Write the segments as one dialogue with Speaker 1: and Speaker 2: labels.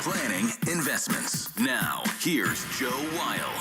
Speaker 1: planning, investments. Now, here's Joe Weil.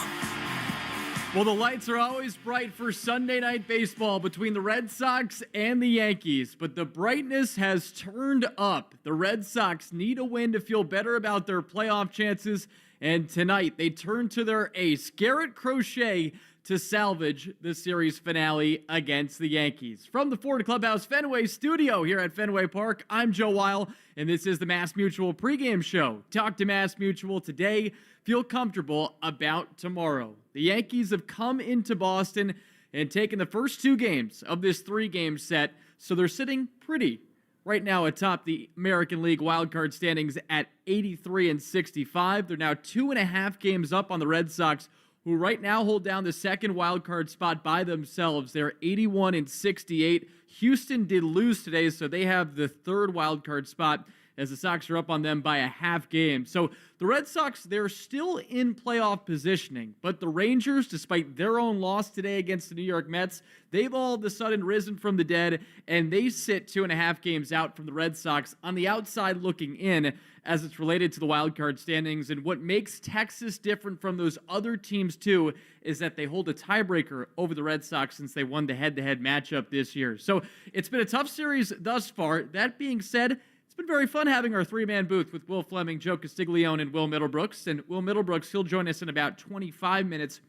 Speaker 2: Well, the lights are always bright for Sunday night baseball between the Red Sox and the Yankees, but the brightness has turned up. The Red Sox need a win to feel better about their playoff chances, and tonight they turn to their ace, Garrett Crochet, to salvage the series finale against the Yankees. From the Ford Clubhouse Fenway studio here at Fenway Park, I'm Joe Weil, and this is the Mass Mutual pregame show. Talk to Mass Mutual today. Feel comfortable about tomorrow. The Yankees have come into Boston and taken the first two games of this three-game set, so they're sitting pretty right now atop the American League wildcard standings at 83-65. They're now 2.5 games up on the Red Sox, who right now hold down the second wildcard spot by themselves. They're 81-68. Houston did lose today, so they have the third wildcard spot as the Sox are up on them by a half game. So the Red Sox, they're still in playoff positioning, but the Rangers, despite their own loss today against the New York Mets, they've all of a sudden risen from the dead, and they sit 2.5 games out from the Red Sox on the outside looking in as it's related to the wild card standings. And what makes Texas different from those other teams too is that they hold a tiebreaker over the Red Sox since they won the head-to-head matchup this year. So it's been a tough series thus far. That being said, it's been very fun having our three-man booth with Will Fleming, Joe Castiglione, and Will Middlebrooks. And Will Middlebrooks, he'll join us in about 25 minutes,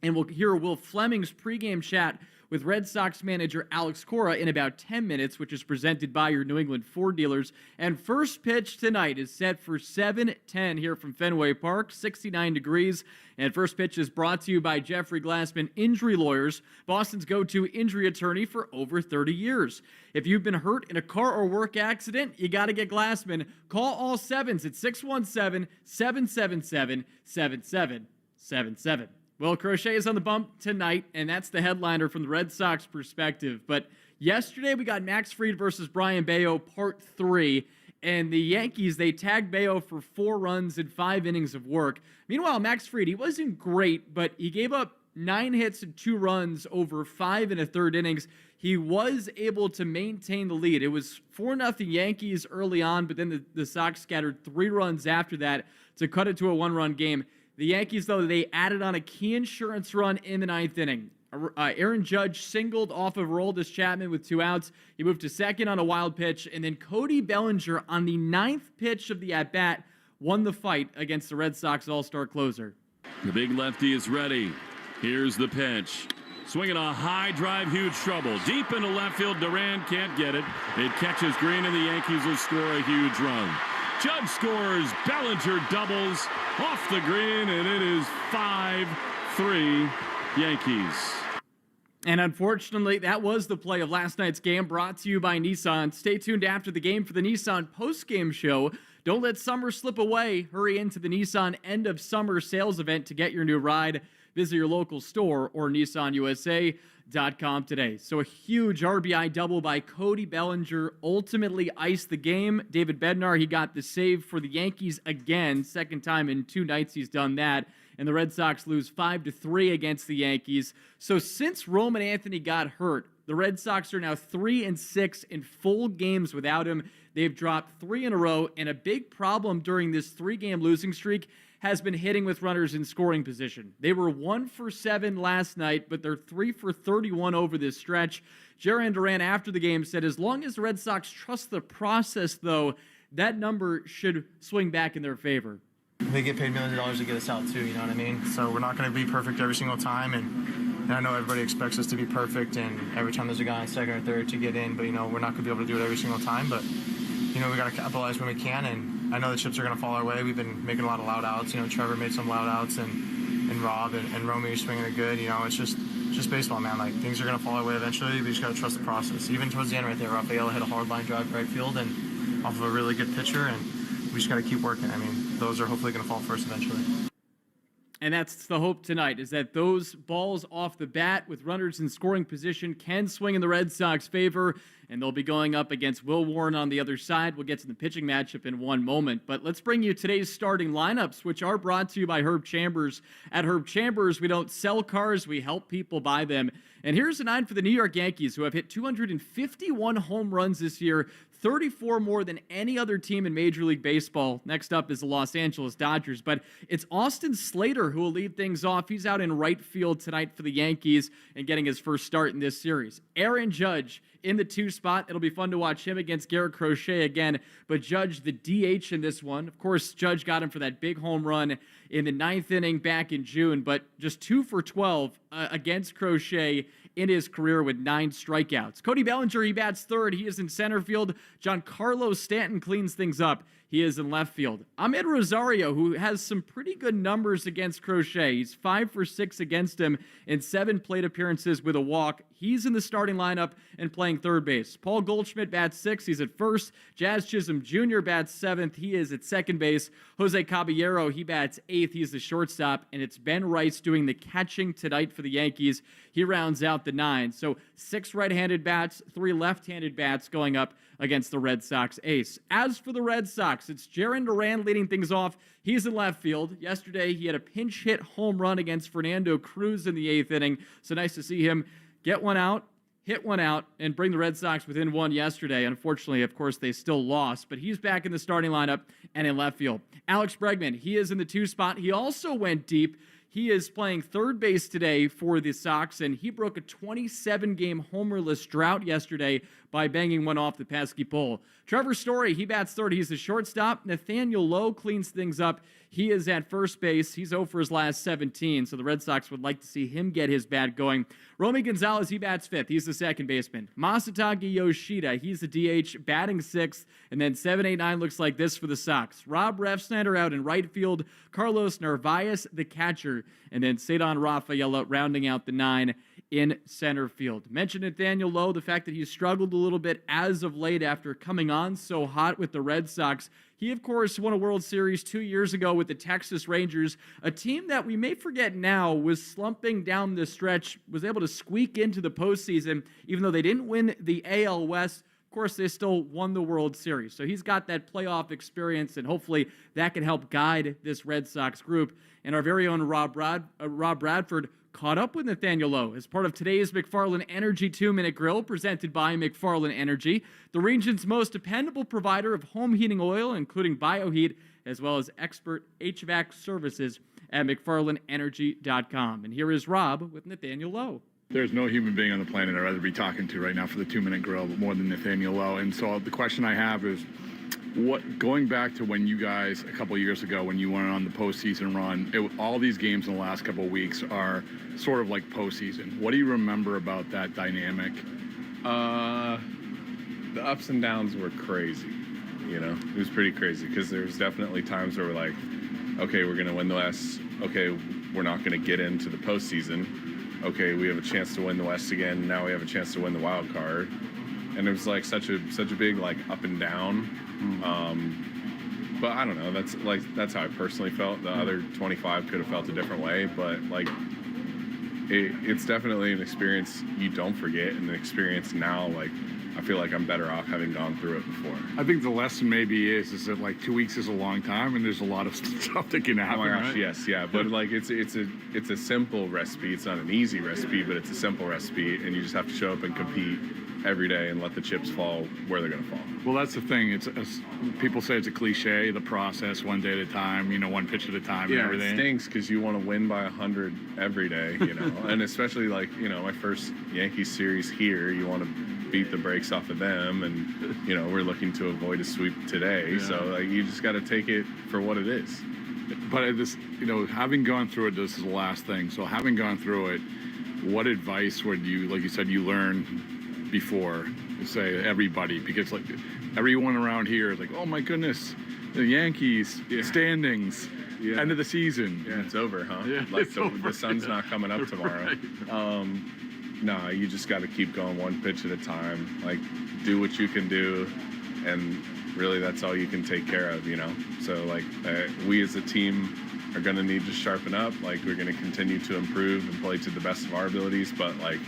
Speaker 2: and we'll hear Will Fleming's pregame chat with Red Sox manager Alex Cora in about 10 minutes, which is presented by your New England Ford dealers. And first pitch tonight is set for 7:10 here from Fenway Park, 69 degrees. And first pitch is brought to you by Jeffrey Glassman Injury Lawyers, Boston's go-to injury attorney for over 30 years. If you've been hurt in a car or work accident, you got to get Glassman. Call all sevens at 617-777-7777. Well, Crochet is on the bump tonight, and that's the headliner from the Red Sox perspective. But yesterday we got Max Fried versus Brian Bayo, Part 3, and the Yankees, they tagged Bayo for 4 runs and 5 innings of work. Meanwhile, Max Fried, he wasn't great, but he gave up 9 hits and 2 runs over 5 1/3 innings. He was able to maintain the lead. It was 4-0 Yankees early on, but then the Sox scattered 3 runs after that to cut it to a 1-run game. The Yankees, though, they added on a key insurance run in the 9th inning. Aaron Judge singled off of Aroldis Chapman with 2 outs. He moved to second on a wild pitch, and then Cody Bellinger on the 9th pitch of the at-bat won the fight against the Red Sox all-star closer.
Speaker 3: The big lefty is ready. Here's the pitch. Swinging a high drive, huge trouble. Deep into left field, Duran can't get it. It catches green, and the Yankees will score a huge run. Judge scores, Bellinger doubles off the green, and it is 5-3 Yankees.
Speaker 2: And unfortunately, that was the play of last night's game, brought to you by Nissan. Stay tuned after the game for the Nissan post-game show. Don't let summer slip away. Hurry into the Nissan end of summer sales event to get your new ride. Visit your local store or NissanUSA.com today. So a huge RBI double by Cody Bellinger ultimately iced the game. David Bednar, he got the save for the Yankees again. Second time in 2 nights he's done that. And the Red Sox lose 5-3 against the Yankees. So since Roman Anthony got hurt, the Red Sox are now 3-6 in full games without him. They've dropped 3 in a row, and a big problem during this 3-game losing streak has been hitting with runners in scoring position. They were 1 for 7 last night, but they're 3 for 31 over this stretch. Jarren Duran after the game said, as long as the Red Sox trust the process, though, that number should swing back in their favor.
Speaker 4: They get paid millions of dollars to get us out too, you know what I mean? So we're not going to be perfect every single time, and I know everybody expects us to be perfect, and every time there's a guy on second or third to get in, but, we're not going to be able to do it every single time, but, we got to capitalize when we can, and I know the chips are going to fall our way. We've been making a lot of loud outs. Trevor made some loud outs, and Rob and Romeo swinging it good. It's just baseball, man. Like, things are going to fall our way eventually. We just got to trust the process. Even towards the end right there, Rafaela hit a hard line drive right field and off of a really good pitcher, and we just got to keep working. Those are hopefully going to fall first eventually.
Speaker 2: And that's the hope tonight, is that those balls off the bat with runners in scoring position can swing in the Red Sox favor, and they'll be going up against Will Warren on the other side. We'll get to the pitching matchup in one moment, but let's bring you today's starting lineups, which are brought to you by Herb Chambers. At Herb Chambers, we don't sell cars, we help people buy them. And here's a 9 for the New York Yankees, who have hit 251 home runs this year, 34 more than any other team in Major League Baseball. Next up is the Los Angeles Dodgers, but it's Austin Slater who will lead things off. He's out in right field tonight for the Yankees and getting his first start in this series. Aaron Judge in the 2 spot. It'll be fun to watch him against Garrett Crochet again, but Judge the DH in this one. Of course, Judge got him for that big home run in the 9th inning back in June, but just 2 for 12 against Crochet in his career with 9 strikeouts. Cody Bellinger, he bats third. He is in center field. Giancarlo Stanton cleans things up. He is in left field. Ahmed Rosario, who has some pretty good numbers against Crochet. He's 5 for 6 against him in 7 plate appearances with a walk. He's in the starting lineup and playing third base. Paul Goldschmidt bats 6th. He's at first. Jazz Chisholm Jr. bats 7th. He is at second base. Jose Caballero, he bats 8th. He's the shortstop. And it's Ben Rice doing the catching tonight for the Yankees. He rounds out the 9. So 6 right-handed bats, 3 left-handed bats going up against the Red Sox ace. As for the Red Sox, it's Jarren Duran leading things off. He's in left field. Yesterday, he had a pinch hit home run against Fernando Cruz in the 8th inning. So nice to see him get one out, hit one out, and bring the Red Sox within 1 yesterday. Unfortunately, of course, they still lost, but he's back in the starting lineup and in left field. Alex Bregman, he is in the 2 spot. He also went deep. He is playing third base today for the Sox, and he broke a 27-game homerless drought yesterday by banging one off the pesky pole. Trevor Story, he bats third. He's the shortstop. Nathaniel Lowe cleans things up. He is at first base. He's 0 for his last 17, so the Red Sox would like to see him get his bat going. Romy Gonzalez, he bats 5th. He's the second baseman. Masataka Yoshida, he's the DH, batting 6th. And then 7, 8, 9 looks like this for the Sox. Rob Refsnyder out in right field. Carlos Narvaez, the catcher. And then Cedon Rafaela rounding out the 9 in center field. Mentioned Nathaniel Lowe, the fact that he struggled a little bit as of late after coming on so hot with the Red Sox. He, of course, won a World Series 2 years ago with the Texas Rangers, a team that we may forget now was slumping down the stretch, was able to squeak into the postseason, even though they didn't win the AL West. Of course, they still won the World Series. So he's got that playoff experience, and hopefully that can help guide this Red Sox group. And our very own Rob Bradford caught up with Nathaniel Lowe as part of today's McFarland Energy 2-Minute Grill presented by McFarland Energy, the region's most dependable provider of home heating oil, including BioHeat, as well as expert HVAC services at McFarlandEnergy.com. And here is Rob with Nathaniel Lowe.
Speaker 5: There's no human being on the planet I'd rather be talking to right now for the 2-minute grill more than Nathaniel Lowe. And so the question I have is, going back to when you guys, a couple of years ago, when you went on the postseason run, all these games in the last couple of weeks are sort of like postseason. What do you remember about that dynamic?
Speaker 6: The ups and downs were crazy. It was pretty crazy because there was definitely times where we're like, okay, we're going to win the West. Okay, we're not going to get into the postseason. Okay, we have a chance to win the West again. Now we have a chance to win the wild card. And it was like such a big like up and down. But I don't know. That's how I personally felt. The other 25 could have felt a different way, but like it's definitely an experience you don't forget, and an experience now. Like I feel like I'm better off having gone through it before.
Speaker 5: I think the lesson maybe is that like 2 weeks is a long time, and there's a lot of stuff that can happen.
Speaker 6: Oh my gosh,
Speaker 5: right?
Speaker 6: yes, yeah. But like it's a simple recipe. It's not an easy recipe, but it's a simple recipe, and you just have to show up and compete every day and let the chips fall where they're going to fall.
Speaker 5: Well, that's the thing. People say it's a cliche, the process, one day at a time, one pitch at a time, and everything.
Speaker 6: It stinks because you want to win by 100 every day, and especially like, my first Yankees series here, you want to beat the brakes off of them, and, we're looking to avoid a sweep today. Yeah. So like, you just got to take it for what it is.
Speaker 5: But this, having gone through it, this is the last thing. So having gone through it, what advice would you, like you said, you learn before, say, everybody, because like everyone around here is like, oh my goodness, the Yankees standings, end of the season.
Speaker 6: Yeah, it's over, huh?
Speaker 5: Yeah,
Speaker 6: like the sun's not coming up tomorrow.
Speaker 5: Right.
Speaker 6: No, you just got to keep going one pitch at a time. Like, do what you can do, and really that's all you can take care of, So like we as a team are going to need to sharpen up. Like, we're going to continue to improve and play to the best of our abilities, but like,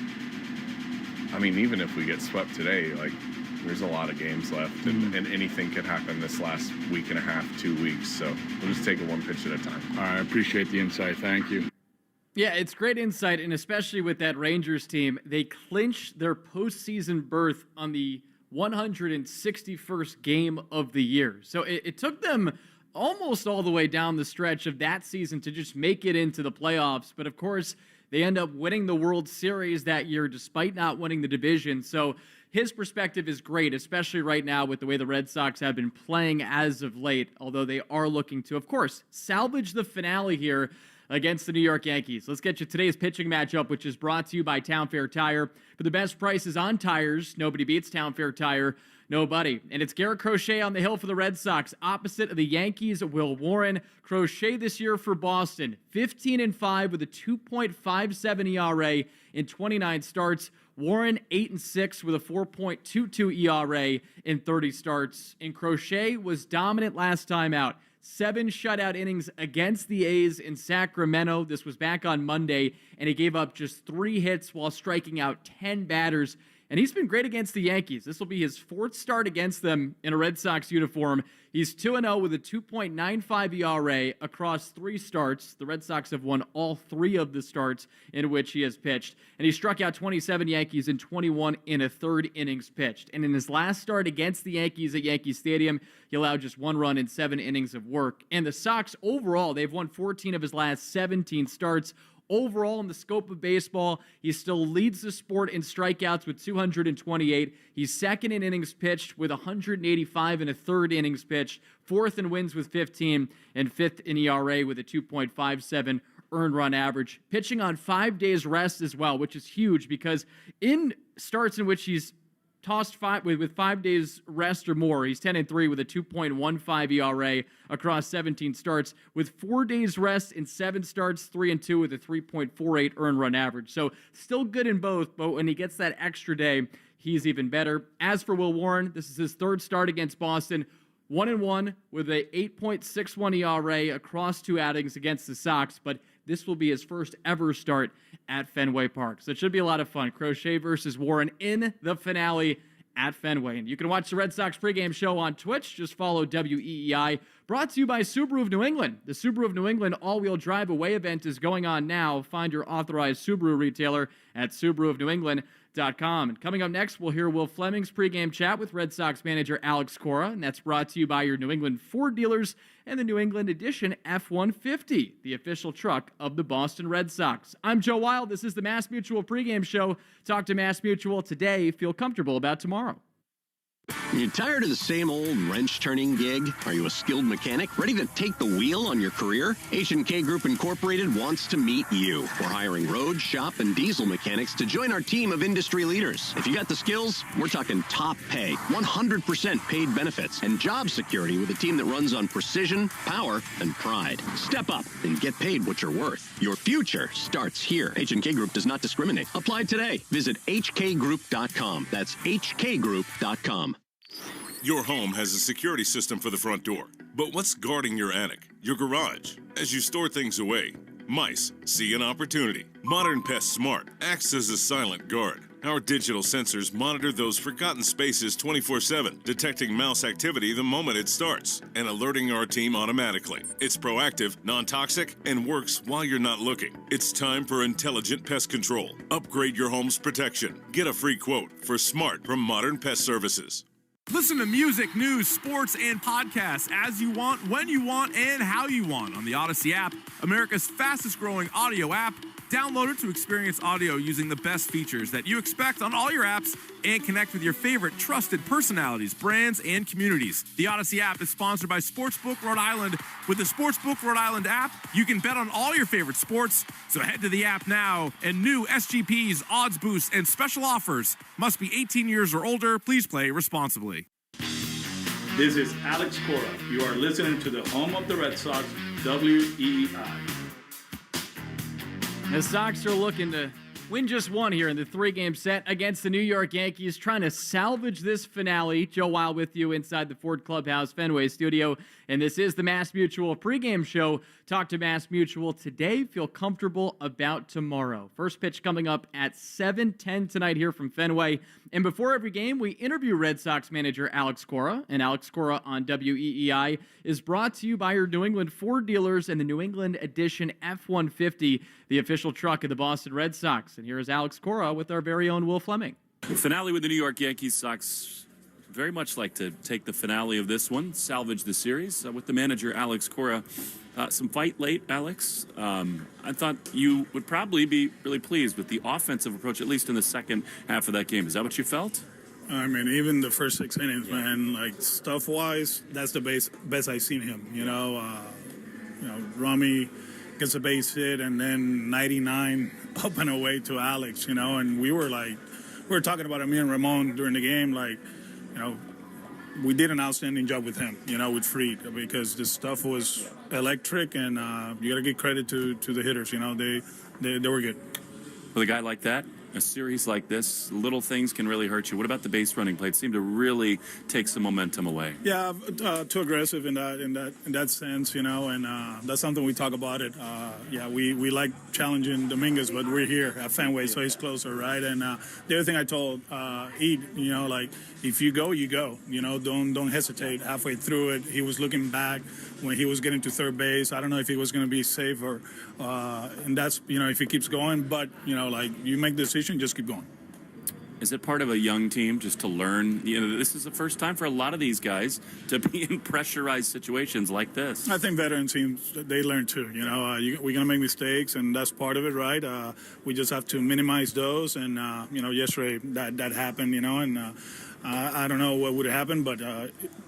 Speaker 6: I mean, even if we get swept today, like, there's a lot of games left, and anything could happen this last week and a half, 2 weeks. So we'll just take it one pitch at a time.
Speaker 5: All right, I appreciate the insight. Thank you.
Speaker 2: Yeah, it's great insight, and especially with that Rangers team, they clinched their postseason berth on the 161st game of the year. So it took them almost all the way down the stretch of that season to just make it into the playoffs. But of course, they end up winning the World Series that year despite not winning the division. So his perspective is great, especially right now with the way the Red Sox have been playing as of late, although they are looking to, of course, salvage the finale here against the New York Yankees. Let's get you today's pitching matchup, which is brought to you by Town Fair Tire. For the best prices on tires, nobody beats Town Fair Tire. Nobody. And it's Garrett Crochet on the hill for the Red Sox, opposite of the Yankees, Will Warren. Crochet this year for Boston, 15-5 with a 2.57 ERA in 29 starts. Warren, 8-6 with a 4.22 ERA in 30 starts. And Crochet was dominant last time out. 7 shutout innings against the A's in Sacramento. This was back on Monday, and he gave up just 3 hits while striking out 10 batters. And he's been great against the Yankees. This will be his 4th start against them in a Red Sox uniform. He's 2-0 with a 2.95 ERA across 3 starts. The Red Sox have won all 3 of the starts in which he has pitched. And he struck out 27 Yankees in 21 1/3 innings pitched. And in his last start against the Yankees at Yankee Stadium, he allowed just 1 run in 7 innings of work. And the Sox overall, they've won 14 of his last 17 starts. Overall, in the scope of baseball, he still leads the sport in strikeouts with 228. He's second in innings pitched with 185 1/3 innings pitched, 4th in wins with 15, and 5th in ERA with a 2.57 earned run average. Pitching on 5 days rest as well, which is huge because in starts in which he's tossed with 5 days rest or more, he's 10-3 with a 2.15 ERA across 17 starts. With 4 days rest in 7 starts, 3-2 with a 3.48 earned run average. So still good in both, but when he gets that extra day, he's even better. As for Will Warren, this is his 3rd start against Boston. 1-1 with a 8.61 ERA across 2 outings against the Sox, but this will be his first ever start at Fenway Park. So it should be a lot of fun. Crochet versus Warren in the finale at Fenway. And you can watch the Red Sox pregame show on Twitch. Just follow WEEI. Brought to you by Subaru of New England. The Subaru of New England all-wheel drive away event is going on now. Find your authorized Subaru retailer at SubaruofNewEngland.com. And coming up next, we'll hear Will Fleming's pregame chat with Red Sox manager Alex Cora, and that's brought to you by your New England Ford dealers and the New England Edition F-150, the official truck of the Boston Red Sox. I'm Joe Wild. This is the Mass Mutual pregame show. Talk to Mass Mutual today. Feel comfortable about tomorrow.
Speaker 7: You tired of the same old wrench-turning gig? Are you a skilled mechanic ready to take the wheel on your career? H&K Group Incorporated wants to meet you. We're hiring road, shop, and diesel mechanics to join our team of industry leaders. If you got the skills, we're talking top pay, 100% paid benefits, and job security with a team that runs on precision, power, and pride. Step up and get paid what you're worth. Your future starts here. H&K Group does not discriminate. Apply today. Visit hkgroup.com. That's hkgroup.com.
Speaker 8: Your home has a security system for the front door. But what's guarding your attic, your garage? As you store things away, mice see an opportunity. Modern Pest Smart acts as a silent guard. Our digital sensors monitor those forgotten spaces 24/7, detecting mouse activity the moment it starts, and alerting our team automatically. It's proactive, non-toxic, and works while you're not looking. It's time for intelligent pest control. Upgrade your home's protection. Get a free quote for Smart from Modern Pest Services.
Speaker 9: Listen to music, news, sports, and podcasts as you want, when you want, and how you want on the Odyssey app, America's fastest-growing audio app. Download it to experience audio using the best features that you expect on all your apps and connect with your favorite trusted personalities, brands, and communities. The Odyssey app is sponsored by Sportsbook Rhode Island. With the Sportsbook Rhode Island app, you can bet on all your favorite sports. So head to the app now, and new SGPs, odds boosts, and special offers. Must be 18 years or older. Please play responsibly.
Speaker 10: This is Alex Cora. You are listening to the home of the Red Sox, WEEI.
Speaker 2: The Sox are looking to win just one here in the 3-game set against the New York Yankees, trying to salvage this finale. Joe Wild with you inside the Ford Clubhouse Fenway studio, and this is the Mass Mutual pregame show. Talk to Mass Mutual today. Feel comfortable about tomorrow. First pitch coming up at 7:10 tonight here from Fenway. And before every game, we interview Red Sox manager Alex Cora. And Alex Cora on WEEI is brought to you by your New England Ford dealers and the New England Edition F-150, the official truck of the Boston Red Sox. And here is Alex Cora with our very own Will Fleming.
Speaker 3: The finale with the New York Yankees. Sox very much like to take the finale of this one, salvage the series with the manager, Alex Cora. Some fight late, Alex. I thought you would probably be really pleased with the offensive approach, at least in the second half of that game. Is that what you felt?
Speaker 11: I mean, even the first 6 innings, man, like stuff-wise, that's the best I've seen him. You know, Rami gets a base hit, and then 99 up and away to Alex, you know, and we were talking about it, me and Ramon during the game, like, you know, we did an outstanding job with him, you know, with Fried, because the stuff was electric, and you got to give credit to the hitters, you know, they were good.
Speaker 3: With a guy like that, a series like this, little things can really hurt you. What about the base running play? It seemed to really take some momentum away.
Speaker 11: Yeah, too aggressive in that sense, you know, and that's something we talk about it. Yeah, we like challenging Dominguez, but we're here at Fenway, so he's closer, right? And the other thing I told Ed, you know, like, if you go, you go. You know, don't hesitate halfway through it. He was looking back when he was getting to third base. I don't know if he was going to be safe or, and that's, you know, if he keeps going. But, you know, like, you make the decision, just keep going.
Speaker 3: Is it part of a young team just to learn? You know, this is the first time for a lot of these guys to be in pressurized situations like this.
Speaker 11: I think veteran teams, they learn too. You know, we're going to make mistakes, and that's part of it, right? We just have to minimize those. And, you know, yesterday that happened, you know, and I don't know what would have happened, but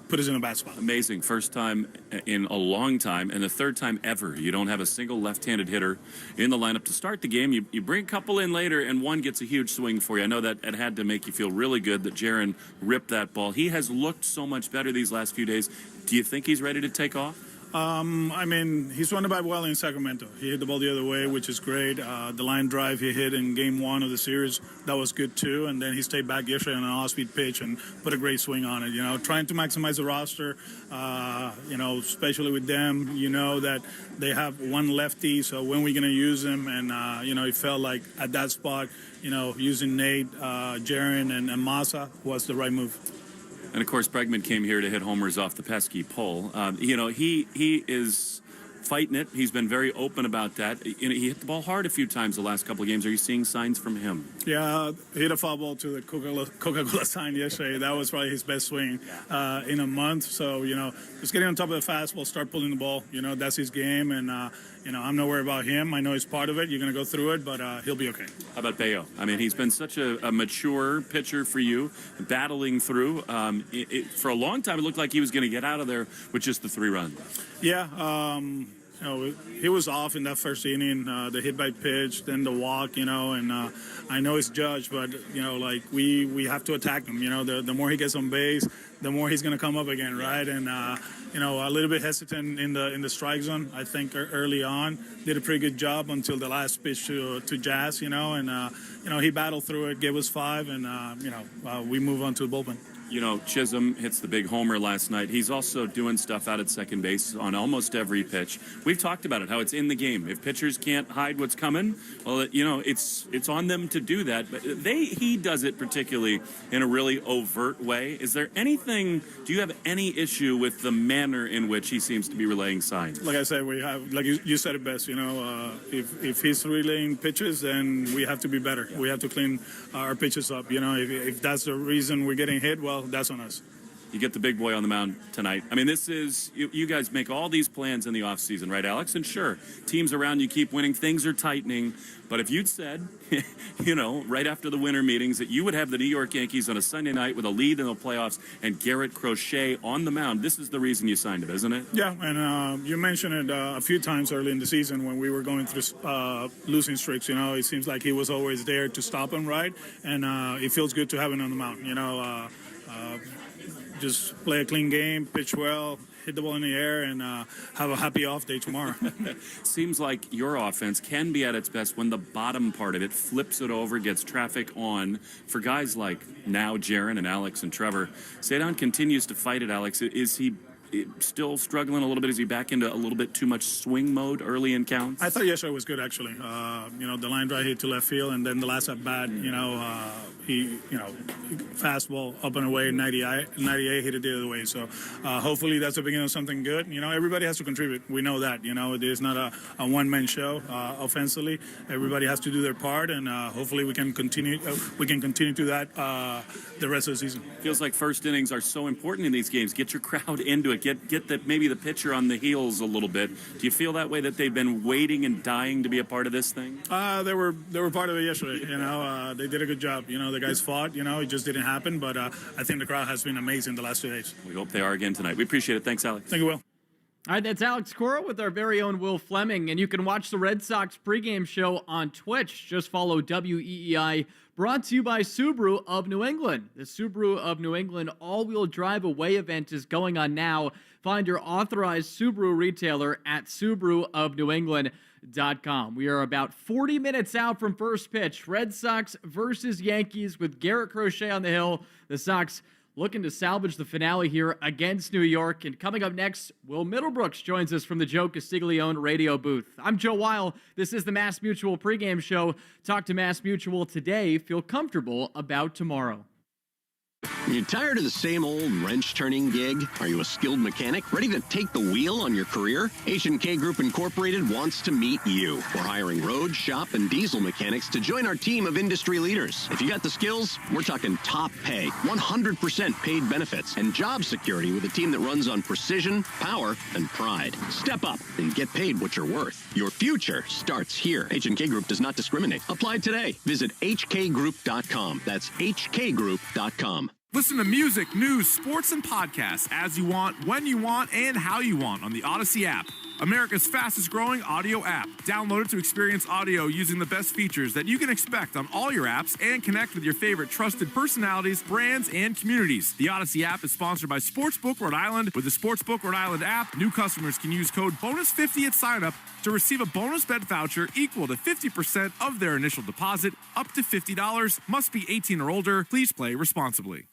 Speaker 11: put us in a bad spot.
Speaker 3: Amazing. First time in a long time, and the third time ever. You don't have a single left-handed hitter in the lineup to start the game. You bring a couple in later, and one gets a huge swing for you. I know that it had to make you feel really good that Jaron ripped that ball. He has looked so much better these last few days. Do you think he's ready to take off?
Speaker 11: I mean, he's run about well in Sacramento. He hit the ball the other way, which is great. The line drive he hit in Game 1 of the series, that was good too. And then he stayed back yesterday on an off-speed pitch and put a great swing on it. You know, trying to maximize the roster, you know, especially with them, you know, that they have one lefty, so when are we going to use him? And, you know, it felt like at that spot, you know, using Nate, Jaron, and Massa was the right move.
Speaker 3: And, of course, Bregman came here to hit homers off the pesky pole. You know, he is fighting it. He's been very open about that. You know, he hit the ball hard a few times the last couple of games. Are you seeing signs from him?
Speaker 11: Yeah, he hit a foul ball to the Coca-Cola sign yesterday. That was probably his best swing in a month. So, you know, just getting on top of the fastball, start pulling the ball. You know, that's his game. And, you know, I'm not worried about him. I know he's part of it. You're going to go through it, but he'll be okay.
Speaker 3: How about Bayo? I mean, he's been such a mature pitcher for you, battling through. For a long time, it looked like he was going to get out of there with just the 3 runs.
Speaker 11: Yeah, you know, he was off in that first inning, the hit by pitch, then the walk, you know, and I know it's judged, but, you know, like, we have to attack him. You know, the more he gets on base, the more he's going to come up again, right? And, you know, a little bit hesitant in the strike zone, I think, early on. Did a pretty good job until the last pitch to Jazz, you know, and, you know, he battled through it, gave us 5, and, you know, we move on to the bullpen.
Speaker 3: You know, Chisholm hits the big homer last night. He's also doing stuff out at second base on almost every pitch. We've talked about it, how it's in the game. If pitchers can't hide what's coming, well, you know, it's on them to do that. But he does it particularly in a really overt way. Is there anything, do you have any issue with the manner in which he seems to be relaying signs?
Speaker 11: Like I said, we have, like you said it best, you know, if he's relaying pitches, then we have to be better. We have to clean our pitches up. You know, if that's the reason we're getting hit, well, that's on us.
Speaker 3: You get the big boy on the mound tonight. I mean, this is, you guys make all these plans in the offseason, right, Alex? And sure, teams around you keep winning. Things are tightening. But if you'd said, you know, right after the winter meetings that you would have the New York Yankees on a Sunday night with a lead in the playoffs and Garrett Crochet on the mound, this is the reason you signed him, isn't it?
Speaker 11: Yeah, and you mentioned it a few times early in the season when we were going through losing streaks. You know, it seems like he was always there to stop him, right? And it feels good to have him on the mound, you know. Just play a clean game, pitch well, hit the ball in the air, and have a happy off day tomorrow.
Speaker 3: Seems like your offense can be at its best when the bottom part of it flips it over, gets traffic on. For guys like now Jaron and Alex and Trevor, Cedon continues to fight it, Alex. Is he still struggling a little bit? Is he back into a little bit too much swing mode early in counts?
Speaker 11: I thought yesterday was good, actually. You know, the line drive hit to left field, and then the last at bat, you know, fastball up and away, 98, hit it the other way. So hopefully that's the beginning of something good. Everybody has to contribute. We know that. There's not a one-man show offensively. Everybody has to do their part, and hopefully we can continue. To that the rest of the season.
Speaker 3: Feels like first innings are so important in these games. Get your crowd into it. Get maybe the pitcher on the heels a little bit. Do you feel that way, that they've been waiting and dying to be a part of this thing?
Speaker 11: They were part of it yesterday. They did a good job. The guys fought. It just didn't happen. But I think the crowd has been amazing the last 2 days.
Speaker 3: We hope they are again tonight. We appreciate it. Thanks, Alex.
Speaker 11: Thank you, Will.
Speaker 2: All right, that's Alex Cora with our very own Will Fleming, and you can watch the Red Sox pregame show on Twitch. Just follow WEEI, brought to you by Subaru of New England. The Subaru of New England all-wheel drive away event is going on now. Find your authorized Subaru retailer at SubaruofNewEngland.com. We are about 40 minutes out from first pitch. Red Sox versus Yankees with Garrett Crochet on the hill. The Sox looking to salvage the finale here against New York. And coming up next, Will Middlebrooks joins us from the Joe Castiglione radio booth. I'm Joe Weil. This is the Mass Mutual pregame show. Talk to Mass Mutual today. Feel comfortable about tomorrow.
Speaker 7: You tired of the same old wrench-turning gig? Are you a skilled mechanic ready to take the wheel on your career? H&K Group Incorporated wants to meet you. We're hiring road, shop, and diesel mechanics to join our team of industry leaders. If you got the skills, we're talking top pay, 100% paid benefits, and job security with a team that runs on precision, power, and pride. Step up and get paid what you're worth. Your future starts here. H&K Group does not discriminate. Apply today. Visit hkgroup.com. That's hkgroup.com.
Speaker 9: Listen to music, news, sports, and podcasts as you want, when you want, and how you want on the Odyssey app. America's fastest growing audio app. Download it to experience audio using the best features that you can expect on all your apps and connect with your favorite trusted personalities, brands, and communities. The Odyssey app is sponsored by Sportsbook Rhode Island. With the Sportsbook Rhode Island app, new customers can use code BONUS50 at sign-up to receive a bonus bet voucher equal to 50% of their initial deposit, up to $50. Must be 18 or older. Please play responsibly.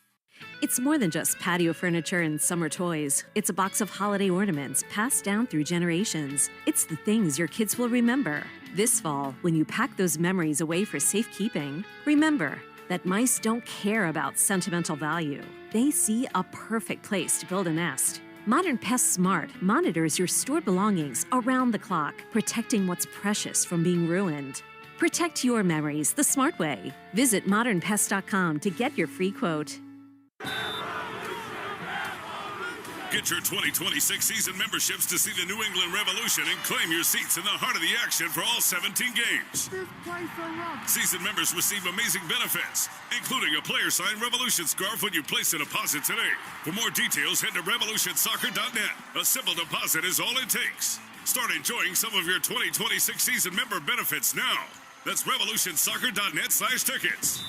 Speaker 12: It's more than just patio furniture and summer toys. It's a box of holiday ornaments passed down through generations. It's the things your kids will remember. This fall, when you pack those memories away for safekeeping, remember that mice don't care about sentimental value. They see a perfect place to build a nest. Modern Pest Smart monitors your stored belongings around the clock, protecting what's precious from being ruined. Protect your memories the smart way. Visit modernpest.com to get your free quote.
Speaker 8: Get your 2026 season memberships to see the New England Revolution and claim your seats in the heart of the action for all 17 games. Season members receive amazing benefits, including a player-signed Revolution scarf when you place a deposit today. For more details, head to revolutionsoccer.net. A simple deposit is all it takes. Start enjoying some of your 2026 season member benefits now. That's revolutionsoccer.net/tickets.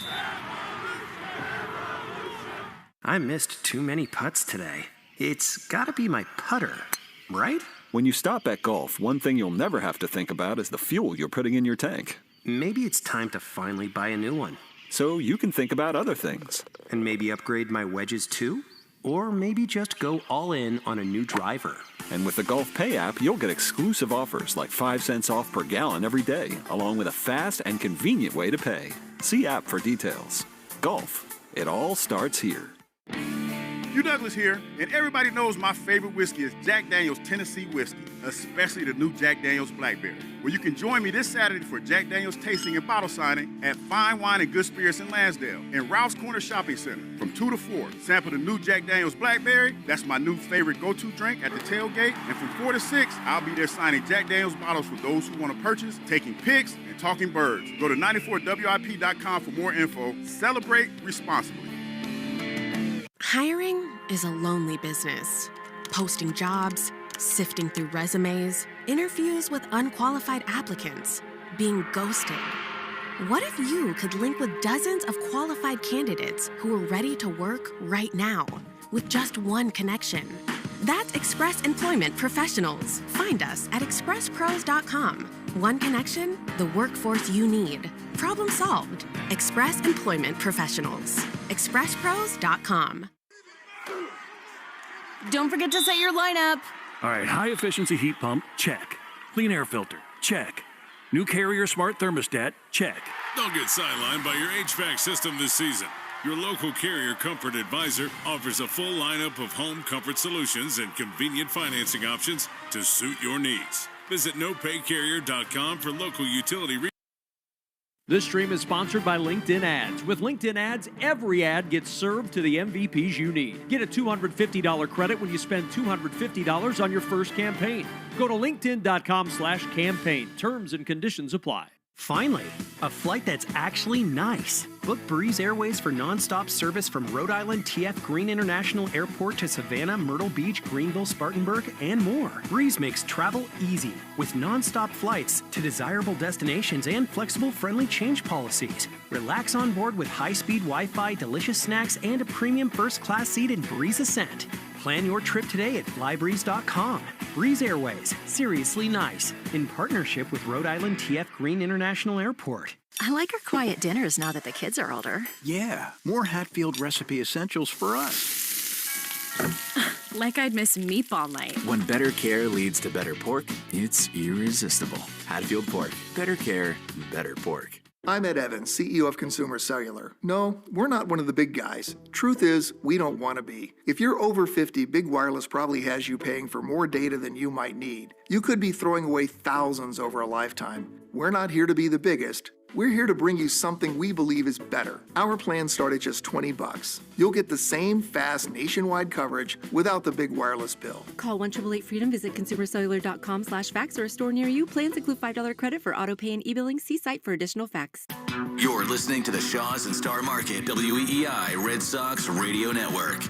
Speaker 13: I missed too many putts today. It's gotta be my putter, right?
Speaker 14: When you stop at golf, one thing you'll never have to think about is the fuel you're putting in your tank.
Speaker 13: Maybe it's time to finally buy a new one.
Speaker 14: So you can think about other things.
Speaker 13: And maybe upgrade my wedges too? Or maybe just go all in on a new driver.
Speaker 14: And with the Golf Pay app, you'll get exclusive offers like 5 cents off per gallon every day, along with a fast and convenient way to pay. See app for details. Golf, it all starts here.
Speaker 15: Hugh Douglas here, and everybody knows my favorite whiskey is Jack Daniel's Tennessee Whiskey, especially the new Jack Daniel's Blackberry. Well, you can join me this Saturday for Jack Daniel's tasting and bottle signing at Fine Wine and Good Spirits in Lansdale and Ralph's Corner Shopping Center from 2 to 4. Sample the new Jack Daniel's Blackberry. That's my new favorite go-to drink at the tailgate. And from 4 to 6, I'll be there signing Jack Daniel's bottles for those who want to purchase, taking pics, and talking birds. Go to 94WIP.com for more info. Celebrate responsibly.
Speaker 16: Hiring is a lonely business. Posting jobs, sifting through resumes, interviews with unqualified applicants, being ghosted. What if you could link with dozens of qualified candidates who are ready to work right now with just one connection? That's Express Employment Professionals. Find us at expresspros.com. One connection, the workforce you need. Problem solved. Express Employment Professionals. expresspros.com.
Speaker 17: Don't forget to set your lineup.
Speaker 18: All right, high efficiency heat pump, check. Clean air filter, check. New Carrier smart thermostat, check.
Speaker 8: Don't get sidelined by your HVAC system this season. Your local Carrier Comfort Advisor offers a full lineup of home comfort solutions and convenient financing options to suit your needs. Visit nopaycarrier.com for local utility.
Speaker 19: This stream is sponsored by LinkedIn Ads. With LinkedIn Ads, every ad gets served to the MVPs you need. Get a $250 credit when you spend $250 on your first campaign. Go to linkedin.com/campaign. Terms and conditions apply.
Speaker 13: Finally, a flight that's actually nice. Book Breeze Airways for nonstop service from Rhode Island TF Green International Airport to Savannah, Myrtle Beach, Greenville, Spartanburg, and more. Breeze makes travel easy with nonstop flights to desirable destinations and flexible, friendly change policies. Relax on board with high-speed Wi-Fi, delicious snacks, and a premium first-class seat in Breeze Ascent. Plan your trip today at flybreeze.com. Breeze Airways, seriously nice, in partnership with Rhode Island TF Green International Airport.
Speaker 17: I like our quiet dinners now that the kids are older.
Speaker 18: Yeah, more Hatfield recipe essentials for us.
Speaker 17: Like I'd miss meatball night.
Speaker 20: When better care leads to better pork, it's irresistible. Hatfield Pork. Better care, better pork.
Speaker 21: I'm Ed Evans, CEO of Consumer Cellular. No, we're not one of the big guys. Truth is, we don't want to be. If you're over 50, Big Wireless probably has you paying for more data than you might need. You could be throwing away thousands over a lifetime. We're not here to be the biggest. We're here to bring you something we believe is better. Our plans start at just $20. You'll get the same fast nationwide coverage without the big wireless bill.
Speaker 22: Call 1-888-FREEDOM, visit consumercellular.com/facts or a store near you. Plans include $5 credit for auto pay and e-billing. See site for additional facts.
Speaker 1: You're listening to the Shaws and Star Market WEEI Red Sox Radio Network.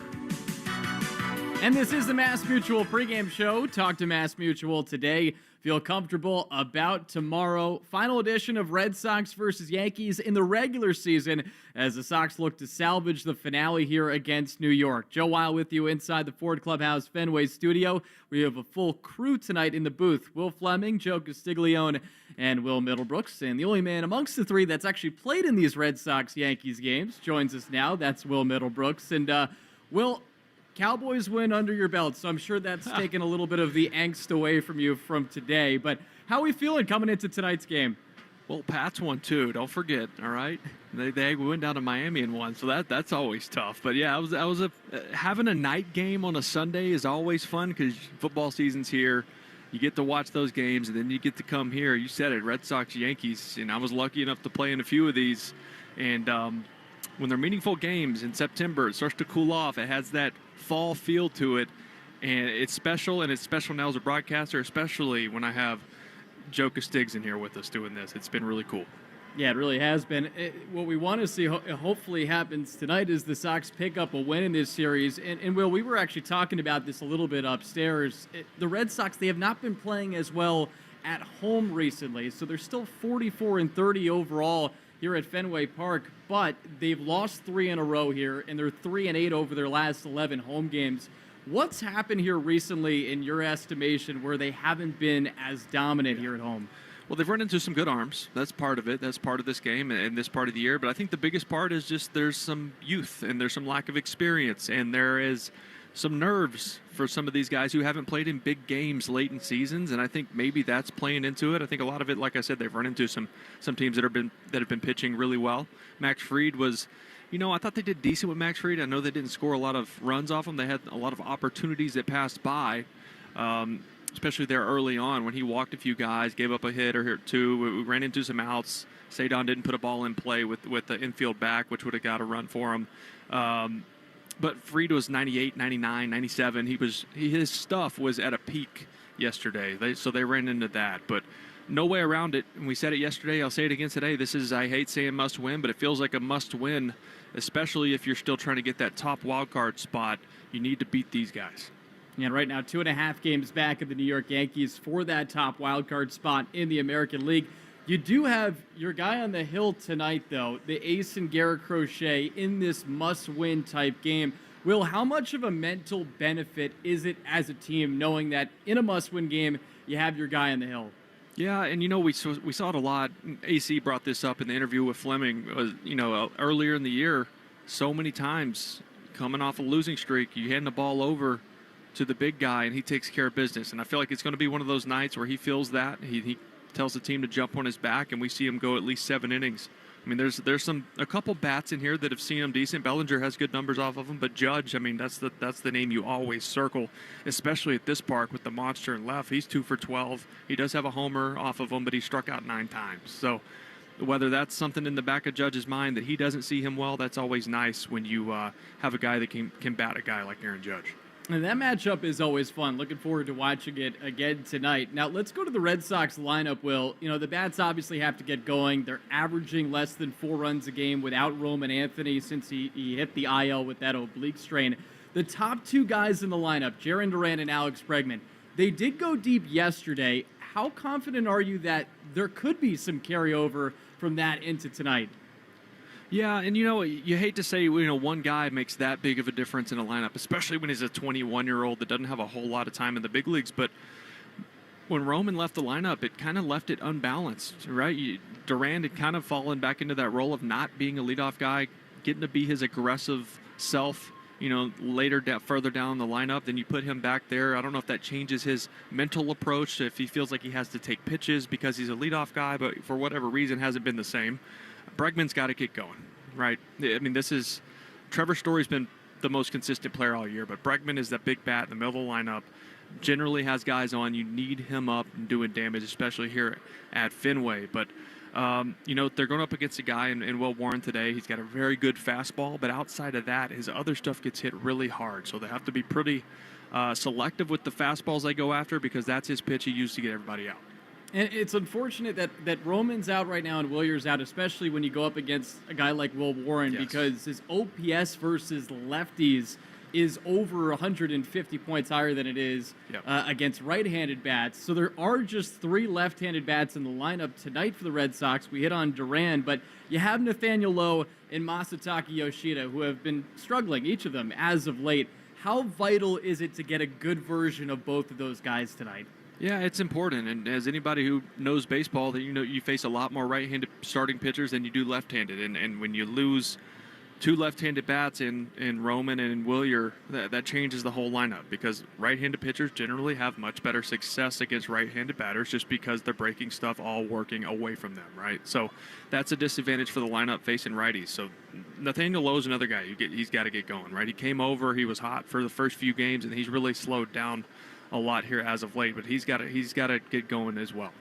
Speaker 2: And this is the Mass Mutual pregame show. Talk to Mass Mutual today. Feel comfortable about tomorrow. Final edition of Red Sox versus Yankees in the regular season as the Sox look to salvage the finale here against New York. Joe Weil with you inside the Ford Clubhouse Fenway studio. We have a full crew tonight in the booth. Will Fleming, Joe Castiglione, and Will Middlebrooks. And the only man amongst the three that's actually played in these Red Sox-Yankees games joins us now. That's Will Middlebrooks. And Will, Cowboys win under your belt, so I'm sure that's taken a little bit of the angst away from you from today. But how are we feeling coming into tonight's game?
Speaker 23: Well, Pats won too. Don't forget. All right, they went down to Miami and won, so that's always tough. But yeah, having a night game on a Sunday is always fun because football season's here. You get to watch those games, and then you get to come here. You said it, Red Sox, Yankees, and I was lucky enough to play in a few of these. And when they're meaningful games in September, it starts to cool off. It has that fall feel to it, and it's special, and it's special now as a broadcaster, especially when I have Joe Castigs in here with us doing this. It's been really cool.
Speaker 2: Yeah, it really has been. What we want to see hopefully happens tonight is the Sox pick up a win in this series. And Will, we were actually talking about this a little bit upstairs. The Red Sox, they have not been playing as well at home recently, so they're still 44-30 overall here at Fenway Park, but they've lost 3 in a row here, and they're 3-8 over their last 11 home games. What's happened here recently, in your estimation, where they haven't been as dominant here at home?
Speaker 23: Well, they've run into some good arms. That's part of it. That's part of this game and this part of the year. But I think the biggest part is just there's some youth and there's some lack of experience, and there is some nerves for some of these guys who haven't played in big games late in seasons, and I think maybe that's playing into it. I think a lot of it, like I said, they've run into some teams that have been pitching really well. Max Fried was, I thought they did decent with Max Fried. I know they didn't score a lot of runs off him. They had a lot of opportunities that passed by, especially there early on when he walked a few guys, gave up a hit or two. We ran into some outs. Sadon didn't put a ball in play with the infield back, which would have got a run for him. But Fried was 98, 99, 97. His stuff was at a peak yesterday. So they ran into that. But no way around it. And we said it yesterday. I'll say it again today. I hate saying must win, but it feels like a must win, especially if you're still trying to get that top wild card spot. You need to beat these guys.
Speaker 2: And right now, 2.5 games back of the New York Yankees for that top wild card spot in the American League. You do have your guy on the hill tonight, though, the ace and Garrett Crochet in this must-win type game. Will, how much of a mental benefit is it as a team knowing that in a must-win game you have your guy on the hill?
Speaker 23: Yeah, and we saw it a lot. AC brought this up in the interview with Fleming. Earlier in the year, so many times coming off a losing streak, you hand the ball over to the big guy and he takes care of business. And I feel like it's going to be one of those nights where he feels that he tells the team to jump on his back, and we see him go at least 7 innings I mean, there's a couple bats in here that have seen him decent. Bellinger has good numbers off of him, but Judge, I mean, that's the name you always circle, especially at this park with the monster in left. He's 2 for 12. He does have a homer off of him, but he struck out 9 times. So whether that's something in the back of Judge's mind that he doesn't see him well, that's always nice when you have a guy that can bat a guy like Aaron Judge.
Speaker 2: And that matchup is always fun. Looking forward to watching it again tonight. Now, let's go to the Red Sox lineup, Will. You know, the bats obviously have to get going. They're averaging less than 4 runs a game without Roman Anthony since he hit the IL with that oblique strain. The top 2 guys in the lineup, Jarren Duran and Alex Bregman, they did go deep yesterday. How confident are you that there could be some carryover from that into tonight?
Speaker 23: Yeah, and you hate to say one guy makes that big of a difference in a lineup, especially when he's a 21-year-old that doesn't have a whole lot of time in the big leagues. But when Roman left the lineup, it kind of left it unbalanced, right? Duran had kind of fallen back into that role of not being a leadoff guy, getting to be his aggressive self, further down the lineup. Then you put him back there. I don't know if that changes his mental approach, if he feels like he has to take pitches because he's a leadoff guy, but for whatever reason hasn't been the same. Bregman's got to get going, right? I mean, Trevor Story's been the most consistent player all year, but Bregman is that big bat in the middle of the lineup, generally has guys on. You need him up and doing damage, especially here at Fenway. But, they're going up against a guy in Will Warren today. He's got a very good fastball, but outside of that, his other stuff gets hit really hard. So they have to be pretty selective with the fastballs they go after because that's his pitch he used to get everybody out.
Speaker 2: And it's unfortunate that Roman's out right now and Willier's out, especially when you go up against a guy like Will Warren, because his OPS versus lefties is over 150 points higher than it is against right-handed bats. So there are just 3 left-handed bats in the lineup tonight for the Red Sox. We hit on Duran, but you have Nathaniel Lowe and Masataka Yoshida, who have been struggling, each of them, as of late. How vital is it to get a good version of both of those guys tonight?
Speaker 23: Yeah, it's important, and as anybody who knows baseball, that you face a lot more right-handed starting pitchers than you do left-handed, and when you lose 2 left-handed bats in Roman and Willier, that changes the whole lineup because right-handed pitchers generally have much better success against right-handed batters just because they're breaking stuff all working away from them, right? So that's a disadvantage for the lineup facing righties. So Nathaniel Lowe's another guy. He's got to get going, right? He came over, he was hot for the first few games, and he's really slowed down a lot here as of late, but he's got to get going as well.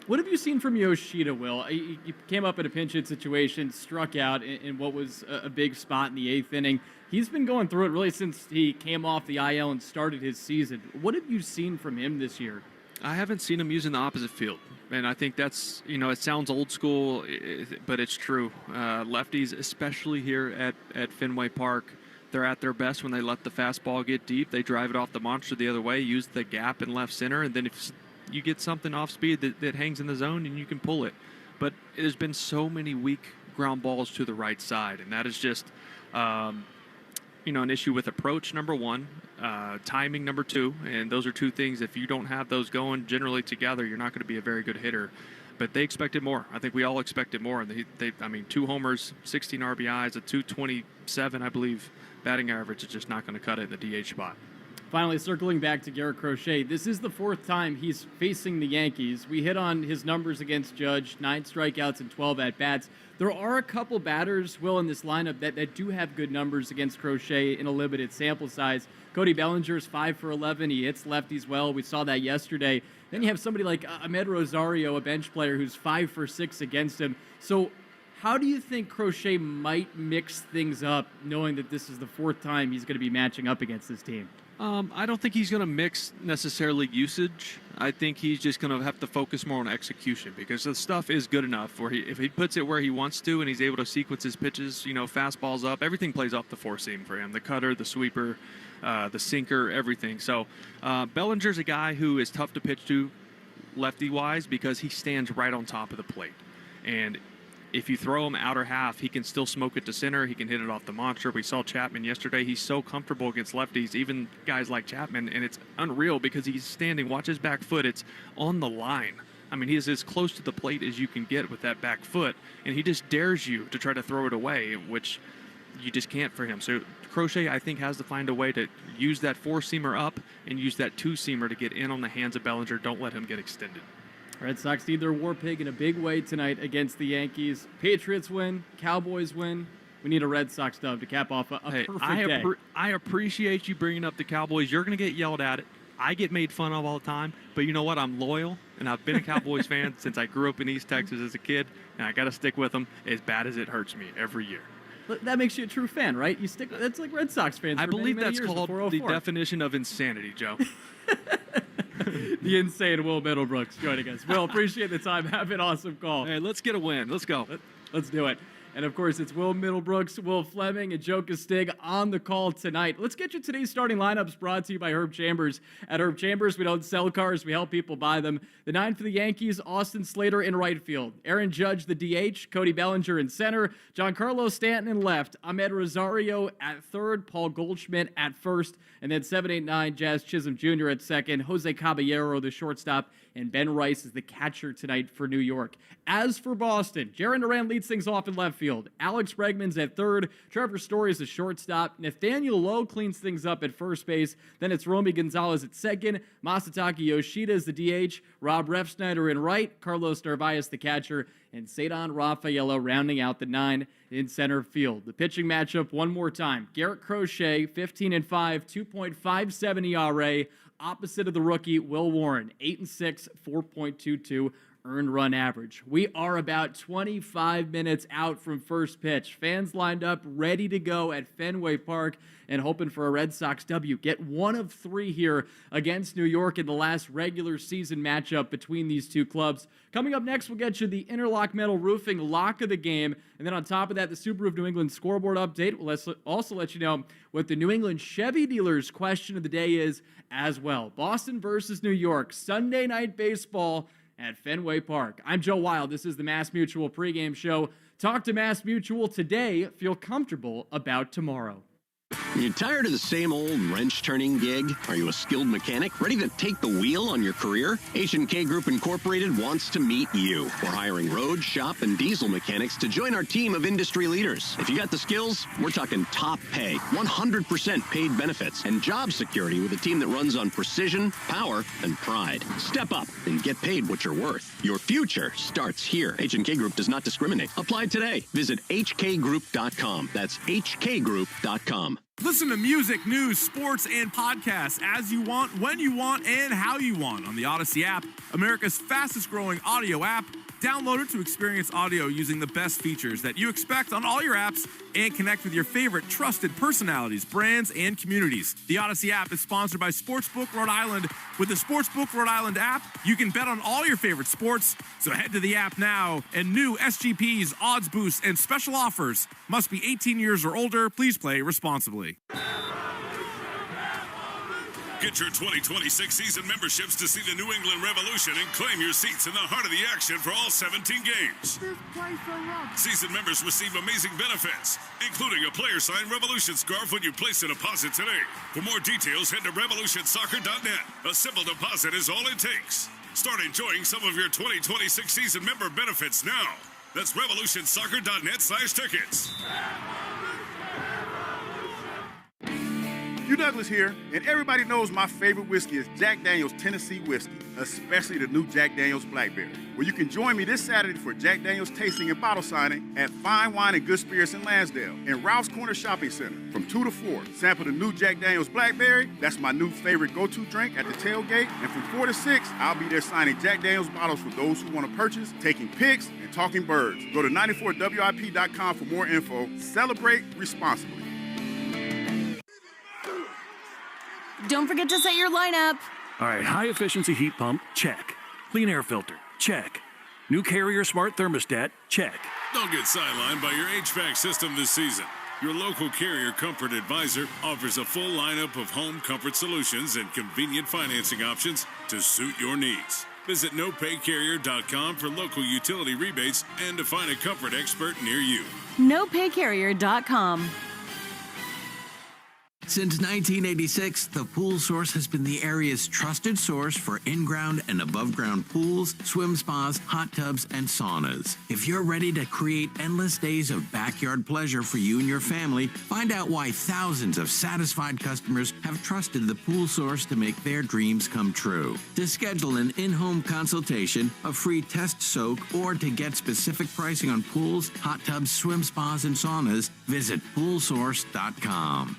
Speaker 2: What have you seen from Yoshida, Will? He came up in a pinch hit situation, struck out in what was a big spot in the 8th inning. He's been going through it really since he came off the IL and started his season. What have you seen from him this year?
Speaker 23: I haven't seen him using the opposite field, and I think that's, it sounds old school, but it's true. Lefties, especially here at Fenway Park, they're at their best when they let the fastball get deep. They drive it off the monster the other way, use the gap in left center, and then if you get something off speed that hangs in the zone and you can pull it. But there's been so many weak ground balls to the right side, and that is just, an issue with approach, number 1, timing, number 2, and those are 2 things. If you don't have those going generally together, you're not going to be a very good hitter. But they expected more. I think we all expected more. And they 2 homers, 16 RBIs, a 227, I believe, batting average is just not going to cut it in the DH spot.
Speaker 2: Finally, circling back to Garrett Crochet, this is the 4th time he's facing the Yankees. We hit on his numbers against Judge, 9 strikeouts and 12 at-bats. There are a couple batters, Will, in this lineup that do have good numbers against Crochet in a limited sample size. Cody Bellinger's 5 for 11. He hits lefties well. We saw that yesterday. Then you have somebody like Ahmed Rosario, a bench player, who's 5 for 6 against him. So how do you think Crochet might mix things up, knowing that this is the 4th time he's going to be matching up against this team?
Speaker 23: I don't think he's going to mix necessarily usage. I think he's just going to have to focus more on execution because the stuff is good enough where if he puts it where he wants to and he's able to sequence his pitches, fastballs up, everything plays off the 4-seam for him. The cutter, the sweeper, the sinker, everything. So Bellinger's a guy who is tough to pitch to lefty-wise because he stands right on top of the plate. And if you throw him outer half, he can still smoke it to center. He can hit it off the monster. We saw Chapman yesterday. He's so comfortable against lefties, even guys like Chapman, and it's unreal because he's standing. Watch his back foot. It's on the line. I mean, he is as close to the plate as you can get with that back foot, and he just dares you to try to throw it away, which you just can't for him. So Crochet, I think, has to find a way to use that 4-seamer up and use that 2-seamer to get in on the hands of Bellinger. Don't let him get extended.
Speaker 2: Red Sox need their war pig in a big way tonight against the Yankees. Patriots win. Cowboys win. We need a Red Sox dub to cap off a perfect day.
Speaker 23: I appreciate you bringing up the Cowboys. You're going to get yelled at. I get made fun of all the time, but you know what? I'm loyal, and I've been a Cowboys fan since I grew up in East Texas as a kid, and I got to stick with them as bad as it hurts me every year.
Speaker 2: That makes you a true fan, right? You stick. That's like Red Sox fans.
Speaker 23: I believe
Speaker 2: many
Speaker 23: that's called the definition of insanity, Joe.
Speaker 2: The insane Will Middlebrooks joining us. Will, appreciate the time. Have an awesome call.
Speaker 23: Hey, let's get a win. Let's go.
Speaker 2: Let's do it. And, of course, it's Will Middlebrooks, Will Fleming, and Joe Castig on the call tonight. Let's get you today's starting lineups brought to you by Herb Chambers. At Herb Chambers, we don't sell cars. We help people buy them. The 9 for the Yankees, Austin Slater in right field. Aaron Judge, the DH. Cody Bellinger in center. Giancarlo Stanton in left. Ahmed Rosario at third. Paul Goldschmidt at first. And then 7-8-9, Jazz Chisholm Jr. at second. Jose Caballero, the shortstop. And Ben Rice is the catcher tonight for New York. As for Boston, Jarren Duran leads things off in left field. Alex Bregman's at third. Trevor Story is the shortstop. Nathaniel Lowe cleans things up at first base. Then it's Romy Gonzalez at second. Masataka Yoshida is the DH. Rob Refsnyder in right. Carlos Narvaez the catcher. And Cedar Rafaela rounding out the 9 in center field. The pitching matchup one more time. Garrett Crochet, 15-5, 2.57 ERA. Opposite of the rookie, Will Warren, 8-6, 4.22 earned run average. We are about 25 minutes out from first pitch. Fans lined up, ready to go at Fenway Park and hoping for a Red Sox W. Get one of 3 here against New York in the last regular season matchup between these two clubs. Coming up next, we'll get you the Interlock Metal Roofing lock of the game. And then on top of that, the Subaru of New England scoreboard update. We'll also let you know what the New England Chevy dealers question of the day is as well. Boston versus New York, Sunday Night Baseball at Fenway Park. I'm Joe Wild. This is the Mass Mutual pregame show. Talk to Mass Mutual today. Feel comfortable about tomorrow.
Speaker 7: You tired of the same old wrench-turning gig? Are you a skilled mechanic ready to take the wheel on your career? H&K Group Incorporated wants to meet you. We're hiring road, shop, and diesel mechanics to join our team of industry leaders. If you got the skills, we're talking top pay, 100% paid benefits, and job security with a team that runs on precision, power, and pride. Step up and get paid what you're worth. Your future starts here. H&K Group does not discriminate. Apply today. Visit hkgroup.com. That's hkgroup.com.
Speaker 9: Listen to music, news, sports, and podcasts as you want, when you want, and how you want on the Odyssey app, America's fastest-growing audio app. Download it to experience audio using the best features that you expect on all your apps and connect with your favorite trusted personalities, brands, and communities. The Odyssey app is sponsored by Sportsbook Rhode Island. With the Sportsbook Rhode Island app, you can bet on all your favorite sports. So head to the app now, and new SGPs, odds boosts, and special offers. Must be 18 years or older. Please play responsibly.
Speaker 8: Get your 2026 season memberships to see the New England Revolution and claim your seats in the heart of the action for all 17 games. Season members receive amazing benefits, including a player-signed Revolution scarf when you place a deposit today. For more details, head to revolutionsoccer.net. A simple deposit is all it takes. Start enjoying some of your 2026 season member benefits now. That's revolutionsoccer.net/tickets.
Speaker 15: Hugh Douglas here, and everybody knows my favorite whiskey is Jack Daniel's Tennessee Whiskey, especially the new Jack Daniel's Blackberry. Well, you can join me this Saturday for Jack Daniel's tasting and bottle signing at Fine Wine and Good Spirits in Lansdale and Ralph's Corner Shopping Center from 2 to 4. Sample the new Jack Daniel's Blackberry. That's my new favorite go-to drink at the tailgate. And from 4 to 6, I'll be there signing Jack Daniel's bottles for those who want to purchase, taking pics, and talking birds. Go to 94WIP.com for more info. Celebrate responsibly.
Speaker 4: Don't forget to set your lineup.
Speaker 5: All right, high-efficiency heat pump, check. Clean air filter, check. New Carrier smart thermostat, check.
Speaker 8: Don't get sidelined by your HVAC system this season. Your local Carrier Comfort Advisor offers a full lineup of home comfort solutions and convenient financing options to suit your needs. Visit nopaycarrier.com for local utility rebates and to find a comfort expert near you.
Speaker 4: nopaycarrier.com.
Speaker 3: Since 1986, the Pool Source has been the area's trusted source for in-ground and above-ground pools, swim spas, hot tubs, and saunas. If you're ready to create endless days of backyard pleasure for you and your family, find out why thousands of satisfied customers have trusted the Pool Source to make their dreams come true. To schedule an in-home consultation, a free test soak, or to get specific pricing on pools, hot tubs, swim spas, and saunas, visit poolsource.com.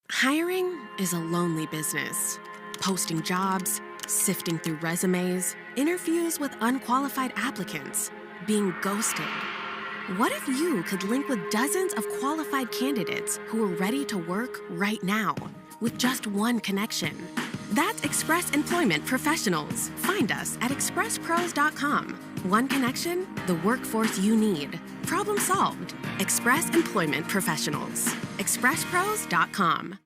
Speaker 16: Hiring is a lonely business. Posting jobs, sifting through resumes, interviews with unqualified applicants, being ghosted. What if you could link with dozens of qualified candidates who are ready to work right now with just one connection? That's Express Employment Professionals. Find us at expresspros.com. One connection, the workforce you need. Problem solved. Express Employment Professionals. expresspros.com.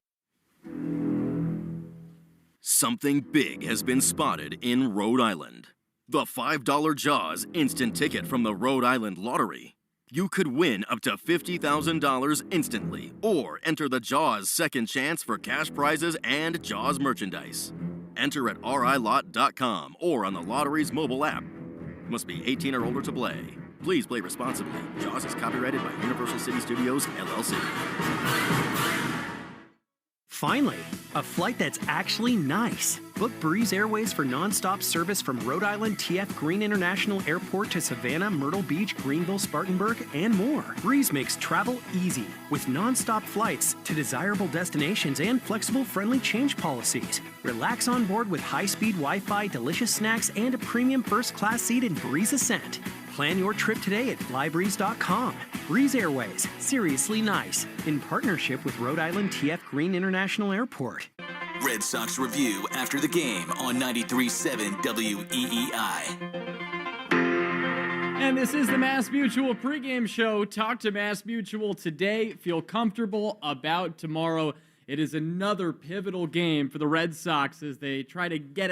Speaker 6: Something big has been spotted in Rhode Island. The $5 Jaws instant ticket from the Rhode Island Lottery. You could win up to $50,000 instantly, or enter the Jaws second chance for cash prizes and Jaws merchandise. Enter at rilot.com or on the lottery's mobile app. Must be 18 or older to play. Please play responsibly. Jaws is copyrighted by Universal City Studios, LLC.
Speaker 13: Finally, a flight that's actually nice. Book Breeze Airways for nonstop service from Rhode Island TF Green International Airport to Savannah, Myrtle Beach, Greenville, Spartanburg, and more. Breeze makes travel easy with nonstop flights to desirable destinations and flexible, friendly change policies. Relax on board with high-speed Wi-Fi, delicious snacks, and a premium first-class seat in Breeze Ascent. Plan your trip today at flybreeze.com. Breeze Airways, seriously nice, in partnership with Rhode Island TF Green International Airport.
Speaker 1: Red Sox Review after the game on 93.7 WEEI.
Speaker 2: And this is the Mass Mutual pregame show. Talk to Mass Mutual today. Feel comfortable about tomorrow. It is another pivotal game for the Red Sox as they try to get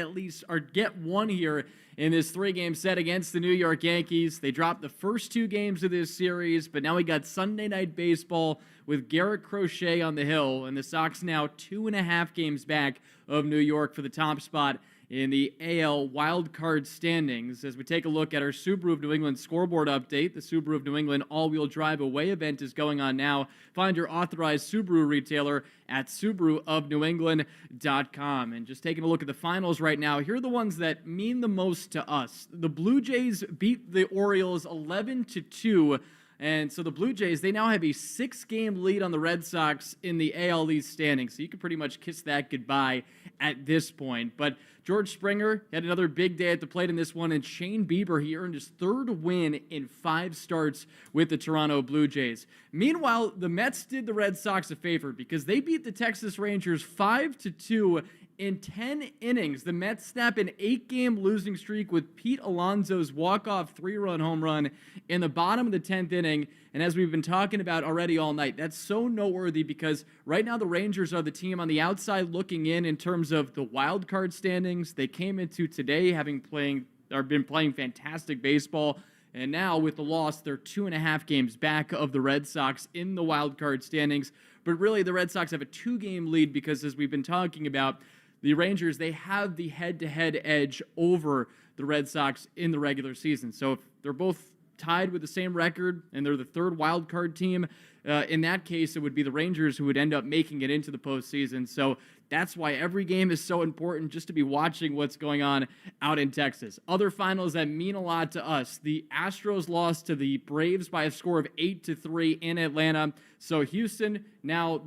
Speaker 2: one here in this three-game set against the New York Yankees. They dropped the first two games of this series, but now we got Sunday Night Baseball with Garrett Crochet on the hill, and the Sox now 2.5 games back of New York for the top spot in the AL wildcard standings. As we take a look at our Subaru of New England scoreboard update, the Subaru of New England all-wheel drive away event is going on now. Find your authorized Subaru retailer at SubaruofNewEngland.com. And just taking a look at the finals right now, here are the ones that mean the most to us. The Blue Jays beat the Orioles 11-2. And so the Blue Jays, they now have a 6-game lead on the Red Sox in the AL East standings. So you can pretty much kiss that goodbye at this point. But George Springer had another big day at the plate in this one. And Shane Bieber, he earned his third win in 5 starts with the Toronto Blue Jays. Meanwhile, the Mets did the Red Sox a favor because they beat the Texas Rangers 5-2 in 10 innings. The Mets snap an 8-game losing streak with Pete Alonso's walk-off 3-run home run in the bottom of the 10th inning. And as we've been talking about already all night, that's so noteworthy because right now the Rangers are the team on the outside looking in terms of the wild card standings. They came into today been playing fantastic baseball. And now with the loss, they're 2.5 games back of the Red Sox in the wild card standings. But really, the Red Sox have a 2-game lead because, as we've been talking about, the Rangers, they have the head-to-head edge over the Red Sox in the regular season. So if they're both tied with the same record and they're the third wild card team, in that case, it would be the Rangers who would end up making it into the postseason. So that's why every game is so important, just to be watching what's going on out in Texas. Other finals that mean a lot to us. The Astros lost to the Braves by a score of 8-3 in Atlanta. So Houston now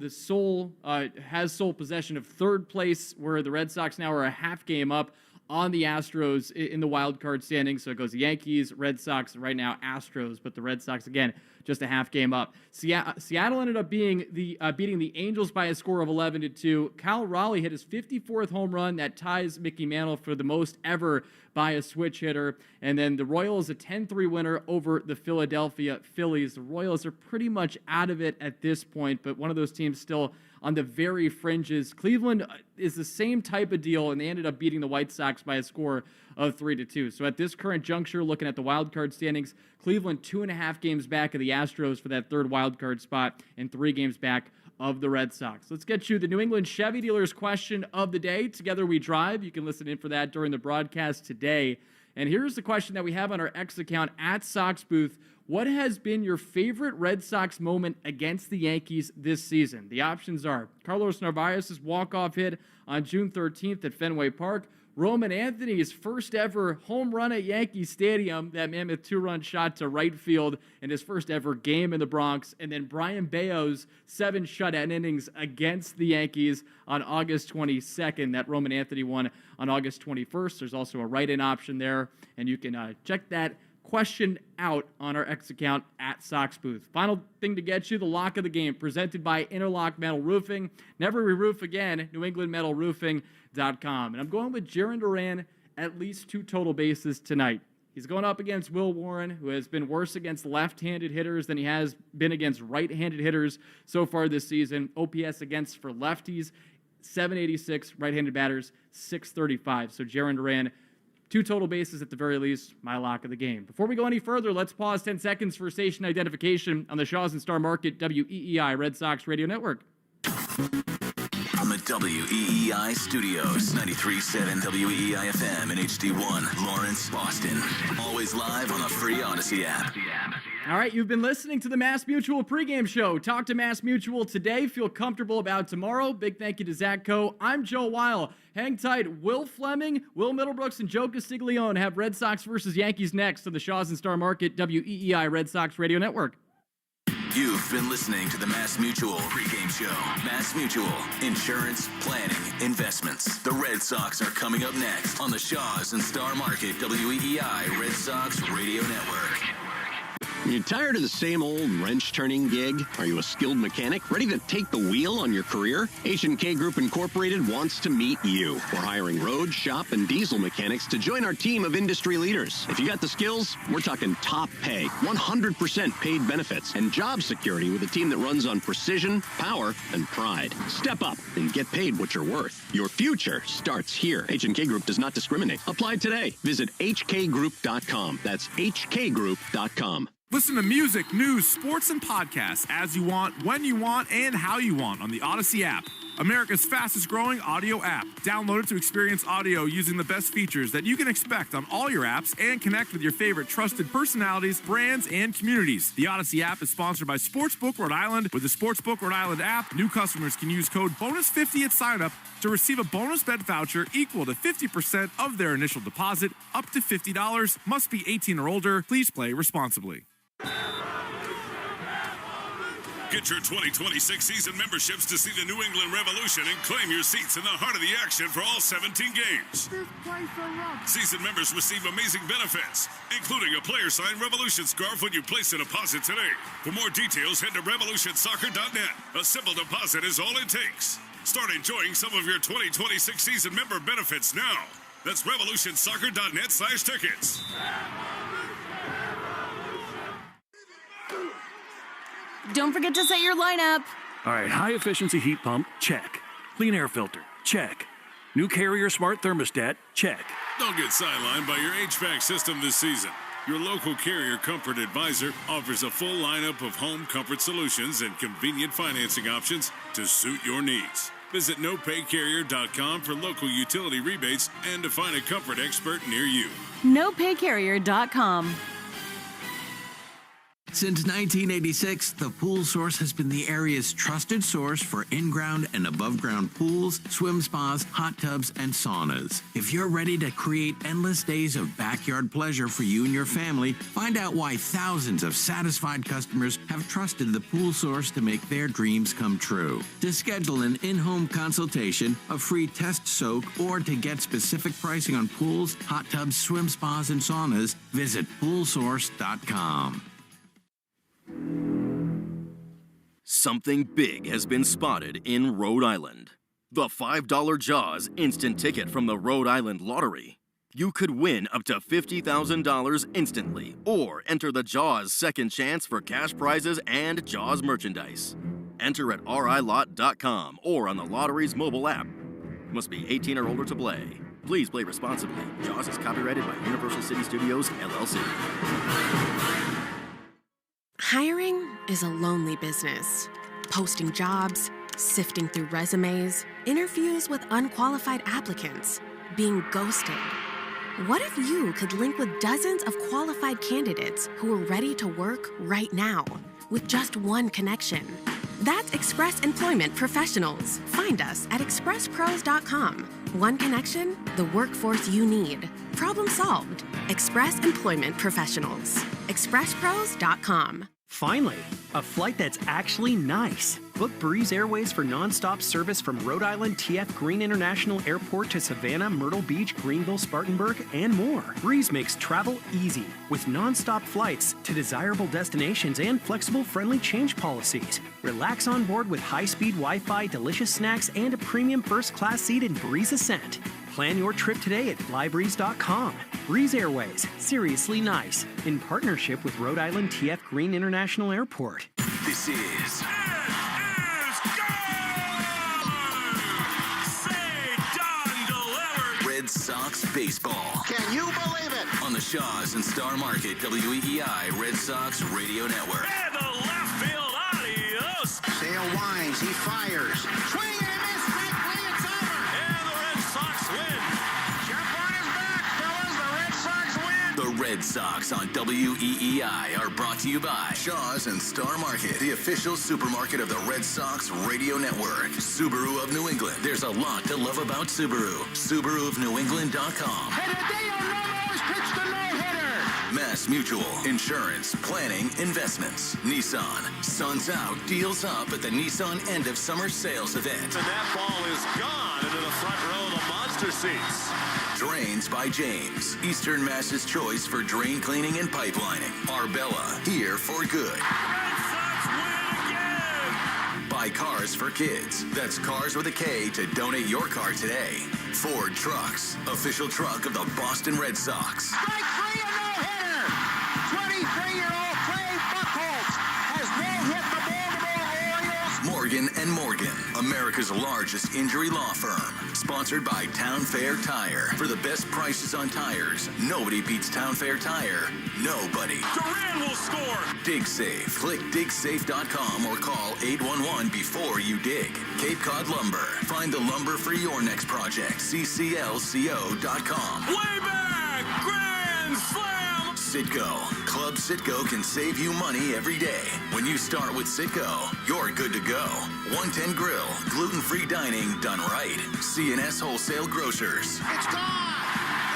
Speaker 2: has sole possession of third place, where the Red Sox now are a half game up on the Astros in the wild card standings. So it goes Yankees, Red Sox, right now Astros, but the Red Sox, again, just a half game up. Seattle ended up beating the Angels by a score of 11-2. Cal Raleigh hit his 54th home run. That ties Mickey Mantle for the most ever by a switch hitter. And then the Royals, a 10-3 winner over the Philadelphia Phillies. The Royals are pretty much out of it at this point, but one of those teams still on the very fringes. Cleveland is the same type of deal, and they ended up beating the White Sox by a score of 3-2. So at this current juncture, looking at the wild card standings, Cleveland 2.5 games back of the Astros for that third wild card spot and 3 games back of the Red Sox. Let's get you the New England Chevy Dealers question of the day. Together We Drive. You can listen in for that during the broadcast today. And here's the question that we have on our X account at Sox Booth. What has been your favorite Red Sox moment against the Yankees this season? The options are Carlos Narvaez's walk-off hit on June 13th at Fenway Park, Roman Anthony's first ever home run at Yankee Stadium, that mammoth 2-run shot to right field in his first ever game in the Bronx, and then Brian Bayo's 7 shutout innings against the Yankees on August 22nd. That Roman Anthony won on August 21st. There's also a write-in option there, and you can check that question out on our X account at Sox Booth. Final thing to get you, the lock of the game, presented by Interlock Metal Roofing. Never re-roof again, NewEnglandMetalRoofing.com. And I'm going with Jarren Duran at least 2 total bases tonight. He's going up against Will Warren, who has been worse against left-handed hitters than he has been against right-handed hitters so far this season. OPS against for lefties, 786, right-handed batters, 635. So Jarren Duran, 2 total bases at the very least, my lock of the game. Before we go any further, let's pause 10 seconds for station identification on the Shaws and Star Market WEEI Red Sox Radio Network.
Speaker 1: From the WEEI studios, 93.7 WEEI FM and HD1, Lawrence, Boston. Always live on the free Odyssey app.
Speaker 2: All right, you've been listening to the Mass Mutual pregame show. Talk to Mass Mutual today. Feel comfortable about tomorrow. Big thank you to Zach Coe. I'm Joe Weil. Hang tight. Will Fleming, Will Middlebrooks, and Joe Castiglione have Red Sox versus Yankees next on the Shaws and Star Market WEEI Red Sox Radio Network.
Speaker 1: You've been listening to the Mass Mutual pregame show. Mass Mutual, insurance, planning, investments. The Red Sox are coming up next on the Shaws and Star Market WEEI Red Sox Radio Network.
Speaker 7: You tired of the same old wrench-turning gig? Are you a skilled mechanic ready to take the wheel on your career? H&K Group Incorporated wants to meet you. We're hiring road, shop, and diesel mechanics to join our team of industry leaders. If you got the skills, we're talking top pay, 100% paid benefits, and job security with a team that runs on precision, power, and pride. Step up and get paid what you're worth. Your future starts here. H&K Group does not discriminate. Apply today. Visit hkgroup.com. That's hkgroup.com.
Speaker 9: Listen to music, news, sports, and podcasts as you want, when you want, and how you want on the Odyssey app, America's fastest-growing audio app. Download it to experience audio using the best features that you can expect on all your apps and connect with your favorite trusted personalities, brands, and communities. The Odyssey app is sponsored by Sportsbook Rhode Island. With the Sportsbook Rhode Island app, new customers can use code BONUS50 at sign-up to receive a bonus bet voucher equal to 50% of their initial deposit, up to $50. Must be 18 or older. Please play responsibly.
Speaker 8: Get your 2026 season memberships to see the New England Revolution and claim your seats in the heart of the action for all 17 games. Season members receive amazing benefits, including a player-signed Revolution scarf when you place a deposit today. For more details, head to revolutionsoccer.net. A simple deposit is all it takes. Start enjoying some of your 2026 season member benefits now. That's revolutionsoccer.net/tickets.
Speaker 4: Don't forget to set your lineup.
Speaker 5: All right, high-efficiency heat pump, check. Clean air filter, check. New Carrier smart thermostat, check.
Speaker 8: Don't get sidelined by your HVAC system this season. Your local Carrier Comfort Advisor offers a full lineup of home comfort solutions and convenient financing options to suit your needs. Visit NoPayCarrier.com for local utility rebates and to find a comfort expert near you.
Speaker 4: NoPayCarrier.com.
Speaker 3: Since 1986, the Pool Source has been the area's trusted source for in-ground and above-ground pools, swim spas, hot tubs, and saunas. If you're ready to create endless days of backyard pleasure for you and your family, find out why thousands of satisfied customers have trusted the Pool Source to make their dreams come true. To schedule an in-home consultation, a free test soak, or to get specific pricing on pools, hot tubs, swim spas, and saunas, visit poolsource.com.
Speaker 6: Something big has been spotted in Rhode Island. The $5 Jaws instant ticket from the Rhode Island Lottery. You could win up to $50,000 instantly, or enter the Jaws second chance for cash prizes and Jaws merchandise. Enter at rilot.com or on the lottery's mobile app. Must be 18 or older to play. Please play responsibly. Jaws is copyrighted by Universal City Studios, LLC.
Speaker 16: Hiring is a lonely business. Posting jobs, sifting through resumes, interviews with unqualified applicants, being ghosted. What if you could link with dozens of qualified candidates who are ready to work right now with just one connection? That's Express Employment Professionals. Find us at expresspros.com. One connection, the workforce you need. Problem solved. Express Employment Professionals. expresspros.com.
Speaker 13: Finally, a flight that's actually nice. Book Breeze Airways for nonstop service from Rhode Island TF Green International Airport to Savannah, Myrtle Beach, Greenville, Spartanburg, and more. Breeze makes travel easy with nonstop flights to desirable destinations and flexible, friendly change policies. Relax on board with high-speed Wi-Fi, delicious snacks, and a premium first-class seat in Breeze Ascent. Plan your trip today at flybreeze.com. Breeze Airways, seriously nice, in partnership with Rhode Island TF Green International Airport.
Speaker 1: This is Red Sox baseball.
Speaker 10: Can you believe it?
Speaker 1: On the Shaws and Star Market WEEI Red Sox Radio Network.
Speaker 10: And the left field, adios. Sale winds, he fires. Swing and a miss, strike three, it's over. And the Red Sox win. Jump on his back, fellas, the Red Sox win.
Speaker 1: The Red Sox on WEEI are brought to you by Shaws and Star Market, the official supermarket of the Red Sox Radio Network. Subaru of New England. There's a lot to love about Subaru. SubaruofNewEngland.com.
Speaker 10: And Hideo Nomo's pitched a no-hitter.
Speaker 1: Mass Mutual, insurance, planning, investments. Nissan, sun's out, deals up at the Nissan end of summer sales event.
Speaker 10: And that ball is gone into the front row of the monster seats.
Speaker 1: Drains by James, Eastern Mass's choice for drain cleaning and pipelining. Arbella, here for good.
Speaker 10: Red Sox win again.
Speaker 1: Buy Cars for Kids. That's Cars with a K to donate your car today. Ford Trucks, official truck of the Boston Red Sox.
Speaker 10: Strike three, a no-hitter. 23-year-old Clay Buchholz has no-hit the Baltimore Orioles.
Speaker 1: Morgan & Morgan, America's largest injury law firm. Sponsored by Town Fair Tire. For the best prices on tires, nobody beats Town Fair Tire. Nobody.
Speaker 10: Duran will score.
Speaker 1: Dig Safe. Click digsafe.com or call 811 before you dig. Cape Cod Lumber. Find the lumber for your next project. cclco.com.
Speaker 10: Way back. Grand slam.
Speaker 1: Citgo. Club Citgo can save you money every day. When you start with Citgo, you're good to go. 110 Grill. Gluten-free dining done right. C&S Wholesale Grocers.
Speaker 10: It's gone.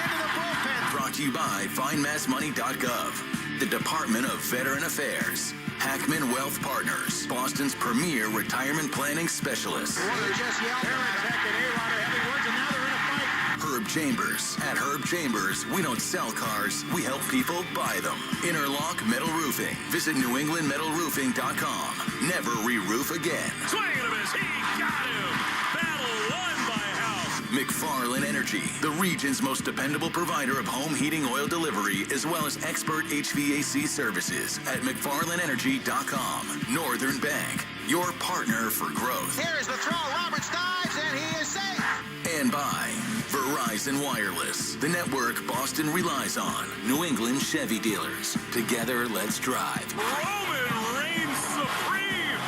Speaker 10: Into the bullpen.
Speaker 1: Brought to you by FindMassMoney.gov. The Department of Veteran Affairs. Hackman Wealth Partners. Boston's premier retirement planning specialist. Herb Chambers. At Herb Chambers, we don't sell cars, we help people buy them. Interlock Metal Roofing. Visit NewEnglandMetalRoofing.com. Never re-roof again.
Speaker 10: Swing and a miss. He got him. Battle won by House.
Speaker 1: McFarland Energy, the region's most dependable provider of home heating oil delivery, as well as expert HVAC services at McFarlandEnergy.com. Northern Bank, your partner for growth.
Speaker 10: Here's the throw. Roberts dives, and he is safe.
Speaker 1: And by Verizon Wireless, the network Boston relies on. New England Chevy dealers. Together, let's drive.
Speaker 10: Roman reigns supreme.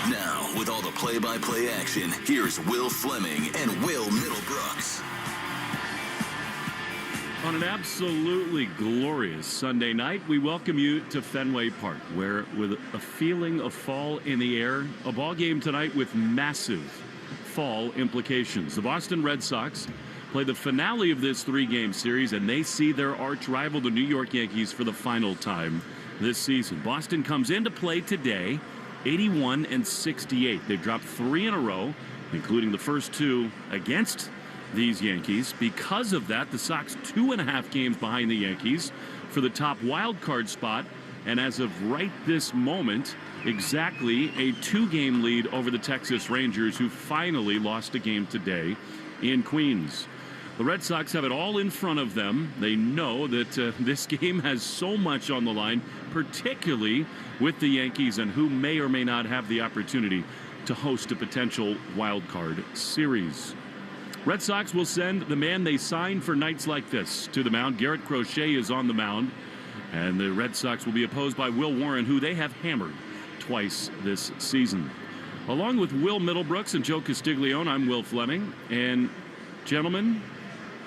Speaker 1: Now, with all the play-by-play action, here's Will Fleming and Will Middlebrooks.
Speaker 11: On an absolutely glorious Sunday night, we welcome you to Fenway Park, where, with a feeling of fall in the air, a ball game tonight with massive fall implications. The Boston Red Sox play the finale of this three-game series, and they see their arch rival, the New York Yankees, for the final time this season. Boston comes into play today, 81-68. They've dropped three in a row, including the first two against these Yankees. Because of that, the Sox 2.5 games behind the Yankees for the top wild card spot, and as of right this moment, exactly a 2-game lead over the Texas Rangers, who finally lost a game today in Queens. The Red Sox have it all in front of them. They know that this game has so much on the line, particularly with the Yankees, and who may or may not have the opportunity to host a potential wild card series. Red Sox will send the man they signed for nights like this to the mound. Garrett Crochet is on the mound, and the Red Sox will be opposed by Will Warren, who they have hammered twice this season. Along with Will Middlebrooks and Joe Castiglione, I'm Will Fleming. And, gentlemen,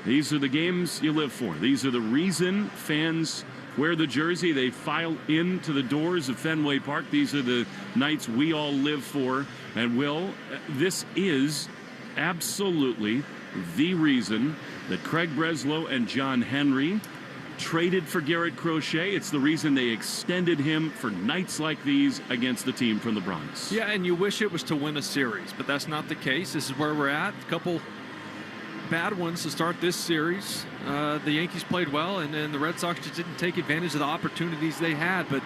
Speaker 11: these are the games you live for. These are the reason fans wear the jersey. They file into the doors of Fenway Park. These are the nights we all live for. And, Will, this is absolutely the reason that Craig Breslow and John Henry traded for Garrett Crochet. It's the reason they extended him for nights like these against the team from the Bronx.
Speaker 23: Yeah, and you wish it was to win a series, but that's not the case. This is where we're at. A couple bad ones to start this series. The Yankees played well, and the Red Sox just didn't take advantage of the opportunities they had. But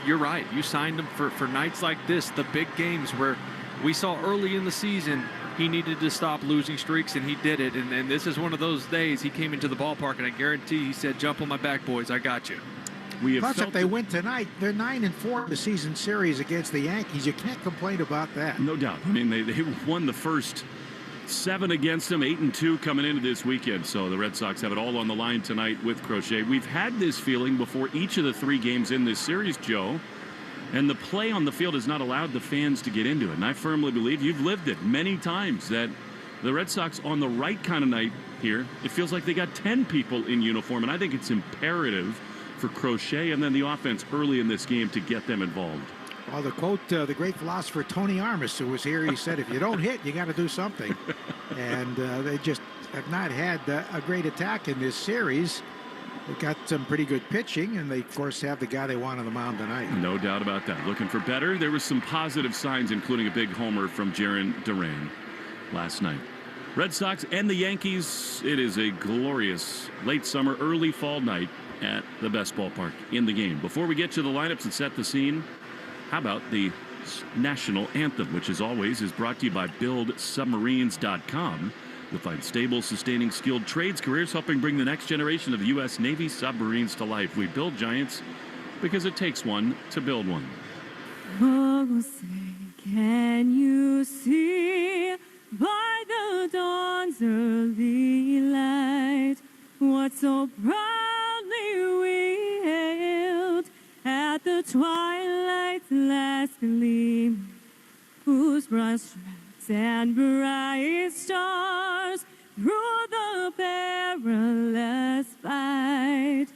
Speaker 23: you're right. You signed them for nights like this, the big games where we saw early in the season he needed to stop losing streaks, and he did it. And this is one of those days he came into the ballpark, and I guarantee he said, "Jump on my back, boys. I got you."
Speaker 12: Plus, if they win tonight, they're 9-4 in the season series against the Yankees. You can't complain about that.
Speaker 11: No doubt. I mean, they won the first 7 against them, 8-2 coming into this weekend. So the Red Sox have it all on the line tonight with Crochet. We've had this feeling before each of the 3 games in this series, Joe. And the play on the field has not allowed the fans to get into it. And I firmly believe, you've lived it many times, that the Red Sox on the right kind of night here, it feels like they got 10 people in uniform. And I think it's imperative for Crochet and then the offense early in this game to get them involved.
Speaker 12: Well, the quote, the great philosopher Tony Armas, who was here, he said, if you don't hit, you got to do something. And they just have not had a great attack in this series. They've got some pretty good pitching, and they, of course, have the guy they want on the mound tonight.
Speaker 11: No doubt about that. Looking for better. There was some positive signs, including a big homer from Jarren Duran last night. Red Sox and the Yankees, it is a glorious late summer, early fall night at the best ballpark in the game. Before we get to the lineups and set the scene, how about the national anthem, which as always is brought to you by BuildSubmarines.com. You'll find stable, sustaining, skilled trades careers helping bring the next generation of U.S. Navy submarines to life. We build giants because it takes one to build one.
Speaker 14: Oh, say, can you see by the dawn's early light what so proudly we hailed at the twilight's last gleam, whose broad stripes and bright stars through the perilous fight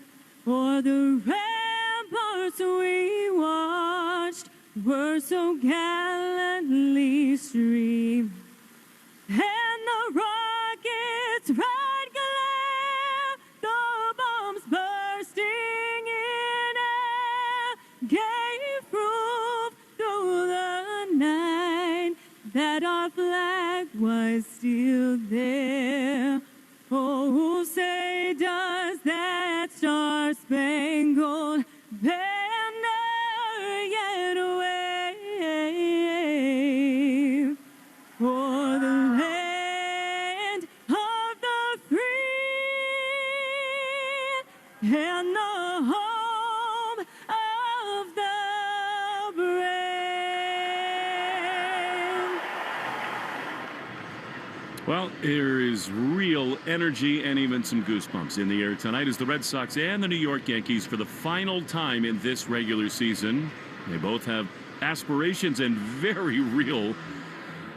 Speaker 14: o'er the ramparts we watched were so gallantly streamed, and the rockets' bright glare, the bombs bursting in air, gave proof through the night that our flag was still there. Oh, say does that star-spangled banner yet wave for the land of the free and the home of the brave?
Speaker 11: Well, there is real energy and even some goosebumps in the air tonight as the Red Sox and the New York Yankees, for the final time in this regular season, they both have aspirations and very real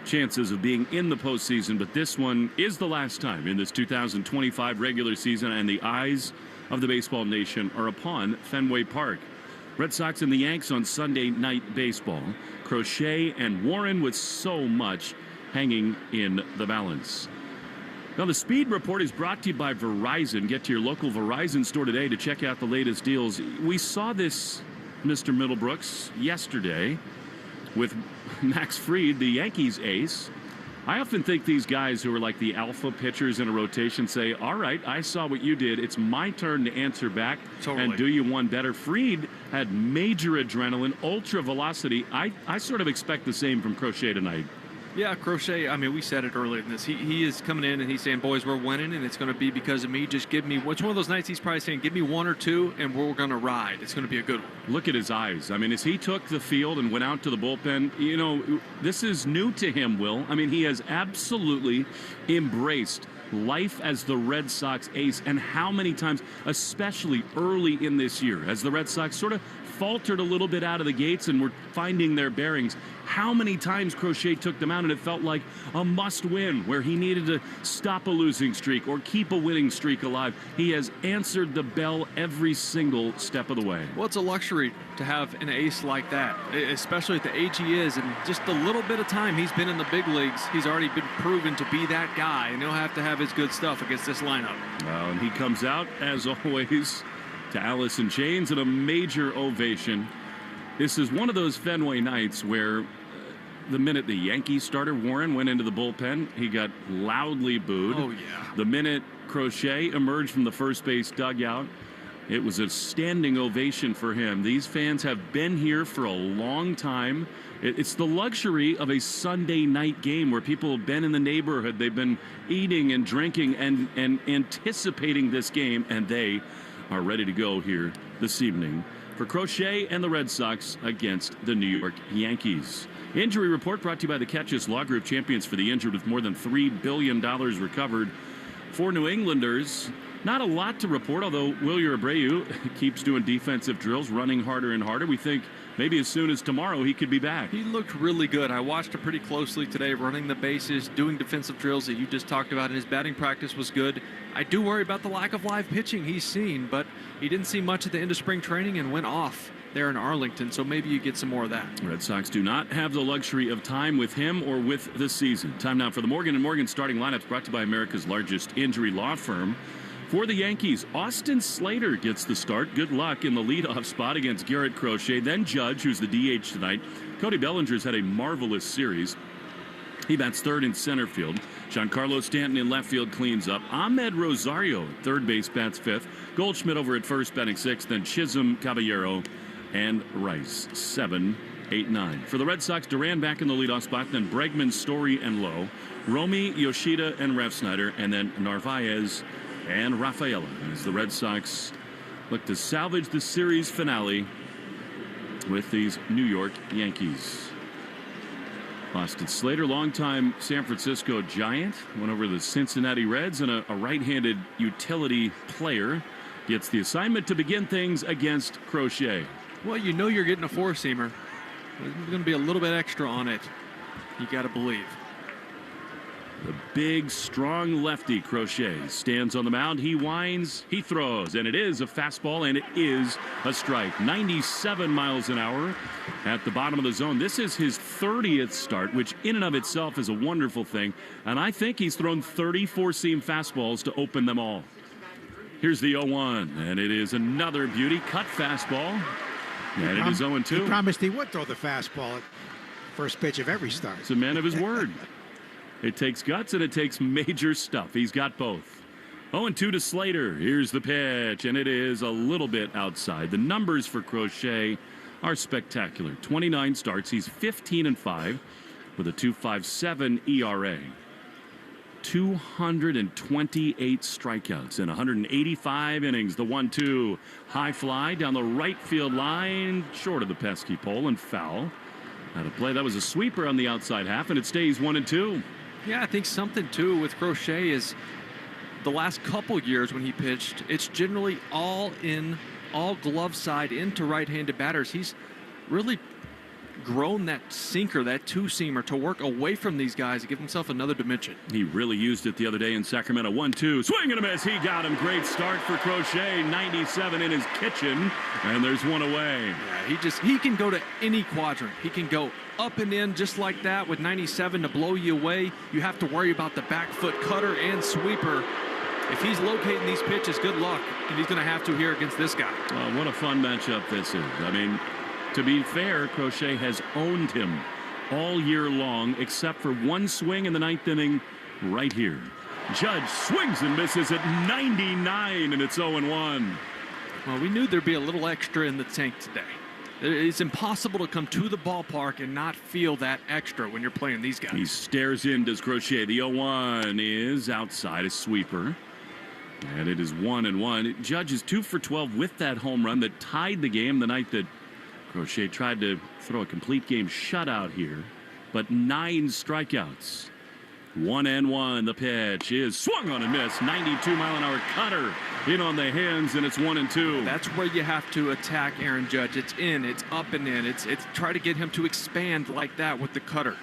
Speaker 11: chances of being in the postseason, but this one is the last time in this 2025 regular season, and the eyes of the baseball nation are upon Fenway Park. Red Sox and the Yanks on Sunday Night Baseball. Crochet and Warren with so much hanging in the balance. Now, the Speed Report is brought to you by Verizon. Get to your local Verizon store today to check out the latest deals. We saw this, Mr. Middlebrooks, yesterday with Max Fried, the Yankees ace. I often think these guys who are like the alpha pitchers in a rotation say, all right, I saw what you did. It's my turn to answer back and do you one better. Fried had major adrenaline, ultra velocity. I sort of expect the same from Crochet tonight.
Speaker 23: Yeah, Crochet, I mean, we said it earlier in this. He is coming in and he's saying, boys, we're winning, and it's going to be because of me. Just give me, it's one of those nights he's probably saying, give me 1 or 2, and we're going to ride. It's going to be a good one.
Speaker 11: Look at his eyes. I mean, as he took the field and went out to the bullpen, you know, this is new to him, Will. I mean, he has absolutely embraced life as the Red Sox ace, and how many times, especially early in this year, as the Red Sox sort of faltered a little bit out of the gates and were finding their bearings, how many times Crochet took them out and it felt like a must-win where he needed to stop a losing streak or keep a winning streak alive. He has answered the bell every single step of the way.
Speaker 23: Well, it's a luxury to have an ace like that, especially at the age he is, and just the little bit of time he's been in the big leagues, he's already been proven to be that guy, and he'll have to have his good stuff against this lineup.
Speaker 11: Well, and he comes out, as always, to Alice in Chains and a major ovation. This is one of those Fenway nights where the minute the Yankees starter Warren went into the bullpen, he got loudly booed.
Speaker 23: Oh, yeah.
Speaker 11: The minute Crochet emerged from the first base dugout, it was a standing ovation for him. These fans have been here for a long time. It's the luxury of a Sunday night game where people have been in the neighborhood. They've been eating and drinking and anticipating this game, and they are ready to go here this evening for Crochet and the Red Sox against the New York Yankees. Injury report brought to you by the Catches Law Group, champions for the injured with more than $3 billion recovered. For New Englanders, not a lot to report, although Wilyer Abreu keeps doing defensive drills, running harder and harder. We think maybe as soon as tomorrow he could be back.
Speaker 23: He looked really good. I watched him pretty closely today, running the bases, doing defensive drills that you just talked about, and his batting practice was good. I do worry about the lack of live pitching he's seen, but he didn't see much at the end of spring training and went off there in Arlington, so maybe you get some more of that.
Speaker 11: Red Sox do not have the luxury of time with him or with the season. Time now for the Morgan & Morgan starting lineups, brought to you by America's largest injury law firm. For the Yankees, Austin Slater gets the start. Good luck in the leadoff spot against Garrett Crochet. Then Judge, who's the DH tonight. Cody Bellinger's had a marvelous series. He bats third in center field. Giancarlo Stanton in left field cleans up. Ahmed Rosario at third base bats fifth. Goldschmidt over at first batting sixth. Then Chisholm, Caballero, and Rice 7, 8, 9. For the Red Sox, Duran back in the leadoff spot. Then Bregman, Story, and Lowe. Romy, Yoshida, and Refsnyder. And then Narvaez and Rafaela as the Red Sox look to salvage the series finale with these New York Yankees. Austin Slater, longtime San Francisco Giant, went over to the Cincinnati Reds, and a right-handed utility player gets the assignment to begin things against Crochet.
Speaker 23: Well, you know you're getting a four-seamer. There's going to be a little bit extra on it. You got to believe.
Speaker 11: The big, strong lefty Crochet stands on the mound. He winds, he throws, and it is a fastball, and it is a strike. 97 miles an hour at the bottom of the zone. This is his 30th start, which in and of itself is a wonderful thing. And I think he's thrown 30 four-seam fastballs to open them all. Here's the 0-1, and it is another beauty. Cut fastball, and it is 0-2.
Speaker 12: He promised he would throw the fastball at first pitch of every start.
Speaker 11: He's a man of his word. It takes guts and it takes major stuff. He's got both. 0-2 to Slater. Here's the pitch, and it is a little bit outside. The numbers for Crochet are spectacular. 29 starts. He's 15-5 with a 2.57 ERA. 228 strikeouts in 185 innings. The 1-2 high fly down the right field line, short of the pesky pole and foul. Out of play. That was a sweeper on the outside half, and it stays 1-2.
Speaker 23: Yeah, I think something too with Crochet is the last couple years when he pitched, it's generally all glove side into right-handed batters. He's really grown that sinker, that two-seamer, to work away from these guys to give himself another dimension.
Speaker 11: He really used it the other day in Sacramento. 1-2, swing and a miss. He got him. Great start for Crochet. 97 in his kitchen, and there's one away.
Speaker 23: Yeah, he can go to any quadrant. He can go up and in just like that with 97 to blow you away. You have to worry about the back foot cutter and sweeper. If he's locating these pitches, good luck, and he's going to have to here against this guy.
Speaker 11: Oh, what a fun matchup this is. I mean, to be fair, Crochet has owned him all year long, except for one swing in the ninth inning right here. Judge swings and misses at 99, and it's 0-1.
Speaker 23: Well, we knew there'd be a little extra in the tank today. It's impossible to come to the ballpark and not feel that extra when you're playing these guys.
Speaker 11: He stares in, does Crochet. The 0-1 is outside, a sweeper. And it is 1-1. Judge is 2 for 12 with that home run that tied the game the night that Crochet tried to throw a complete game shutout here. But 9 strikeouts 1-1. The pitch is swung on and missed. 92-mile-an-hour cutter in on the hands, and it's 1-2.
Speaker 23: That's where you have to attack Aaron Judge. It's in, it's up and in. It's try to get him to expand like that with the cutter.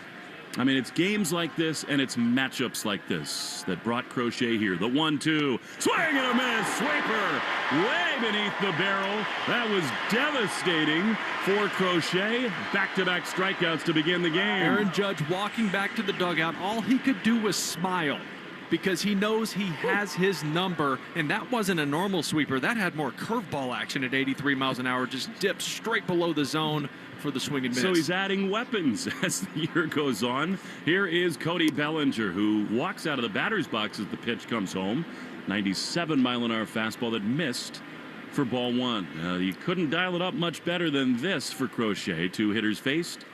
Speaker 11: I mean, it's games like this and it's matchups like this that brought Crochet here. The 1-2. Swing and a miss. Sweeper way beneath the barrel. That was devastating for Crochet. Back-to-back strikeouts to begin the game.
Speaker 23: Aaron Judge walking back to the dugout. All he could do was smile because he knows he has his number. And that wasn't a normal sweeper. That had more curveball action at 83 miles an hour. Just dipped straight below the zone for the swing and miss.
Speaker 11: So he's adding weapons as the year goes on. Here is Cody Bellinger, who walks out of the batter's box as the pitch comes home. 97-mile-an-hour fastball that missed for ball one. You couldn't dial it up much better than this for Crochet. 2 hitters faced,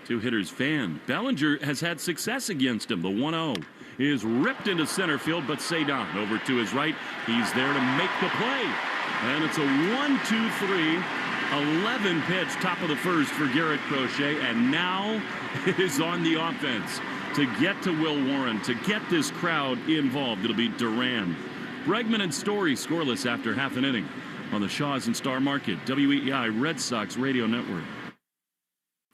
Speaker 11: 2 hitters fanned. Bellinger has had success against him. The 1-0 is ripped into center field, but Cedon over to his right. He's there to make the play. And it's a 1-2-3. 11 pitch, top of the first for Garrett Crochet, and now it is on the offense to get to Will Warren, to get this crowd involved. It'll be Duran. Bregman and Story scoreless after half an inning on the Shaws and Star Market, WEEI Red Sox Radio Network.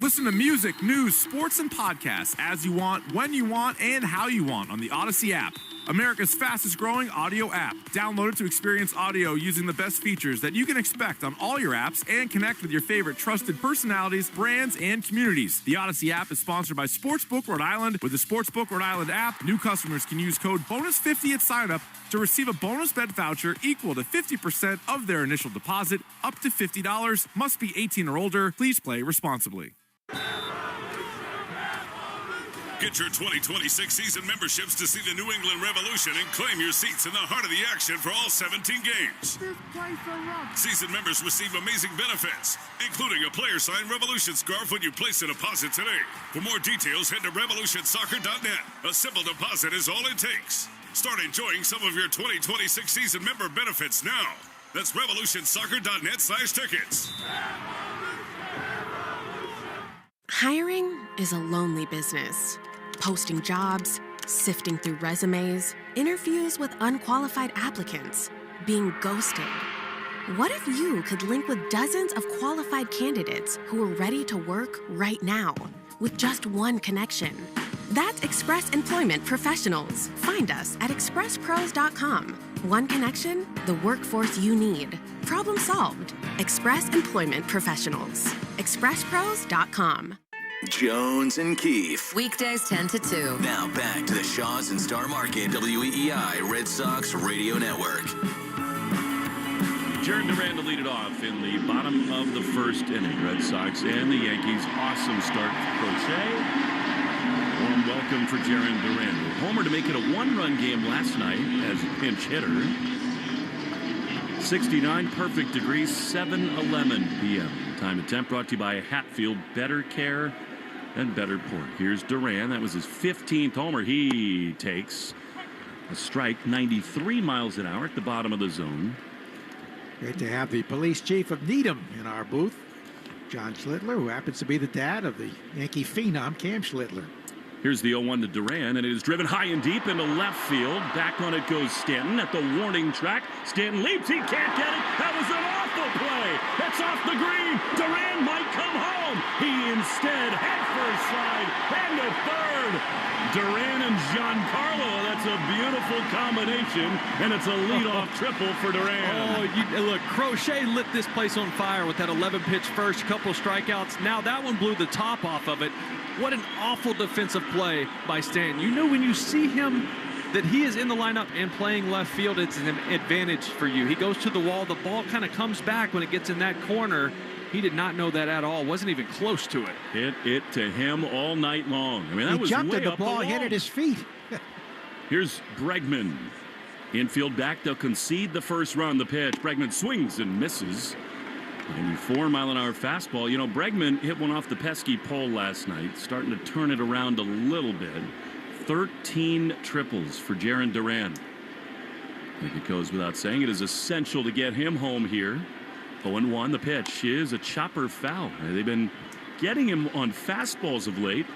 Speaker 9: Listen to music, news, sports, and podcasts as you want, when you want, and how you want on the Odyssey app. America's fastest growing audio app. Download it to experience audio using the best features that you can expect on all your apps and connect with your favorite trusted personalities, brands, and communities. The Odyssey app is sponsored by Sportsbook Rhode Island. With the Sportsbook Rhode Island app, new customers can use code BONUS50 at sign-up to receive a bonus bet voucher equal to 50% of their initial deposit, up to $50. Must be 18 or older. Please play responsibly.
Speaker 8: Get your 2026 season memberships to see the New England Revolution and claim your seats in the heart of the action for all 17 games. Season members receive amazing benefits, including a player-signed Revolution scarf when you place a deposit today. For more details, head to revolutionsoccer.net. A simple deposit is all it takes. Start enjoying some of your 2026 season member benefits now. That's revolutionsoccer.net/tickets.
Speaker 16: Hiring is a lonely business. Posting jobs, sifting through resumes, interviews with unqualified applicants, being ghosted. What if you could link with dozens of qualified candidates who are ready to work right now with just one connection? That's Express Employment Professionals. Find us at expresspros.com. One connection, the workforce you need. Problem solved. Express Employment Professionals. expresspros.com.
Speaker 1: Jones and Keefe.
Speaker 4: Weekdays 10 to 2.
Speaker 1: Now back to the Shaws and Star Market WEEI Red Sox Radio Network.
Speaker 11: Jaron Duran to lead it off in the bottom of the first inning. Red Sox and the Yankees. Awesome start for Crochet. Warm welcome for Jaron Duran. Homer to make it a 1-run game last night as a pinch hitter. 69 perfect degrees, 7:11 p.m. Time and temp brought to you by Hatfield. Better care and better pork. Here's Duran. That was his 15th homer. He takes a strike, 93 miles an hour at the bottom of the zone.
Speaker 12: Great to have the police chief of Needham in our booth, John Schlittler, who happens to be the dad of the Yankee phenom, Cam Schlittler.
Speaker 11: Here's the 0-1 to Duran, and it is driven high and deep into left field. Back on it goes Stanton at the warning track. Stanton leaps. He can't get it. That was an awful play. It's off the green. Duran might come home. He instead headfirst slide and a third. Duran and Giancarlo. That's a beautiful combination, and it's a leadoff triple for Duran.
Speaker 23: Look, Crochet lit this place on fire with that 11-pitch first, couple strikeouts. Now that one blew the top off of it. What an awful defensive play by Stanton. You know when you see him that he is in the lineup and playing left field, it's an advantage for you. He goes to the wall. The ball kind of comes back when it gets in that corner. He did not know that at all. Wasn't even close to it.
Speaker 11: Hit it to him all night long. I mean, that was
Speaker 12: jumped
Speaker 11: way
Speaker 12: at the
Speaker 11: up
Speaker 12: ball,
Speaker 11: the
Speaker 12: hit
Speaker 11: wall.
Speaker 12: at his feet.
Speaker 11: Here's Bregman. Infield back. They'll concede the first run. The pitch. Bregman swings and misses. 94-mile-an-hour fastball. You know, Bregman hit one off the pesky pole last night, starting to turn it around a little bit. 13 triples for Jaron Duran. I think it goes without saying. It is essential to get him home here. 0-1. The pitch is a chopper foul. They've been getting him on fastballs of late.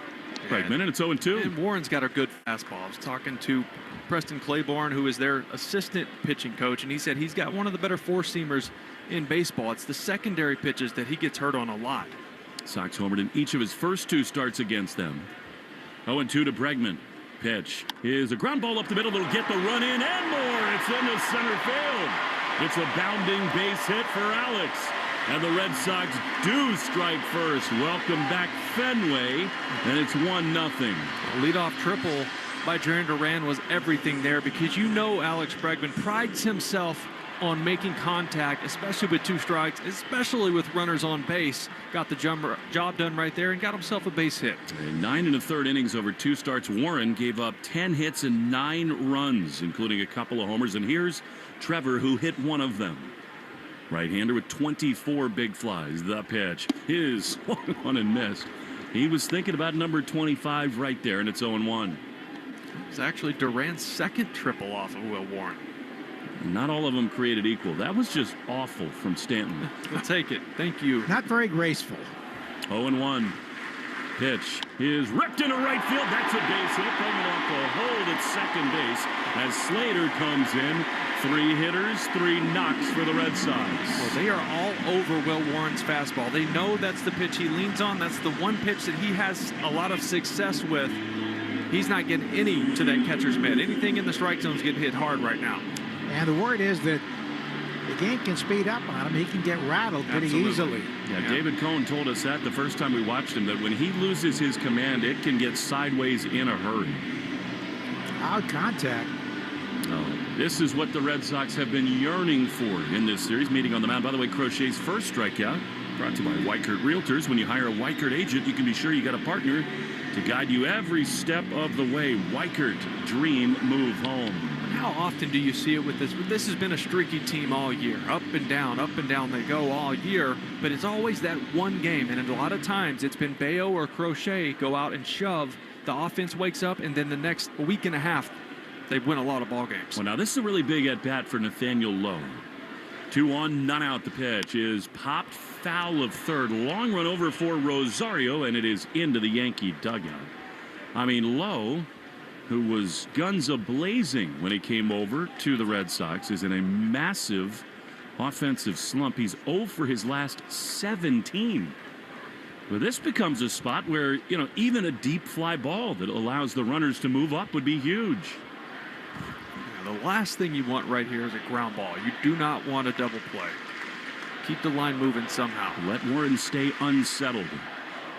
Speaker 11: Bregman, and it's 0-2.
Speaker 23: And Warren's got a good fastball. I was talking to Preston Claiborne, who is their assistant pitching coach, and he said he's got one of the better four-seamers in baseball. It's the secondary pitches that he gets hurt on a lot.
Speaker 11: Sox homered in each of his first 2 starts against them. 0-2 to Bregman. Pitch is a ground ball up the middle. It'll get the run in and more. It's in the center field. It's a bounding base hit for Alex. And the Red Sox do strike first. Welcome back Fenway. And it's 1-0.
Speaker 23: Leadoff triple by Jarren Duran was everything there, because you know Alex Bregman prides himself on making contact, especially with 2 strikes, especially with runners on base. Got the job done right there and got himself a base hit.
Speaker 11: In 9 1/3 innings over 2 starts, Warren gave up 10 hits and 9 runs, including a couple of homers. And here's Trevor, who hit one of them. Right-hander with 24 big flies. The pitch is swung on and missed. He was thinking about number 25 right there, and it's 0-1.
Speaker 23: It's actually Duran's second triple off of Will Warren.
Speaker 11: Not all of them created equal. That was just awful from Stanton.
Speaker 23: We'll take it. Thank you.
Speaker 12: Not very graceful.
Speaker 11: 0-1. Pitch is ripped into right field. That's a base hit. Bregman off the hold at second base as Slater comes in. 3 hitters, 3 knocks for the Red Sox.
Speaker 23: Well, they are all over Will Warren's fastball. They know that's the pitch he leans on. That's the one pitch that he has a lot of success with. He's not getting any to that catcher's mitt. Anything in the strike zone is getting hit hard right now.
Speaker 12: And the word is that the game can speed up on him. He can get rattled pretty easily.
Speaker 11: Yeah, David Cohn told us that the first time we watched him, that when he loses his command, it can get sideways in a hurry.
Speaker 12: Out contact.
Speaker 11: Oh, this is what the Red Sox have been yearning for in this series. Meeting on the mound. By the way, Crochet's first strikeout brought to you by Weichert Realtors. When you hire a Weichert agent, you can be sure you got a partner to guide you every step of the way. Weichert, dream move home.
Speaker 23: How often do you see it with this? This has been a streaky team all year. Up and down they go all year. But it's always that one game. And a lot of times it's been Bayo or Crochet go out and shove. The offense wakes up, and then the next week and a half, they win a lot of ball games.
Speaker 11: Well, now this is a really big at-bat for Nathaniel Lowe. 2 on, none out. The pitch is popped foul of third. Long run over for Rosario, and it is into the Yankee dugout. I mean, Lowe, who was guns a-blazing when he came over to the Red Sox, is in a massive offensive slump. He's 0 for his last 17. Well, this becomes a spot where, even a deep fly ball that allows the runners to move up would be huge.
Speaker 23: The last thing you want right here is a ground ball. You do not want a double play. Keep the line moving somehow.
Speaker 11: Let Warren stay unsettled.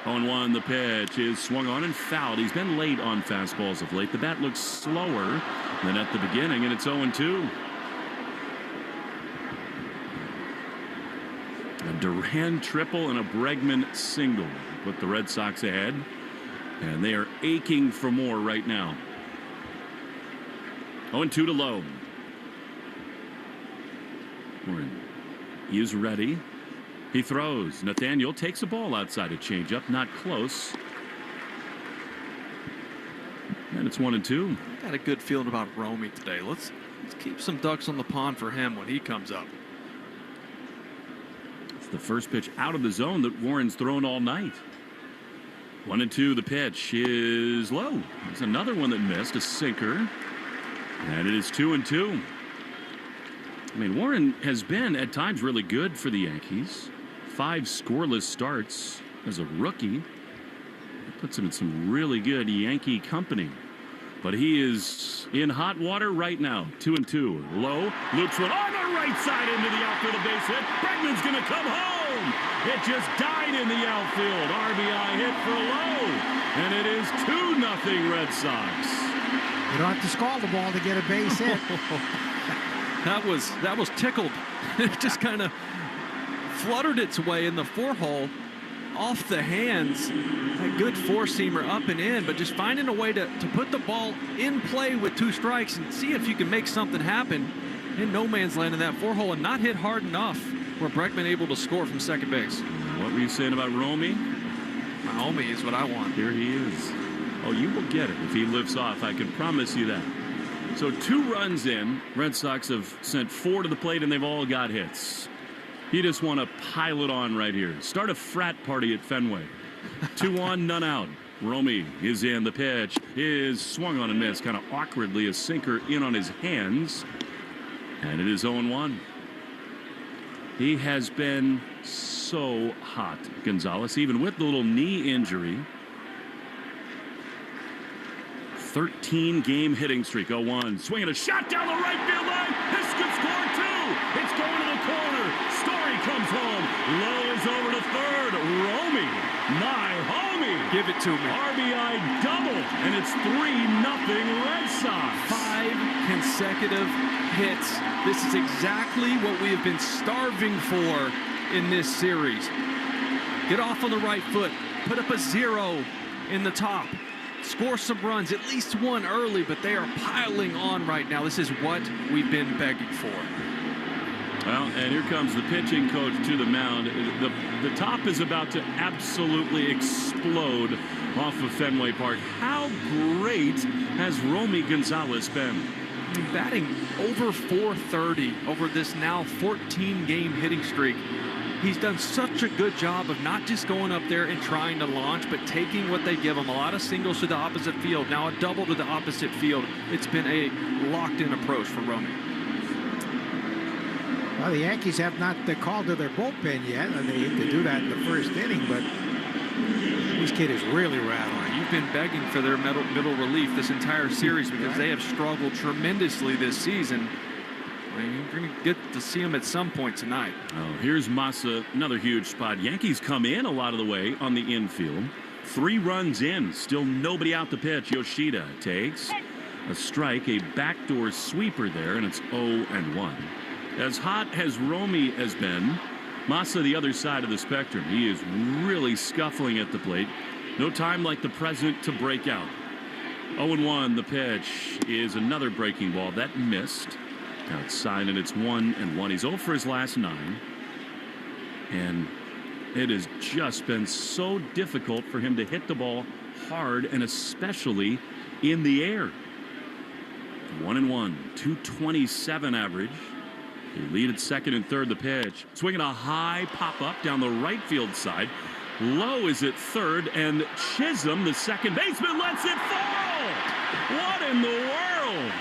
Speaker 11: 0-1, the pitch is swung on and fouled. He's been late on fastballs of late. The bat looks slower than at the beginning, and it's 0-2. A Duran triple and a Bregman single put the Red Sox ahead, and they are aching for more right now. 0-2 to Lowe. Warren is ready. He throws. Nathaniel takes a ball outside a changeup. Not close. And it's 1-2.
Speaker 23: Got a good feeling about Romy today. Let's keep some ducks on the pond for him when he comes up.
Speaker 11: It's the first pitch out of the zone that Warren's thrown all night. 1-2. The pitch is low. There's another one that missed. A sinker. And it is 2-2. I mean, Warren has been at times really good for the Yankees. 5 scoreless starts as a rookie. That puts him in some really good Yankee company. But he is in hot water right now. 2-2. Lowe loops one on the right side into the outfield, a base hit. Bregman's going to come home. It just died in the outfield. RBI hit for Lowe. And it is 2-0 Red Sox.
Speaker 12: You don't have to scald the ball to get a base hit.
Speaker 23: That was tickled. It just kind of fluttered its way in the 4-hole off the hands. A good 4-seamer up and in, but just finding a way to put the ball in play with 2 strikes and see if you can make something happen in no man's land in that 4-hole and not hit hard enough where Bregman able to score from second base.
Speaker 11: What were you saying about Romy?
Speaker 23: My homie is what I want.
Speaker 11: Here he is. Oh, you will get it if he lifts off. I can promise you that. So 2 runs in. Red Sox have sent 4 to the plate, and they've all got hits. You just want to pile it on right here. Start a frat party at Fenway. 2 on, none out. Romy is in. The pitch is swung on and missed, kind of awkwardly, a sinker in on his hands. And it is 0-1. He has been so hot, Gonzalez, even with the little knee injury. 13-game hitting streak. 0-1. Swinging a shot down the right field line. This could score too. It's going to the corner. Story comes home. Lowe is over to third. Romy, my homie.
Speaker 23: Give it to me.
Speaker 11: RBI double, and it's 3-0 Red Sox.
Speaker 23: 5 consecutive hits. This is exactly what we have been starving for in this series. Get off on the right foot. Put up a 0 in the top. Score some runs, at least one early, but they are piling on right now. This is what we've been begging for.
Speaker 11: Well, and here comes the pitching coach to the mound. The top is about to absolutely explode off of Fenway Park. How great has Romy Gonzalez been?
Speaker 23: Batting over .430 over this now 14-game hitting streak. He's done such a good job of not just going up there and trying to launch, but taking what they give him. A lot of singles to the opposite field, now a double to the opposite field. It's been a locked-in approach for Romy.
Speaker 12: Well, the Yankees have not called to their bullpen yet, and they had to do that in the first inning, but this kid is really rattling.
Speaker 23: You've been begging for their middle relief this entire series because they have struggled tremendously this season. You're going to get to see him at some point tonight.
Speaker 11: Oh, here's Massa, another huge spot. Yankees come in a lot of the way on the infield. 3 runs in, still nobody out to pitch. Yoshida takes a strike, a backdoor sweeper there, and it's 0-1. As hot as Romy has been, Massa the other side of the spectrum. He is really scuffling at the plate. No time like the present to break out. 0-1, the pitch is another breaking ball. That missed. Outside, and it's 1-1. He's 0 for his last 9. And it has just been so difficult for him to hit the ball hard, and especially in the air. 1-1, 227 average. They lead at second and third. The pitch. Swinging a high pop-up down the right field side. Lowe is at third, and Chisholm, the second baseman, lets it fall. What in the world?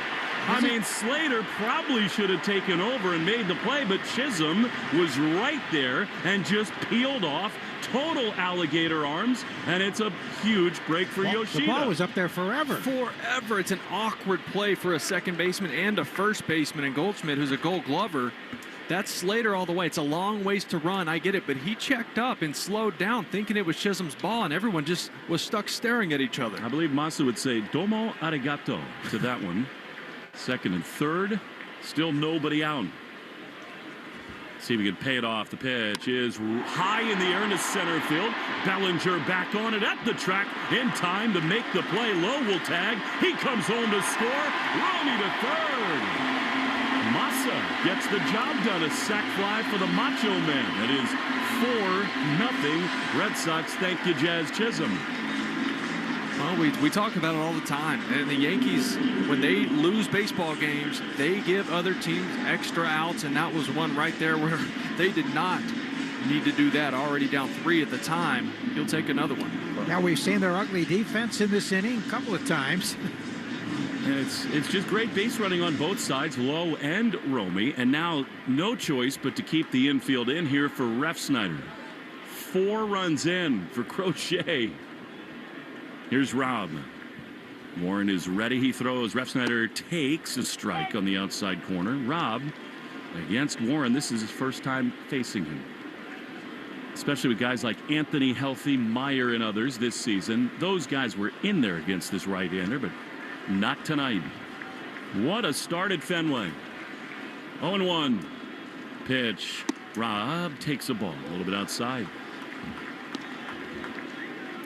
Speaker 11: I mean, Slater probably should have taken over and made the play, but Chisholm was right there and just peeled off. Total alligator arms, and it's a huge break for Yoshida.
Speaker 12: The ball was up there forever.
Speaker 23: Forever. It's an awkward play for a second baseman and a first baseman, and Goldschmidt, who's a Gold Glover. That's Slater all the way. It's a long ways to run. I get it, but he checked up and slowed down, thinking it was Chisholm's ball, and everyone just was stuck staring at each other.
Speaker 11: I believe Massa would say domo arigato to that one. Second and third, still nobody out. See if we can pay it off. The pitch is high in the air into center field. Bellinger back on it at the track in time to make the play. Lowe will tag. He comes home to score. Romy to third. Massa gets the job done. A sac fly for the Macho Man. It is 4-0 Red Sox. Thank you, Jazz Chisholm.
Speaker 23: Well, we talk about it all the time. And the Yankees, when they lose baseball games, they give other teams extra outs, and that was one right there where they did not need to do that. Already down 3 at the time. He'll take another one.
Speaker 12: Now, we've seen their ugly defense in this inning a couple of times.
Speaker 11: And it's just great base running on both sides, Lowe and Romy, and now no choice but to keep the infield in here for Refsnyder. 4 runs in for Crochet. Here's Rob. Warren is ready. He throws. Refsnyder takes a strike on the outside corner. Rob against Warren. This is his first time facing him. Especially with guys like Anthony Healthy, Meyer, and others this season. Those guys were in there against this right-hander, but not tonight. What a start at Fenway. 0-1. Pitch. Rob takes a ball a little bit outside.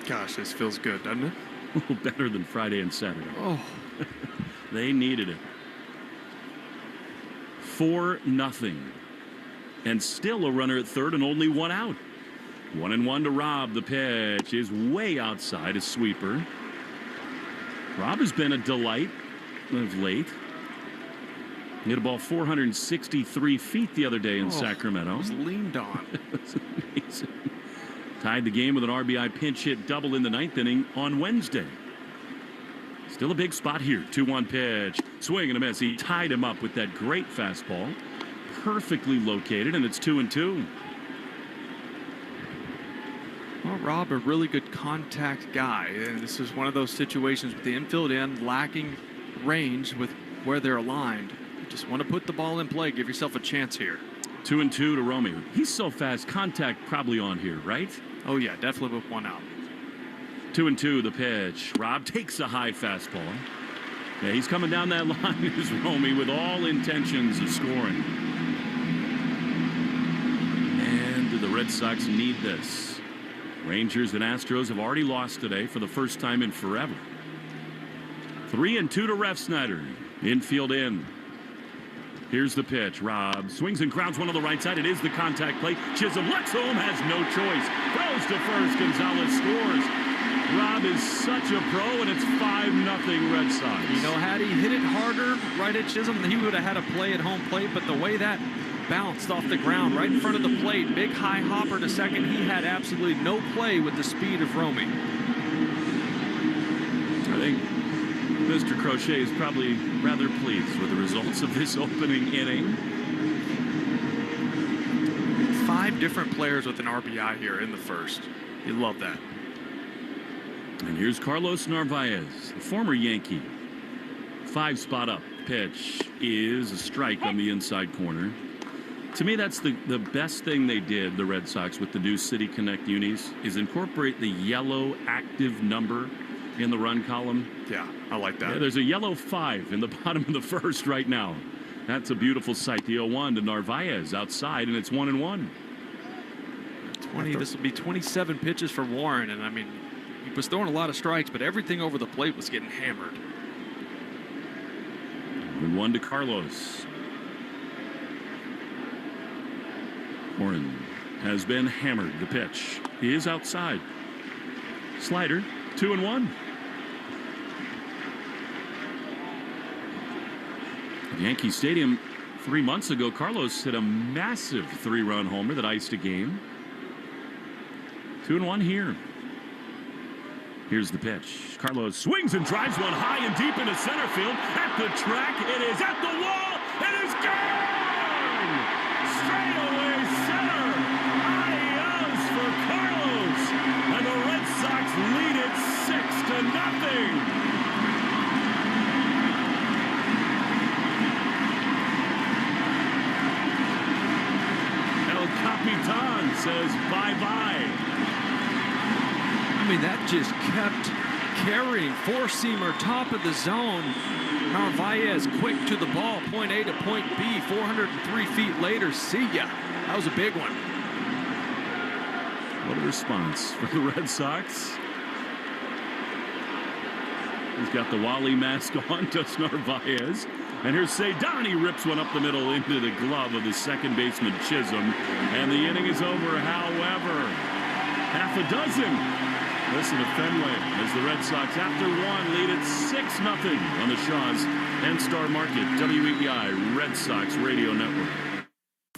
Speaker 23: Gosh, this feels good, doesn't it?
Speaker 11: A little better than Friday and Saturday.
Speaker 23: Oh.
Speaker 11: They needed it. 4-0. And still a runner at third and only 1 out. 1-1 to Rob. The pitch is way outside. A sweeper. Rob has been a delight of late. He hit a ball 463 feet the other day in Sacramento.
Speaker 23: It was leaned on.
Speaker 11: It was amazing. Tied the game with an RBI pinch hit double in the 9th inning on Wednesday. Still a big spot here. 2-1 pitch. Swing and a miss. He tied him up with that great fastball. Perfectly located, and it's 2-2.
Speaker 23: Well, Rob, a really good contact guy. And this is one of those situations with the infield end lacking range with where they're aligned. You just want to put the ball in play. Give yourself a chance here.
Speaker 11: 2-2 to Romeo. He's so fast. Contact probably on here, right?
Speaker 23: Oh, yeah, definitely with one out.
Speaker 11: 2-2 the pitch. Rob takes a high fastball. Yeah, he's coming down that line as Romeo with all intentions of scoring. And do the Red Sox need this? Rangers and Astros have already lost today for the first time in forever. 3-2 to Refsnyder. Infield in. Here's the pitch. Rob swings and grounds one on the right side. It is the contact play. Chisholm looks home, has no choice. Throws to first. Gonzalez scores. Rob is such a pro, and it's 5-0 Red Sox.
Speaker 23: You know, had he hit it harder right at Chisholm, he would have had a play at home plate, but the way that bounced off the ground right in front of the plate, big high hopper to second, he had absolutely no play with the speed of Romeo.
Speaker 11: I think Mr. Crochet is probably rather pleased with the results of this opening inning.
Speaker 23: 5 different players with an RBI here in the first. You love that.
Speaker 11: And here's Carlos Narvaez, the former Yankee. 5 spot up. Pitch is a strike on the inside corner. To me, that's the best thing they did, the Red Sox, with the new City Connect unis, is incorporate the yellow active number in the run column.
Speaker 23: Yeah, I like that.
Speaker 11: Yeah, there's a yellow 5 in the bottom of the first right now. That's a beautiful sight. The 0-1 to Narvaez outside, and it's 1-1.
Speaker 23: This will be 27 pitches for Warren, and I mean, he was throwing a lot of strikes, but everything over the plate was getting hammered.
Speaker 11: 1 to Carlos. Warren has been hammered. The pitch is outside. Slider, 2-1. At Yankee Stadium 3 months ago, Carlos hit a massive 3-run homer that iced a game. 2-1 here. Here's the pitch. Carlos swings and drives one high and deep into center field. At the track, it is at the wall. It is gone! Straight away center. Adios for Carlos. And the Red Sox lead it 6-0. El Capitan says bye-bye.
Speaker 23: I mean, that just kept carrying. Four-seamer, top of the zone. Narvaez quick to the ball, point A to point B, 403 feet later. See ya. That was a big one.
Speaker 11: What a response for the Red Sox. He's got the Wally mask on, does Narvaez. And here's Cedar. He rips one up the middle into the glove of the second baseman Chisholm. And the inning is over. However, half a dozen. Listen to Fenway as the Red Sox, after 1, lead it 6-0 on the Shaw's and Star Market WEEI Red Sox Radio Network.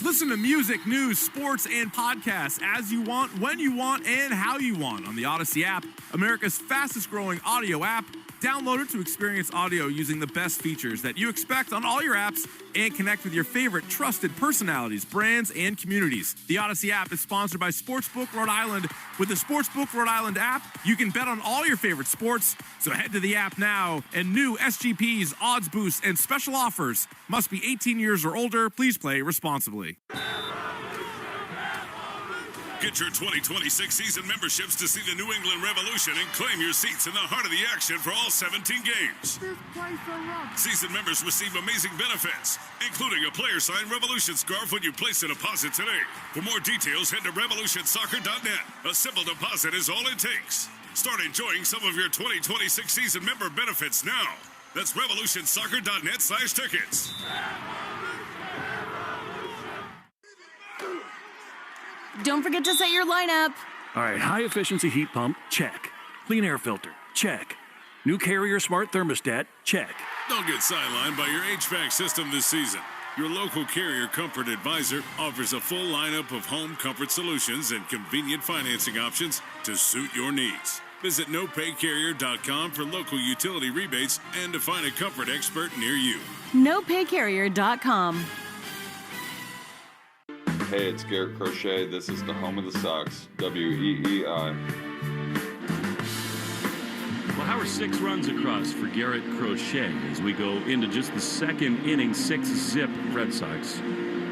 Speaker 9: Listen to music, news, sports, and podcasts as you want, when you want, and how you want on the Odyssey app, America's fastest-growing audio app. Download it to experience audio using the best features that you expect on all your apps and connect with your favorite trusted personalities, brands, and communities. The Odyssey app is sponsored by Sportsbook Rhode Island. With the Sportsbook Rhode Island app, you can bet on all your favorite sports. So head to the app now, and new SGPs, odds boosts, and special offers. Must be 18 years or older. Please play responsibly.
Speaker 8: Get your 2026 season memberships to see the New England Revolution and claim your seats in the heart of the action for all 17 games. Season members receive amazing benefits, including a player-signed Revolution scarf when you place a deposit today. For more details, head to revolutionsoccer.net. A simple deposit is all it takes. Start enjoying some of your 2026 season member benefits now. That's revolutionsoccer.net/tickets.
Speaker 4: Don't forget to set your lineup.
Speaker 5: All right, high-efficiency heat pump, check. Clean air filter, check. New Carrier smart thermostat, check.
Speaker 8: Don't get sidelined by your HVAC system this season. Your local Carrier Comfort Advisor offers a full lineup of home comfort solutions and convenient financing options to suit your needs. Visit nopaycarrier.com for local utility rebates and to find a comfort expert near you.
Speaker 4: NoPayCarrier.com.
Speaker 17: Hey, it's Garrett Crochet. This is the home of the Sox, WEEI.
Speaker 11: Well, how are 6 runs across for Garrett Crochet as we go into just the second inning, 6-zip Red Sox?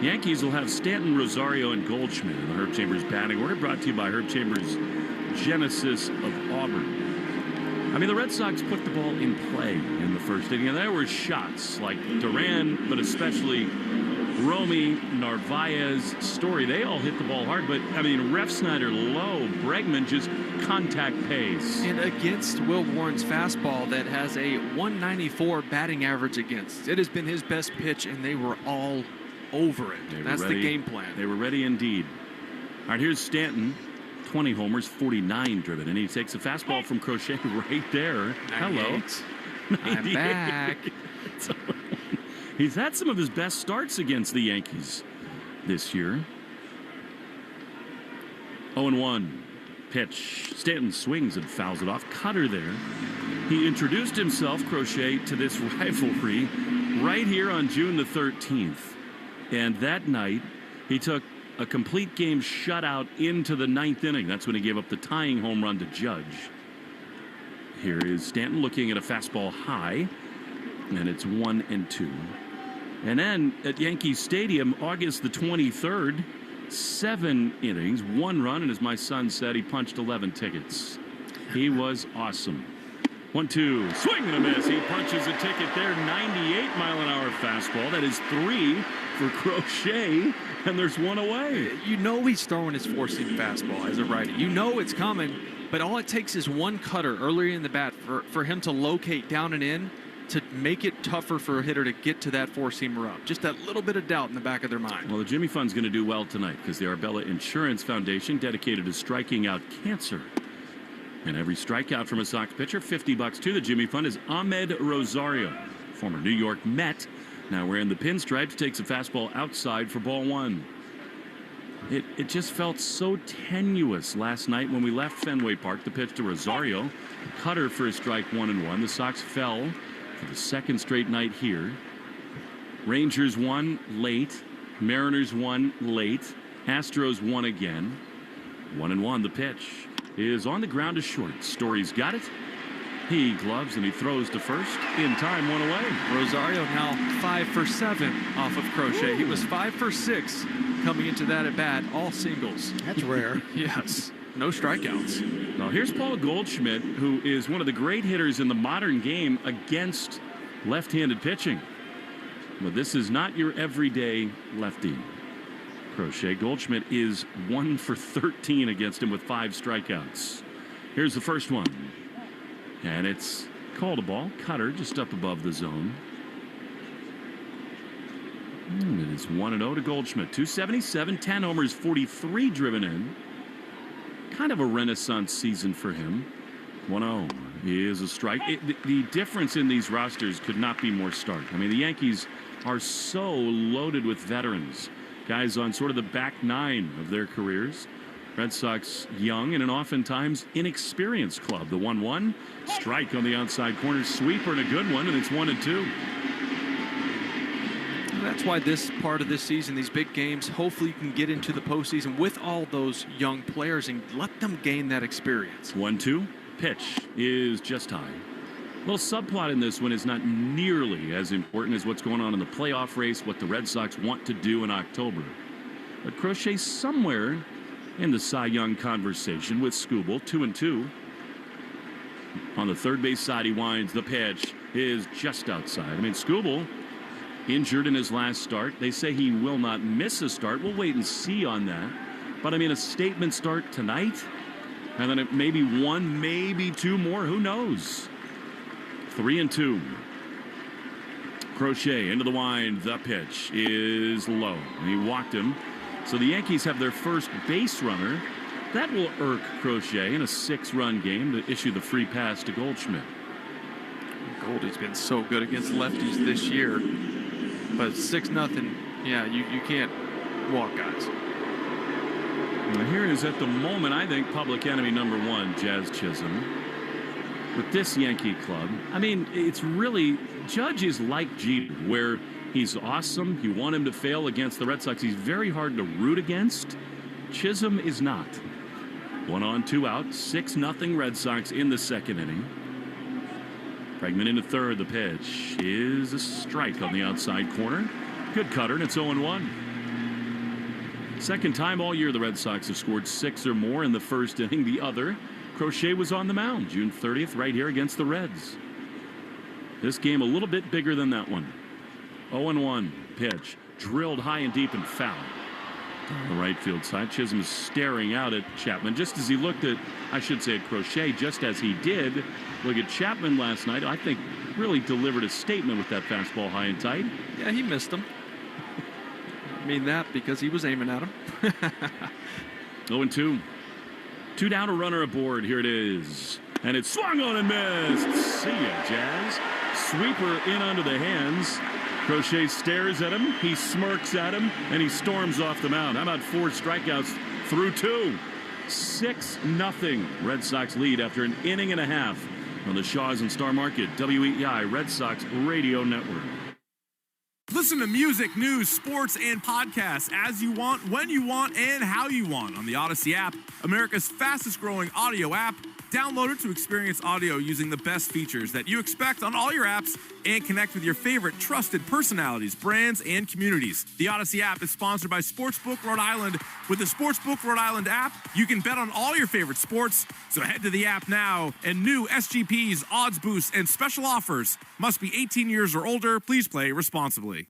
Speaker 11: Yankees will have Stanton, Rosario, and Goldschmidt in the Herb Chambers batting order, brought to you by Herb Chambers Genesis of Auburn. I mean, the Red Sox put the ball in play in the first inning, and there were shots like Duran, but especially Romy, Narvaez, Story. They all hit the ball hard, but, I mean, Refsnyder, Lowe, Bregman, just contact pace.
Speaker 23: And against Will Warren's fastball that has a 194 batting average against. It has been his best pitch, and they were all over it. That's the game plan.
Speaker 11: They were ready indeed. All right, here's Stanton. 20 homers, 49 driven, and he takes a fastball from Crochet right there.
Speaker 23: 98.
Speaker 11: Hello.
Speaker 23: I'm back.
Speaker 11: He's had some of his best starts against the Yankees this year. 0-1 pitch. Stanton swings and fouls it off. Cutter there. He introduced himself, Crochet, to this rivalry right here on June the 13th. And that night, he took a complete game shutout into the 9th inning. That's when he gave up the tying home run to Judge. Here is Stanton looking at a fastball high, and it's 1-2. And then at Yankee Stadium, August the 23rd, 7 innings, 1 run, and as my son said, he punched 11 tickets. He was awesome. 1-2, swing and a miss. He punches a ticket there, 98-mile-an-hour fastball. That is 3 for Crochet, and there's 1 away.
Speaker 23: You know he's throwing his four-seam fastball as a righty. You know it's coming, but all it takes is one cutter earlier in the bat for him to locate down and in to make it tougher for a hitter to get to that four-seamer up. Just that little bit of doubt in the back of their mind.
Speaker 11: Well, the Jimmy Fund's going to do well tonight because the Arbella Insurance Foundation, dedicated to striking out cancer. And every strikeout from a Sox pitcher, $50 to the Jimmy Fund, is Ahmed Rosario, former New York Met. Now wearing the pinstripes, takes a fastball outside for ball 1. It just felt so tenuous last night when we left Fenway Park. The pitch to Rosario, cutter for a strike, 1-1. The Sox fell for the second straight night here. Rangers won late. Mariners won late. Astros won again. 1-1. The pitch is on the ground to short. Story's got it. He gloves and he throws to first. In time, 1 away.
Speaker 23: Rosario now 5 for 7 off of Crochet. He was 5 for 6 coming into that at bat, all singles.
Speaker 12: That's rare.
Speaker 23: Yes. No strikeouts.
Speaker 11: Now here's Paul Goldschmidt, who is one of the great hitters in the modern game against left-handed pitching. But this is not your everyday lefty. Crochet. Goldschmidt is 1 for 13 against him with 5 strikeouts. Here's the first one. And it's called a ball. Cutter just up above the zone. And it is 1-0 to Goldschmidt. 277, 10 homers, 43 driven in. Kind of a renaissance season for him. 1-0 is a strike. The difference in these rosters could not be more stark. I mean, the Yankees are so loaded with veterans. Guys on sort of the back 9 of their careers. Red Sox young and an oftentimes inexperienced club. The 1-1 strike on the outside corner, sweeper and a good one, and it's 1-2.
Speaker 23: That's why this part of this season, these big games, hopefully you can get into the postseason with all those young players and let them gain that experience.
Speaker 11: 1-2 pitch is just high. A little subplot in this one is not nearly as important as what's going on in the playoff race, what the Red Sox want to do in October. But Crochet somewhere in the Cy Young conversation with Skubal, 2-2. On the third base side, he winds. The pitch is just outside. I mean, Skubal injured in his last start. They say he will not miss a start. We'll wait and see on that. But I mean, a statement start tonight, and then maybe 1, maybe 2 more. Who knows? 3-2. Crochet into the wind. The pitch is low. And he walked him. So the Yankees have their first base runner. That will irk Crochet in a 6-run game to issue the free pass to Goldschmidt.
Speaker 23: Goldie's been so good against lefties this year. But 6-0, yeah, you can't walk guys.
Speaker 11: Well, here is at the moment, I think, public enemy number one, Jazz Chisholm. With this Yankee club, I mean, it's really, Judge is like Jeter, where he's awesome. You want him to fail against the Red Sox. He's very hard to root against. Chisholm is not. 1 on, 2 out, 6-0 Red Sox in the second inning. Pregame into third. The pitch is a strike on the outside corner. Good cutter, and it's 0-1. Second time all year the Red Sox have scored 6 or more in the first inning. The other, Crochet was on the mound June 30th right here against the Reds. This game a little bit bigger than that one. 0-1 pitch. Drilled high and deep and foul. On the right field side, Chisholm is staring out at Chapman just as he looked at, I should say at Crochet, just as he did look at Chapman last night. I think really delivered a statement with that fastball high and tight.
Speaker 23: Yeah, he missed him. I mean that because he was aiming at him.
Speaker 11: 0-2. 2 down, a runner aboard. Here it is. And it's swung on and missed. See ya, Jazz. Sweeper in under the hands. Crochet stares at him. He smirks at him. And he storms off the mound. How about 4 strikeouts through 2? 6-0. Red Sox lead after an inning and a half on the Shaws and Star Market WEEI Red Sox Radio Network.
Speaker 9: Listen to music, news, sports, and podcasts as you want, when you want, and how you want on the Odyssey app, America's fastest growing audio app. Download it to experience audio using the best features that you expect on all your apps and connect with your favorite trusted personalities, brands, and communities. The Odyssey app is sponsored by Sportsbook Rhode Island. With the Sportsbook Rhode Island app, you can bet on all your favorite sports. So head to the app now, and new SGPs, odds boosts, and special offers. Must be 18 years or older. Please play responsibly.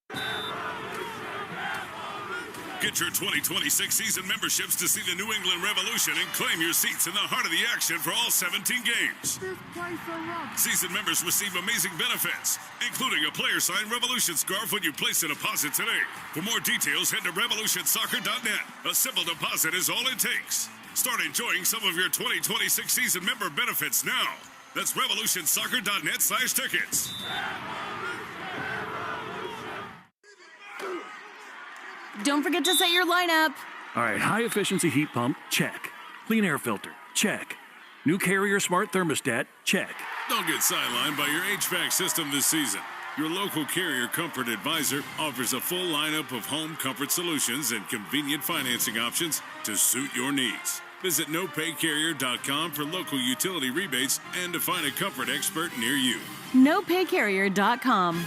Speaker 8: Get your 2026 season memberships to see the New England Revolution and claim your seats in the heart of the action for all 17 games. Season members receive amazing benefits, including a player-signed Revolution scarf when you place a deposit today. For more details, head to revolutionsoccer.net. A simple deposit is all it takes. Start enjoying some of your 2026 season member benefits now. That's revolutionsoccer.net/tickets.
Speaker 4: Don't forget to set your lineup.
Speaker 5: All right, high efficiency heat pump, check. Clean air filter, check. New Carrier smart thermostat, check.
Speaker 8: Don't get sidelined by your HVAC system this season. Your local Carrier Comfort Advisor offers a full lineup of home comfort solutions and convenient financing options to suit your needs. Visit nopaycarrier.com for local utility rebates and to find a comfort expert near you.
Speaker 4: nopaycarrier.com.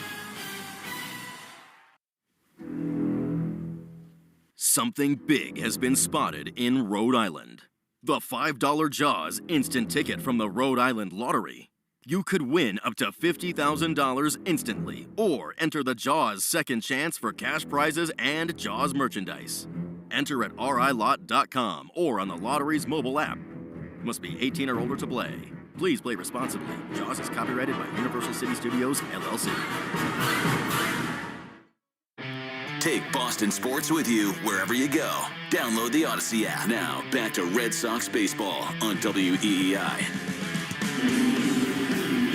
Speaker 6: Something big has been spotted in Rhode Island. The $5 Jaws instant ticket from the Rhode Island Lottery. You could win up to $50,000 instantly, or enter the Jaws second chance for cash prizes and Jaws merchandise. Enter at rilot.com or on the lottery's mobile app. Must be 18 or older to play. Please play responsibly. Jaws is copyrighted by Universal City Studios, LLC.
Speaker 1: Take Boston sports with you wherever you go. Download the Odyssey app. Now, back to Red Sox baseball on WEEI.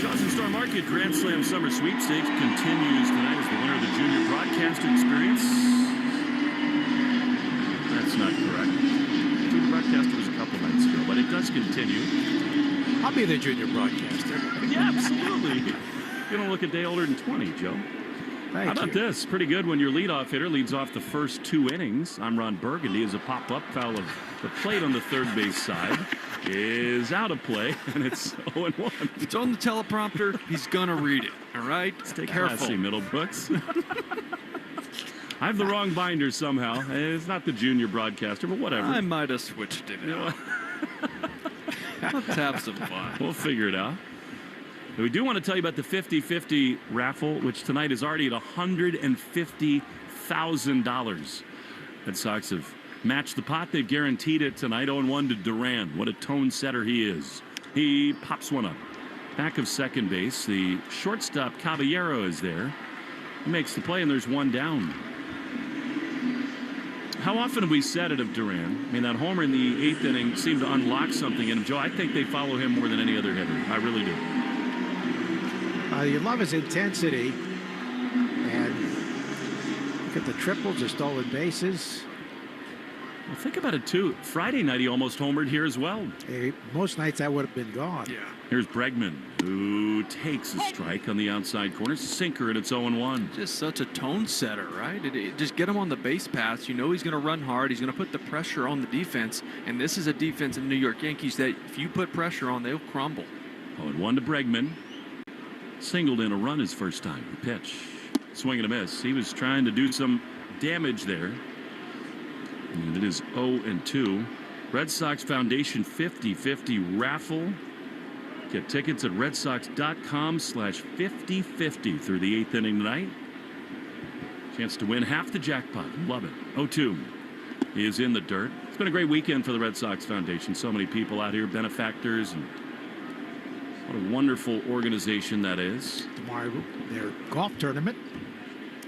Speaker 11: Shaws and Star Market Grand Slam Summer Sweepstakes continues tonight as the winner of the Junior Broadcaster Experience. That's not correct. Junior Broadcaster was a couple nights ago, but it does continue.
Speaker 12: I'll be the Junior Broadcaster.
Speaker 11: Yeah, absolutely. You don't look a day older than 20, Joe. How about this? Pretty good when your leadoff hitter leads off the first 2 innings. I'm Ron Burgundy as a pop-up foul of the plate on the third base side is out of play, and it's 0-1.
Speaker 23: It's on the teleprompter. He's going to read it, all right?
Speaker 11: Stay
Speaker 23: careful.
Speaker 11: Classy, Middlebrooks. I have the wrong binder somehow. It's not the Junior Broadcaster, but whatever.
Speaker 23: I might have switched it out. Let's have some fun.
Speaker 11: We'll figure it out. We do want to tell you about the 50-50 raffle, which tonight is already at $150,000. Red Sox have matched the pot. They've guaranteed it tonight. 0-1 to Duran. What a tone setter he is. He pops one up. Back of second base, the shortstop Caballero is there. He makes the play, and there's one down. How often have we said it of Duran? I mean, that homer in the 8th inning seemed to unlock something in him. Joe, I think they follow him more than any other hitter. I really do.
Speaker 12: You love his intensity, and Look at the triples, the stolen bases.
Speaker 11: Well, think about it, too. Friday night, he almost homered here as well.
Speaker 12: Hey, most nights I would have been gone.
Speaker 9: Yeah.
Speaker 11: Here's Bregman, who takes a strike on the outside corner. Sinker, and it's 0-1.
Speaker 23: Just such a tone setter, right? Just get him on the base paths. You know he's going to run hard. He's going to put the pressure on the defense. And this is a defense in the New York Yankees that if you put pressure on, they'll crumble.
Speaker 11: 0-1 to Bregman. Singled in a run his first time. The pitch. Swing and a miss. He was trying to do some damage there. And it is 0-2. Red Sox Foundation 50-50 raffle. Get tickets at redsox.com/5050 through the 8th inning tonight. Chance to win half the jackpot. Love it. 0-2 is in the dirt. It's been a great weekend for the Red Sox Foundation. So many people out here, benefactors, and what a wonderful organization that is.
Speaker 12: Tomorrow, their golf tournament.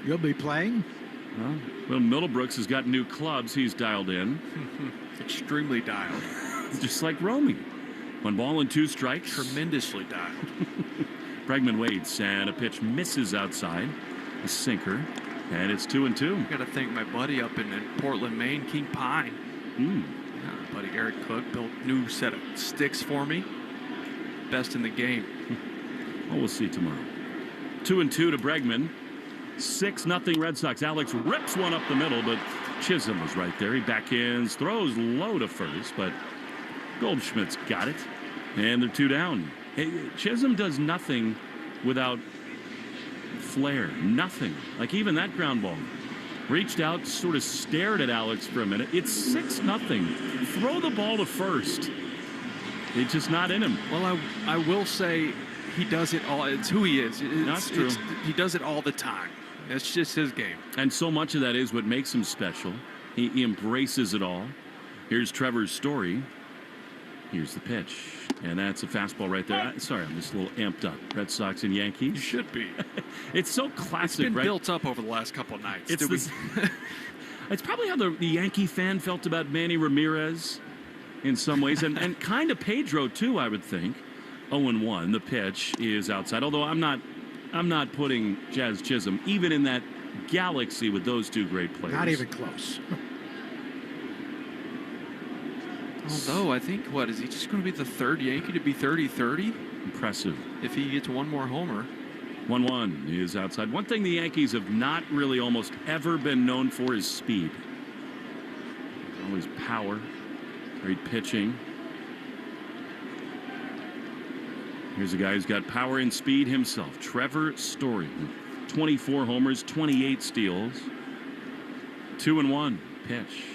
Speaker 12: You'll be playing.
Speaker 11: Well, Middlebrooks has got new clubs. He's dialed in.
Speaker 23: Extremely dialed.
Speaker 11: Just like Romy. 1 ball and 2 strikes.
Speaker 23: Tremendously dialed.
Speaker 11: Bregman waits, and a pitch misses outside. A sinker, and it's 2-2.
Speaker 23: Got to thank my buddy up in Portland, Maine, King Pine. Yeah, buddy Eric Cook built a new set of sticks for me. Best in the game.
Speaker 11: Well, we'll see tomorrow. 2-2 to Bregman. 6-0 Red Sox. Alex rips one up the middle, but Chisholm was right there. He backhands, throws low to first, but Goldschmidt's got it. And they're 2 down. Chisholm does nothing without flair. Nothing. Like even that ground ball. Reached out, sort of stared at Alex for a minute. It's 6-0. Throw the ball to first. It's just not in him.
Speaker 23: Well, I will say he does it all. It's who he is.
Speaker 11: That's true.
Speaker 23: He does it all the time. It's just his game.
Speaker 11: And so much of that is what makes him special. He embraces it all. Here's Trevor's story. Here's the pitch. And that's a fastball right there. Sorry, I'm just a little amped up. Red Sox and Yankees. You
Speaker 23: should be.
Speaker 11: It's so classic,
Speaker 23: it's been
Speaker 11: right?
Speaker 23: built up over the last couple of nights.
Speaker 11: It's probably how the Yankee fan felt about Manny Ramirez in some ways. and kind of Pedro, too, I would think. 0-1. The pitch is outside. Although I'm not putting Jazz Chisholm even in that galaxy with those two great players.
Speaker 12: Not even close.
Speaker 23: Although I think, is he just going to be the third Yankee to be 30-30?
Speaker 11: Impressive.
Speaker 23: If he gets one more homer.
Speaker 11: 1-1 is outside. One thing the Yankees have not really almost ever been known for is speed. Always power. Great pitching. Here's a guy who's got power and speed himself. Trevor Story. 24 homers, 28 steals. 2-1 pitch.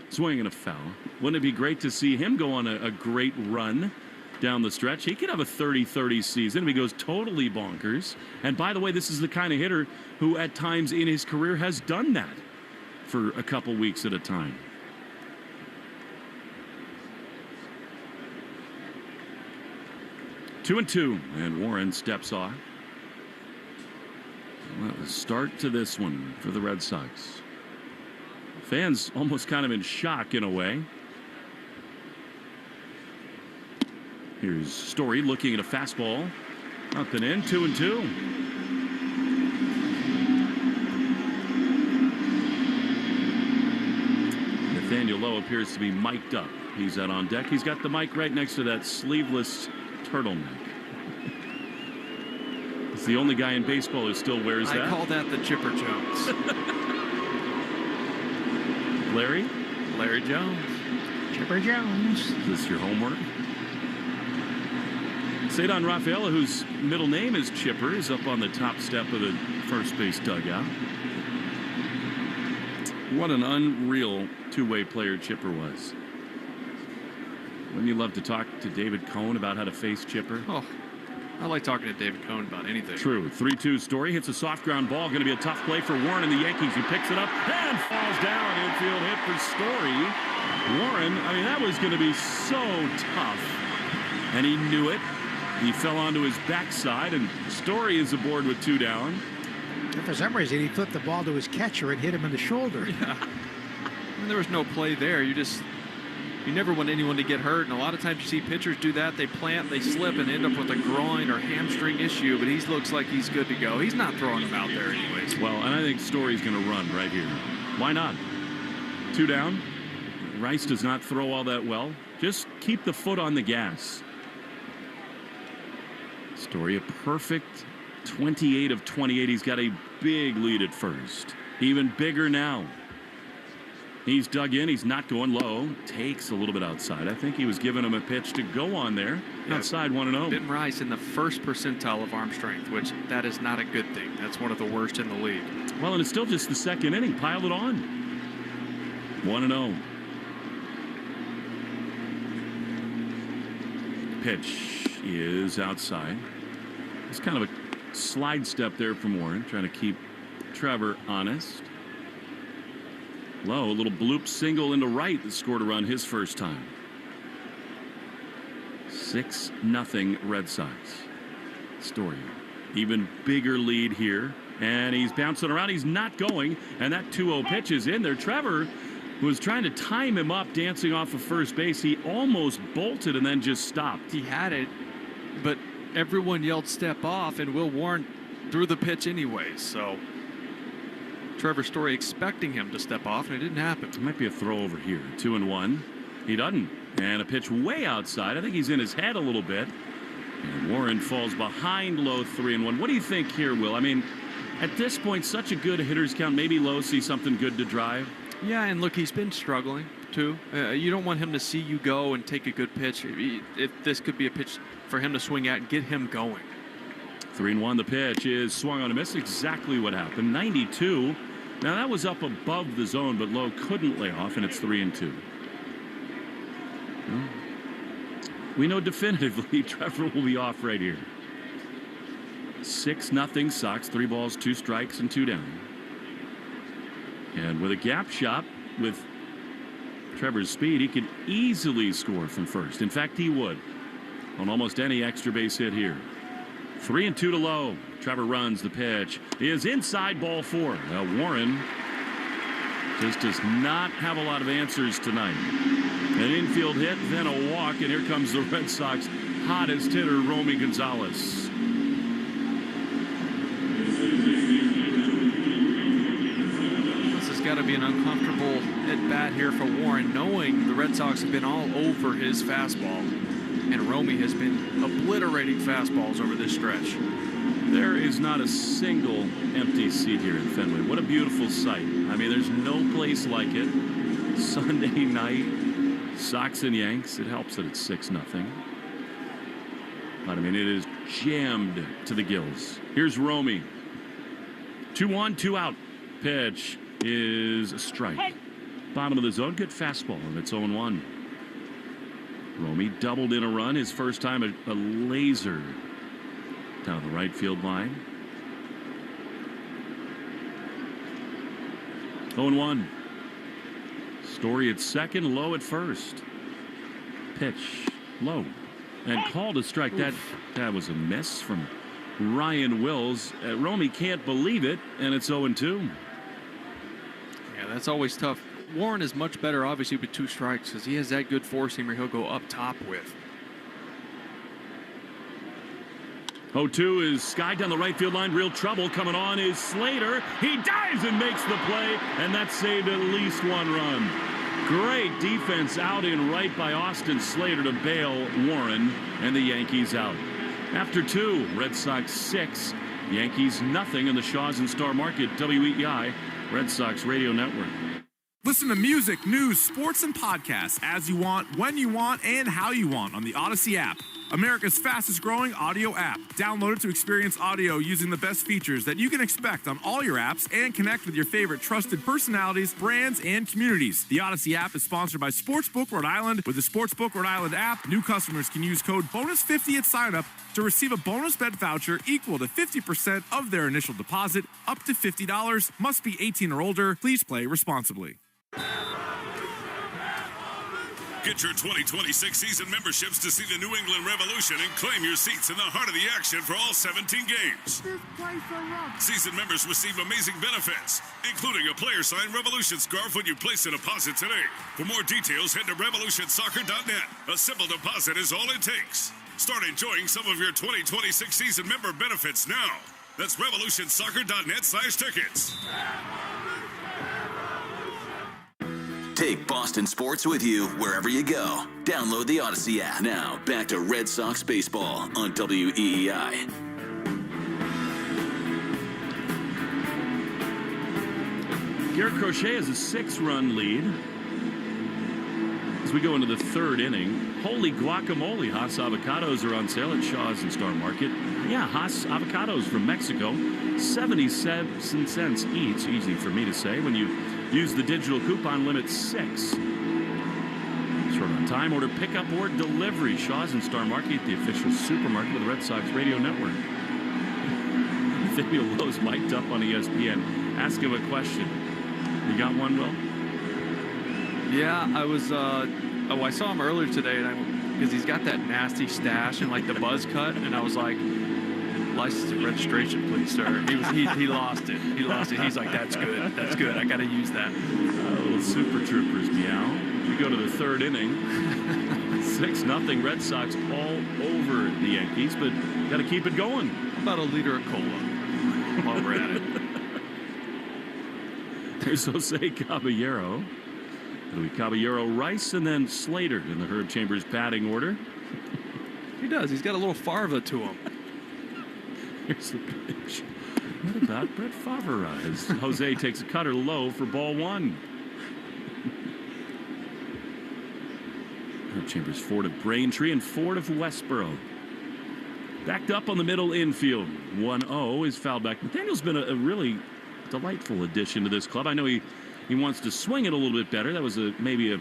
Speaker 11: Swing and a foul. Wouldn't it be great to see him go on a great run down the stretch? He could have a 30-30 season if he goes totally bonkers. And by the way, this is the kind of hitter who at times in his career has done that for a couple weeks at a time. Two and two, and Warren steps off. Well, a start to this one for the Red Sox. Fans almost kind of in shock in a way. Here's Story looking at a fastball. Up and in, 2-2. Nathaniel Lowe appears to be mic'd up. He's out on deck. He's got the mic right next to that sleeveless turtleneck. It's the only guy in baseball who still wears that.
Speaker 23: I call that the Chipper Jones.
Speaker 11: Larry
Speaker 23: Jones.
Speaker 12: Chipper Jones.
Speaker 11: Is this your homework? Cedon Rafaela, whose middle name is Chipper, is up on the top step of the first base dugout. What an unreal two-way player Chipper was. Wouldn't you love to talk to David Cohn about how to face Chipper?
Speaker 23: Oh, I like talking to David Cohn about anything.
Speaker 11: True. 3-2 Story hits a soft ground ball. Going to be a tough play for Warren and the Yankees. He picks it up and falls down. Infield hit for Story. Warren, I mean, that was going to be so tough. And he knew it. He fell onto his backside, and Story is aboard with 2 down.
Speaker 12: And for some reason, he flipped the ball to his catcher and hit him in the shoulder.
Speaker 23: Yeah. I mean, there was no play there. You just You never want anyone to get hurt, and a lot of times you see pitchers do that. They plant, they slip, and end up with a groin or hamstring issue, but he looks like he's good to go. He's not throwing him out there anyways.
Speaker 11: Well, and I think Story's going to run right here. Why not? 2 down. Rice does not throw all that well. Just keep the foot on the gas. Story a perfect 28 of 28. He's got a big lead at first. Even bigger now. He's dug in. He's not going low. Takes a little bit outside. I think he was giving him a pitch to go on there. Yeah. Outside 1-0.
Speaker 23: Ben Rice in the first percentile of arm strength, which that is not a good thing. That's one of the worst in the league.
Speaker 11: Well, and it's still just the second inning. Pile it on. 1-0. Pitch is outside. It's kind of a slide step there from Warren, trying to keep Trevor honest. Lowe, a little bloop single into right that scored a run his first time. 6-0 Red Sox. Story. Even bigger lead here. And he's bouncing around. He's not going. And that 2-0 pitch is in there. Trevor was trying to time him up, dancing off of first base. He almost bolted and then just stopped.
Speaker 23: He had it, but everyone yelled step off, and Will Warren threw the pitch anyway. So Trevor Story expecting him to step off, and it didn't happen.
Speaker 11: It might be a throw over here. 2-1. He doesn't. And a pitch way outside. I think he's in his head a little bit. And Warren falls behind Lowe, 3-1. What do you think here, Will? I mean, at this point, such a good hitter's count. Maybe Lowe sees something good to drive.
Speaker 23: Yeah, and look, he's been struggling, too. You don't want him to see you go and take a good pitch. If this could be a pitch for him to swing at and get him going.
Speaker 11: 3-1. The pitch is swung on a miss. Exactly what happened. 92. Now, that was up above the zone, but Lowe couldn't lay off, and it's 3-2. Well, we know definitively Trevor will be off right here. 6-0 Sox. 3 balls, 2 strikes, and 2 down. And with a gap shot with Trevor's speed, he could easily score from first. In fact, he would on almost any extra base hit here. 3-2 to Lowe. Trevor runs. The pitch is inside, ball 4. Now Warren just does not have a lot of answers tonight. An infield hit, then a walk, and here comes the Red Sox hottest hitter, Romy Gonzalez.
Speaker 23: Got to be an uncomfortable at bat here for Warren, knowing the Red Sox have been all over his fastball, and Romy has been obliterating fastballs over this stretch.
Speaker 11: There is not a single empty seat here in Fenway. What a beautiful sight. I mean, there's no place like it. Sunday night, Sox and Yanks. It helps that it's 6-0. But I mean, it is jammed to the gills. Here's Romy. 2-1, 2 out. Pitch is a strike. Bottom of the zone, good fastball, and it's 0-1. Romy doubled in a run, his first time a laser down the right field line. 0-1. Story at second, Lowe at first. Pitch, Lowe, and called a strike. That was a miss from Ryan Wills. Romy can't believe it, and it's 0-2.
Speaker 23: Yeah, that's always tough. Warren is much better, obviously, with 2 strikes because he has that good four-seamer he'll go up top with.
Speaker 11: 0-2 is skied down the right field line. Real trouble coming on is Slater. He dives and makes the play, and that saved at least 1 run. Great defense out in right by Austin Slater to bail Warren, and the Yankees out. After 2, Red Sox 6, Yankees nothing in the Shaws and Star Market WEEI Red Sox Radio Network.
Speaker 9: Listen to music, news, sports, and podcasts as you want, when you want, and how you want on the Odyssey app. America's fastest growing audio app. Download it to experience audio using the best features that you can expect on all your apps and connect with your favorite trusted personalities, brands, and communities. The Odyssey app is sponsored by Sportsbook Rhode Island. With the Sportsbook Rhode Island app, new customers can use code BONUS50 at sign-up to receive a bonus bet voucher equal to 50% of their initial deposit, up to $50. Must be 18 or older. Please play responsibly.
Speaker 8: Get your 2026 season memberships to see the New England Revolution and claim your seats in the heart of the action for all 17 games. Season members receive amazing benefits, including a player-signed Revolution scarf when you place a deposit today. For more details, head to revolutionsoccer.net. A simple deposit is all it takes. Start enjoying some of your 2026 season member benefits now. That's revolutionsoccer.net/tickets.
Speaker 1: Take Boston sports with you wherever you go. Download the Odyssey app. Now, back to Red Sox baseball on WEEI.
Speaker 11: Garrett Crochet has a 6-run lead as we go into the third inning. Holy guacamole, Haas avocados are on sale at Shaw's and Star Market. Yeah, Haas avocados from Mexico, 77 cents each. Easy for me to say when you use the digital coupon limit 6. Short on time, order pickup or delivery. Shaw's and Star Market, the official supermarket of the Red Sox radio network. Nathaniel Lowe's mic'd up on ESPN. Ask him a question. You got one, Will?
Speaker 23: Yeah, I was. I saw him earlier today, because he's got that nasty stash and like the buzz cut, and I was like, "License and registration, please, sir." He lost it. He lost it. He's like, "That's good. That's good. I got to use that."
Speaker 11: Little Super Troopers meow. We go to the third inning. 6-0 Red Sox all over the Yankees, but got to keep it going.
Speaker 23: About a liter of cola while we're at it.
Speaker 11: There's Jose Caballero. It'll be Caballero, Rice, and then Slater in the Herb Chambers batting order.
Speaker 23: He does. He's got a little farva to him.
Speaker 11: Here's the pitch. What about Brett Favre? As Jose takes a cutter low for ball 1. Herb Chambers, 4 to Braintree and 4 to Westboro. Backed up on the middle infield. 1-0 is fouled back. Nathaniel's been a really delightful addition to this club. I know he wants to swing it a little bit better. That was maybe a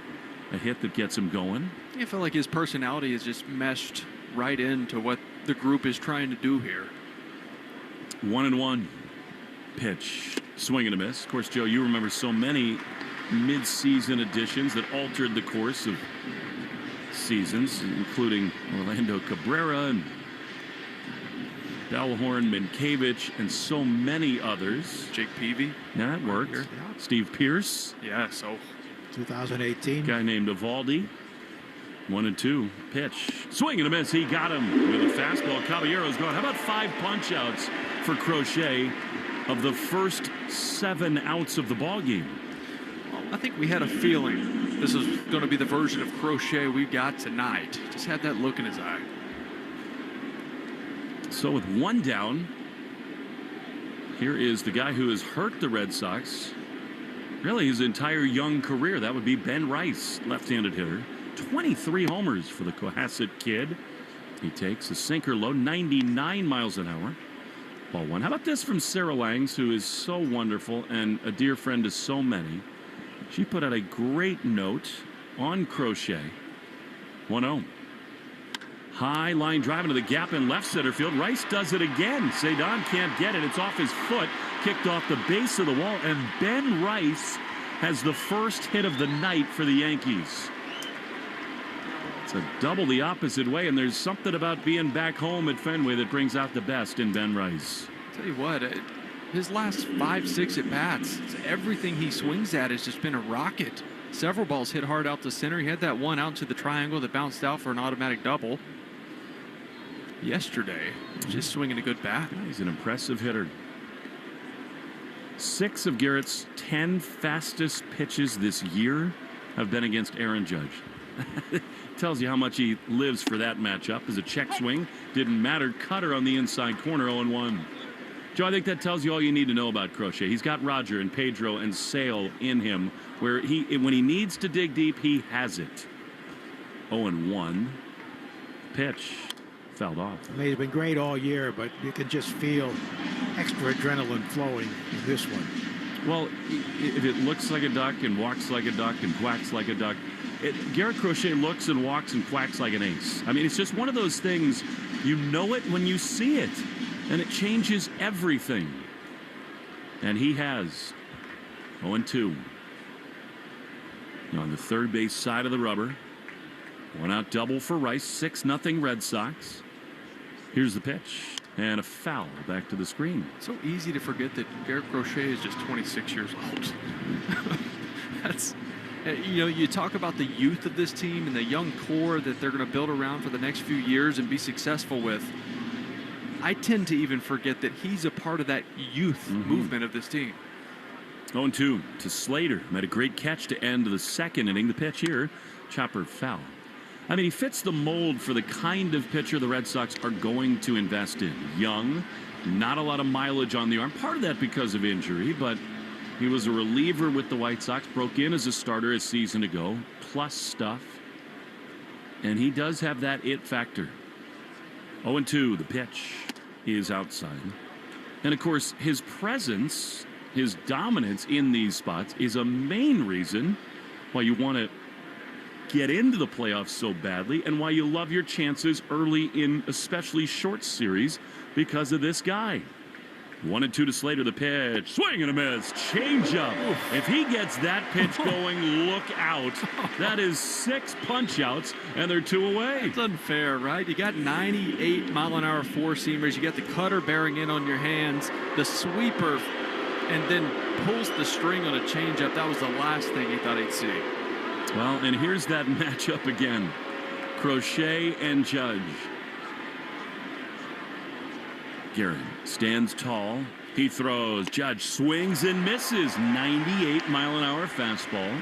Speaker 11: hit that gets him going.
Speaker 23: I feel like his personality is just meshed right into what the group is trying to do here.
Speaker 11: 1-1 pitch, swing and a miss. Of course, Joe, you remember so many mid-season additions that altered the course of seasons, including Orlando Cabrera and Bellhorn, Minkiewicz, and so many others.
Speaker 23: Jake Peavy.
Speaker 11: Yeah, that worked. Yeah. Steve Pierce.
Speaker 23: Yeah, so
Speaker 12: 2018.
Speaker 11: Guy named Evaldi. 1-2 pitch. Swing and a miss. He got him with a fastball. Caballero's gone. How about 5 punch outs for Crochet of the first 7 outs of the ball game?
Speaker 23: Well, I think we had a feeling this was going to be the version of Crochet we got tonight. Just had that look in his eye.
Speaker 11: So with 1 down, here is the guy who has hurt the Red Sox really his entire young career. That would be Ben Rice, left-handed hitter. 23 homers for the Cohasset kid. He takes a sinker low, 99 miles an hour. Ball 1. How about this from Sarah Langs, who is so wonderful and a dear friend to so many. She put out a great note on Crochet. 1-0. High line drive into the gap in left center field. Rice does it again. Cedon can't get it. It's off his foot. Kicked off the base of the wall. And Ben Rice has the first hit of the night for the Yankees. It's a double the opposite way. And there's something about being back home at Fenway that brings out the best in Ben Rice.
Speaker 23: Tell you what, his last 5-6 at-bats, everything he swings at has just been a rocket. Several balls hit hard out to center. He had that one out to the triangle that bounced out for an automatic double. Yesterday, just swinging a good bat.
Speaker 11: He's an impressive hitter. 6 of Garrett's 10 fastest pitches this year have been against Aaron Judge. Tells you how much he lives for that matchup. As a check swing, didn't matter. Cutter on the inside corner, 0-1. Joe, I think that tells you all you need to know about Crochet. He's got Roger and Pedro and Sale in him, where when he needs to dig deep, he has it. 0-1. Pitch. Fouled off.
Speaker 12: I mean, he's been great all year, but you can just feel extra adrenaline flowing in this one.
Speaker 11: Well, if it looks like a duck and walks like a duck and quacks like a duck, Garrett Crochet looks and walks and quacks like an ace. I mean, it's just one of those things, you know it when you see it, and it changes everything. And he has 0-2. On the third base side of the rubber, One out double for Rice, 6-0 Red Sox. Here's the pitch. And a foul back to the screen.
Speaker 23: So easy to forget that Garrett Crochet is just 26 years old. That's, you talk about the youth of this team and the young core that they're going to build around for the next few years and be successful with. I tend to even forget that he's a part of that youth movement of this team.
Speaker 11: 0-2 to Slater. Made a great catch to end the second inning. The pitch here, chopper foul. I mean, he fits the mold for the kind of pitcher the Red Sox are going to invest in. Young, not a lot of mileage on the arm. Part of that because of injury, but he was a reliever with the White Sox, broke in as a starter a season ago, plus stuff. And he does have that it factor. 0-2, the pitch is outside. And, of course, his presence, his dominance in these spots is a main reason why you want to get into the playoffs so badly and why you love your chances early in especially short series because of this guy. 1-2 to Slater, the pitch. Swing and a miss. Changeup. If he gets that pitch going, look out. That is 6 punch-outs, and they're 2 away.
Speaker 23: It's unfair, right? You got 98-mile-an-hour four-seamers. You got the cutter bearing in on your hands, the sweeper, and then pulls the string on a changeup. That was the last thing he thought he'd see.
Speaker 11: Well, and here's that matchup again. Crochet and Judge. Garrett stands tall. He throws. Judge swings and misses. 98-mile-an-hour fastball.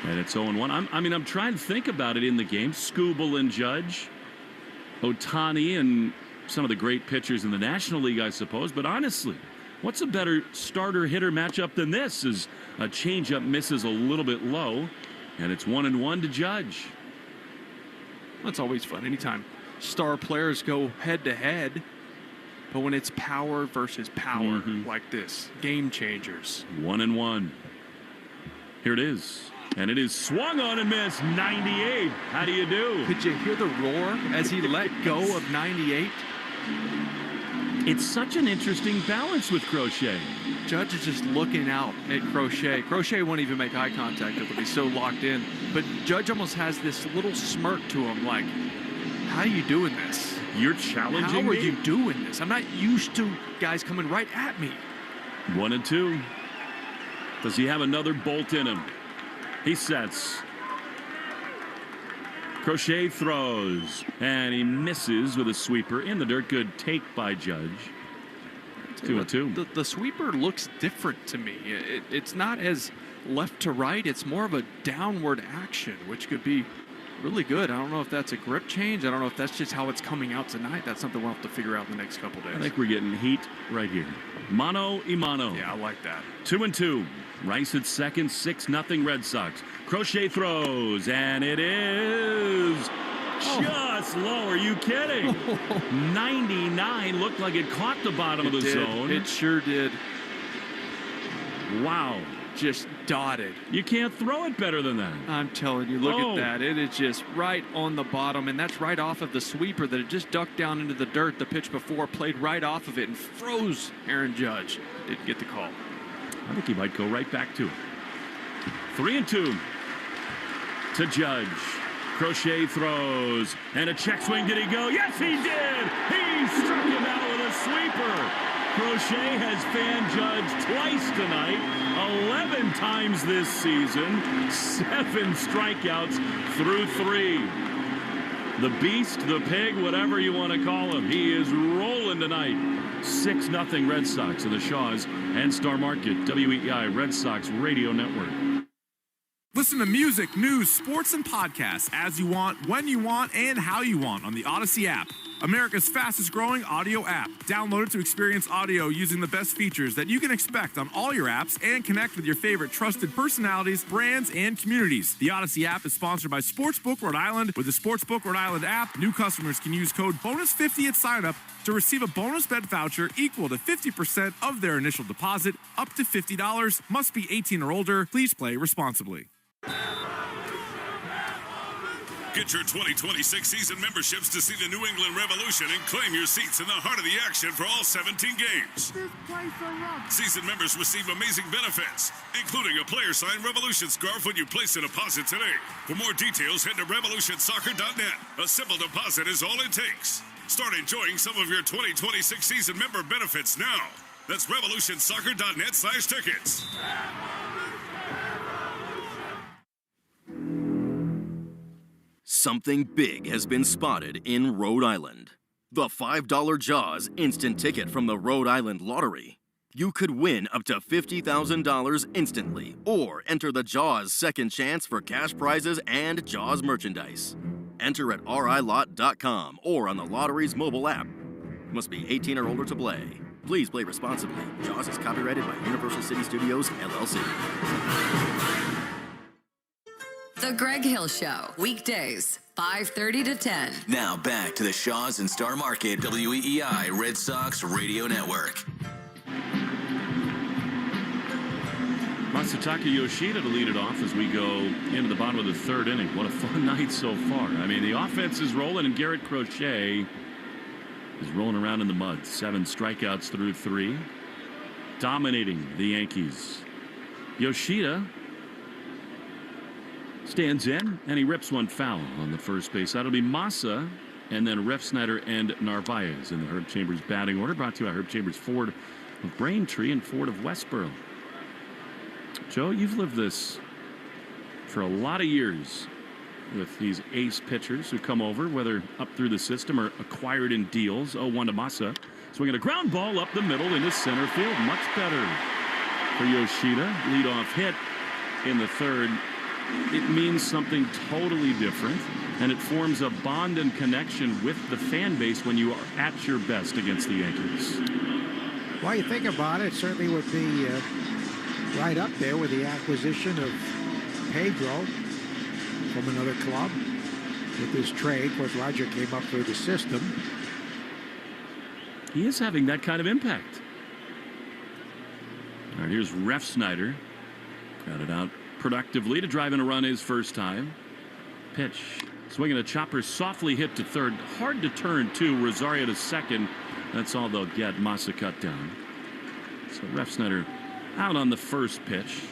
Speaker 11: And it's 0-1. I'm trying to think about it in the game. Skubal and Judge. Ohtani and some of the great pitchers in the National League, I suppose. But honestly, what's a better starter-hitter matchup than this? As a changeup misses a little bit low. And it's 1-1 to Judge.
Speaker 23: That's always fun. Anytime star players go head-to-head. But when it's power versus power like this, game changers.
Speaker 11: 1-1. Here it is. And it is swung on and missed. 98. How do you do?
Speaker 23: Could you hear the roar as he let go of 98?
Speaker 11: It's such an interesting balance with Crochet.
Speaker 23: Judge is just looking out at Crochet. Crochet won't even make eye contact with him. He's so locked in. But Judge almost has this little smirk to him like, how are you doing this?
Speaker 11: You're challenging
Speaker 23: How are
Speaker 11: me?
Speaker 23: you doing this? I'm not used to guys coming right at me.
Speaker 11: 1-2. Does he have another bolt in him? He sets. Crochet throws, and he misses with a sweeper in the dirt. Good take by Judge. 2-2.
Speaker 23: The sweeper looks different to me. It's not as left to right. It's more of a downward action, which could be really good. I don't know if that's a grip change. I don't know if that's just how it's coming out tonight. That's something we'll have to figure out in the next couple days.
Speaker 11: I think we're getting heat right here. Mano y mano.
Speaker 23: Yeah, I like that.
Speaker 11: 2-2. Rice at second, 6-0 Red Sox. Crochet throws, and it is just low. Are you kidding? 99 looked like it caught the bottom of the zone.
Speaker 23: It sure did.
Speaker 11: Wow.
Speaker 23: Just dotted.
Speaker 11: You can't throw it better than that.
Speaker 23: I'm telling you, look at that. It is just right on the bottom, and that's right off of the sweeper that had just ducked down into the dirt the pitch before, played right off of it and froze Aaron Judge. Didn't get the call.
Speaker 11: I think he might go right back to it. 3-2 to Judge. Crochet throws, and a check swing. Did he go? Yes, he did! He struck him out with a sweeper. Crochet has fanned Judge twice tonight, 11 times this season, 7 strikeouts through 3. The beast, the pig, whatever you want to call him, he is rolling tonight. 6-0 Red Sox in the Shaws and Star Market, WEEI Red Sox Radio Network.
Speaker 9: Listen to music, news, sports, and podcasts as you want, when you want, and how you want on the Odyssey app. America's fastest growing audio app. Download it to experience audio using the best features that you can expect on all your apps and connect with your favorite trusted personalities, brands, and communities. The Odyssey app is sponsored by Sportsbook Rhode Island. With the Sportsbook Rhode Island app, new customers can use code BONUS50 at signup to receive a bonus bet voucher equal to 50% of their initial deposit, up to $50. Must be 18 or older. Please play responsibly.
Speaker 8: Get your 2026 season memberships to see the New England Revolution and claim your seats in the heart of the action for all 17 games. Season members receive amazing benefits, including a player-signed Revolution scarf when you place a deposit today. For more details, head to revolutionsoccer.net. A simple deposit is all it takes. Start enjoying some of your 2026 season member benefits now. That's revolutionsoccer.net/tickets.
Speaker 6: Something big has been spotted in Rhode Island. The $5 Jaws instant ticket from the Rhode Island Lottery. You could win up to $50,000 instantly, or enter the Jaws second chance for cash prizes and Jaws merchandise. Enter at rilot.com or on the lottery's mobile app. Must be 18 or older to play. Please play responsibly. Jaws is copyrighted by Universal City Studios, LLC.
Speaker 18: The Greg Hill Show, weekdays, 5:30 to 10.
Speaker 1: Now back to the Shaws and Star Market WEEI Red Sox Radio Network.
Speaker 11: Masataka Yoshida to lead it off as we go into the bottom of the third inning. What a fun night so far. I mean, the offense is rolling, and Garrett Crochet is rolling around in the mud. 7 strikeouts through 3. Dominating the Yankees. Yoshida stands in, and he rips one foul on the first base. That'll be Massa, and then Refsnyder and Narvaez in the Herb Chambers batting order. Brought to you by Herb Chambers Ford of Braintree and Ford of Westboro. Joe, you've lived this for a lot of years with these ace pitchers who come over, whether up through the system or acquired in deals. 0-1 to Massa. Swinging a ground ball up the middle into center field. Much better for Yoshida. Leadoff hit in the third. It means something totally different, and it forms a bond and connection with the fan base when you are at your best against the Yankees.
Speaker 12: Well, you think about it, certainly would be right up there with the acquisition of Pedro from another club with this trade. Of course, Roger came up through the system.
Speaker 11: He is having that kind of impact. All right, here's Refsnyder. Got it out productively to drive in a run his first time. Pitch. Swinging a chopper, softly hit to third. Hard to turn, too. Rosario to second. That's all they'll get. Massa cut down. So Refsnyder out on the first pitch.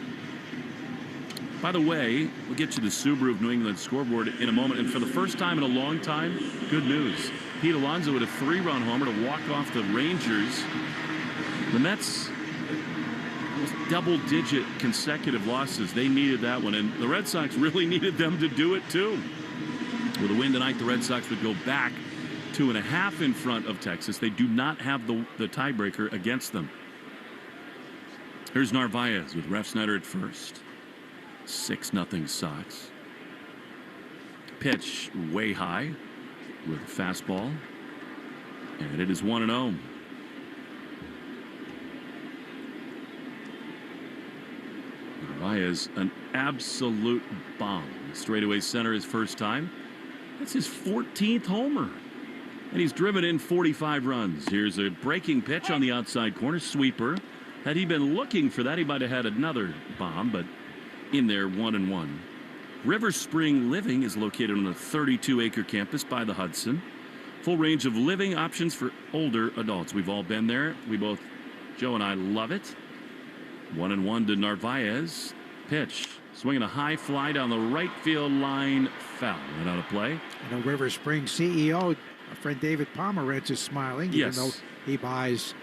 Speaker 11: By the way, we'll get you the Subaru of New England scoreboard in a moment. And for the first time in a long time, good news. Pete Alonso with a 3-run homer to walk off the Rangers. The Mets, double-digit consecutive losses. They needed that one. And the Red Sox really needed them to do it, too. With a win tonight, the Red Sox would go back 2.5 in front of Texas. They do not have the tiebreaker against them. Here's Narvaez with Refsnyder at first. 6-0 Sox. Pitch way high with a fastball. And it is 1-0. Narvaez, an absolute bomb. Straightaway center his first time. That's his 14th homer. And he's driven in 45 runs. Here's a breaking pitch on the outside corner. Sweeper. Had he been looking for that, he might have had another bomb, but in there, 1-1. River Spring Living is located on a 32-acre campus by the Hudson. Full range of living options for older adults. We've all been there. We both, Joe and I, love it. 1-1 to Narvaez. Pitch. Swinging a high fly down the right field line. Foul. Went out of play.
Speaker 12: You know, River Spring CEO, our friend David Pomerantz, is smiling,
Speaker 11: yes,
Speaker 12: even though he buys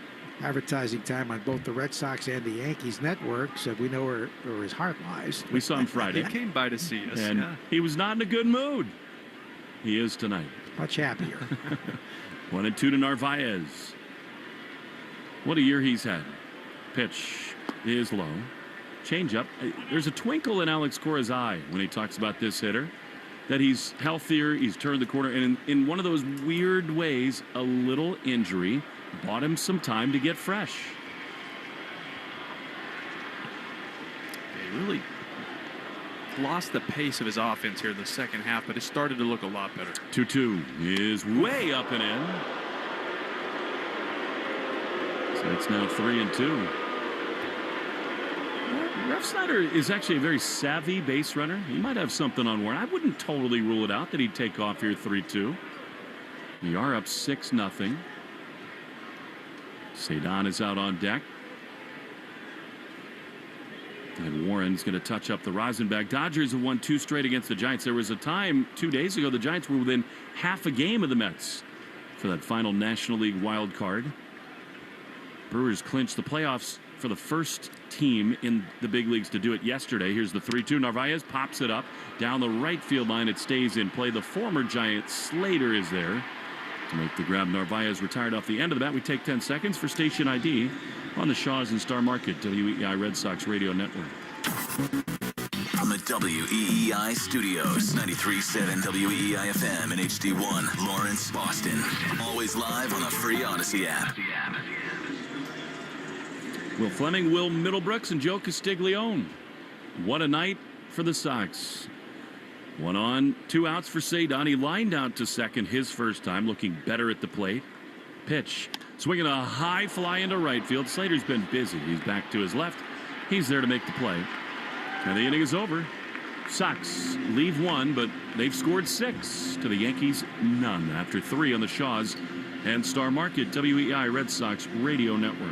Speaker 12: advertising time on both the Red Sox and the Yankees networks. We know where his heart lies.
Speaker 11: We saw him Friday.
Speaker 23: He came by to see us.
Speaker 11: And he was not in a good mood. He is tonight.
Speaker 12: Much happier.
Speaker 11: 1-2 to Narvaez. What a year he's had. Pitch is low. Changeup. There's a twinkle in Alex Cora's eye when he talks about this hitter. That he's healthier, he's turned the corner, and in one of those weird ways, a little injury bought him some time to get fresh.
Speaker 23: He really lost the pace of his offense here in the second half, but it started to look a lot better.
Speaker 11: 2-2 is way up and in. So it's now 3-2. Refsnyder is actually a very savvy base runner. He might have something on Warren. I wouldn't totally rule it out that he'd take off here 3-2. We are up 6-0. Cedon is out on deck. And Warren's going to touch up the Rosenbach. Dodgers have won 2 straight against the Giants. There was a time 2 days ago the Giants were within half a game of the Mets for that final National League wild card. Brewers clinched the playoffs for the first team in the big leagues to do it yesterday. Here's the 3-2. Narvaez pops it up down the right field line. It stays in play. The former Giant Slater is there to make the grab. Narvaez retired off the end of the bat. We take 10 seconds for station ID on the Shaws and Star Market WEEI Red Sox Radio Network.
Speaker 1: From the WEEI studios, 93.7 WEEI FM and HD1, Lawrence, Boston. Always live on the free Odyssey app.
Speaker 11: Will Fleming, Will Middlebrooks, and Joe Castiglione. What a night for the Sox. 1 on, 2 outs for Cedon. He lined out to second his first time, looking better at the plate. Pitch. Swinging a high fly into right field. Slater's been busy. He's back to his left. He's there to make the play. And the inning is over. Sox leave 1, but they've scored 6 to the Yankees, none. After 3 on the Shaws and Star Market WEEI Red Sox Radio Network.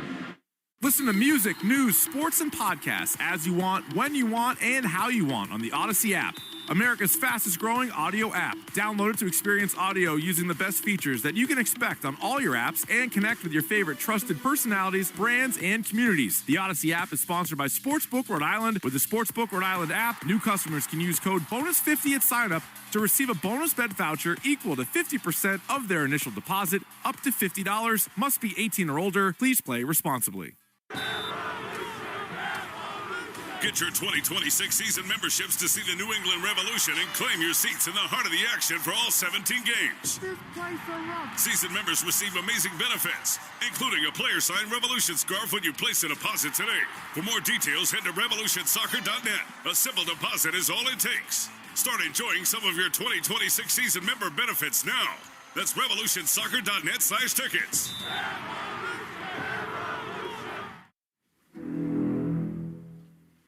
Speaker 9: Listen to music, news, sports, and podcasts as you want, when you want, and how you want on the Odyssey app. America's fastest growing audio app. Download it to experience audio using the best features that you can expect on all your apps and connect with your favorite trusted personalities, brands, and communities. The Odyssey app is sponsored by Sportsbook Rhode Island. With the Sportsbook Rhode Island app, new customers can use code BONUS50 at sign-up to receive a bonus bet voucher equal to 50% of their initial deposit, up to $50. Must be 18 or older. Please play responsibly.
Speaker 8: Get your 2026 season memberships to see the New England Revolution and claim your seats in the heart of the action for all 17 games. Season members receive amazing benefits, including a player-signed Revolution scarf when you place a deposit today. For more details, head to revolutionsoccer.net. A simple deposit is all it takes. Start enjoying some of your 2026 season member benefits now. That's revolutionsoccer.net/tickets.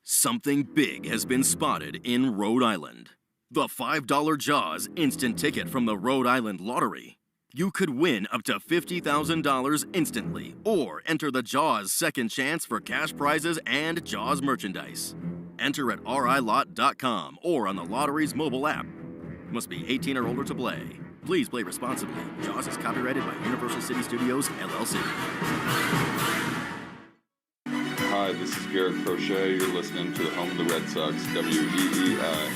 Speaker 6: Something big has been spotted in Rhode Island. The $5 Jaws instant ticket from the Rhode Island Lottery. You could win up to $50,000 instantly, or enter the Jaws second chance for cash prizes and Jaws merchandise. Enter at rilot.com or on the lottery's mobile app. Must be 18 or older to play. Please play responsibly. Jaws is copyrighted by Universal City Studios, LLC.
Speaker 17: Hi, this is Garrett Crochet. You're listening to the home of the Red Sox, WEEI.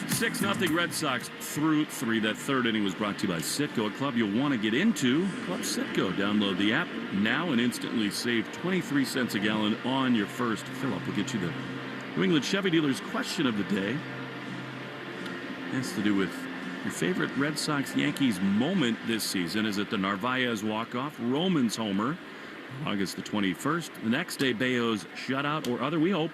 Speaker 11: 6-0 Red Sox through 3. That third inning was brought to you by Citgo, a club you'll want to get into. Club Citgo. Download the app now and instantly save 23 cents a gallon on your first fill-up. We'll get you the New England Chevy dealer's question of the day. It has to do with your favorite Red Sox-Yankees moment this season. Is it the Narvaez walk-off, Roman's homer, August the 21st, the next day Bayo's shutout, or other? We hope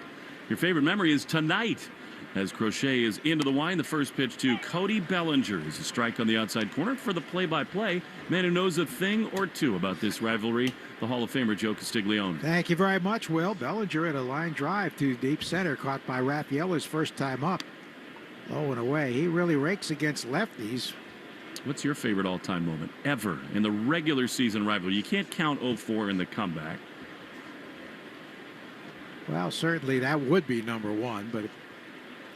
Speaker 11: your favorite memory is tonight as Crochet is into the wine. The first pitch to Cody Bellinger is a strike on the outside corner. For the play-by-play, man who knows a thing or two about this rivalry, the Hall of Famer Joe Castiglione.
Speaker 12: Thank you very much, Will. Bellinger had a line drive to deep center, caught by Raphael his first time up. Low and away. He really rakes against lefties.
Speaker 11: What's your favorite all-time moment ever in the regular season rivalry? You can't count 04 in the comeback.
Speaker 12: Well, certainly that would be number one, but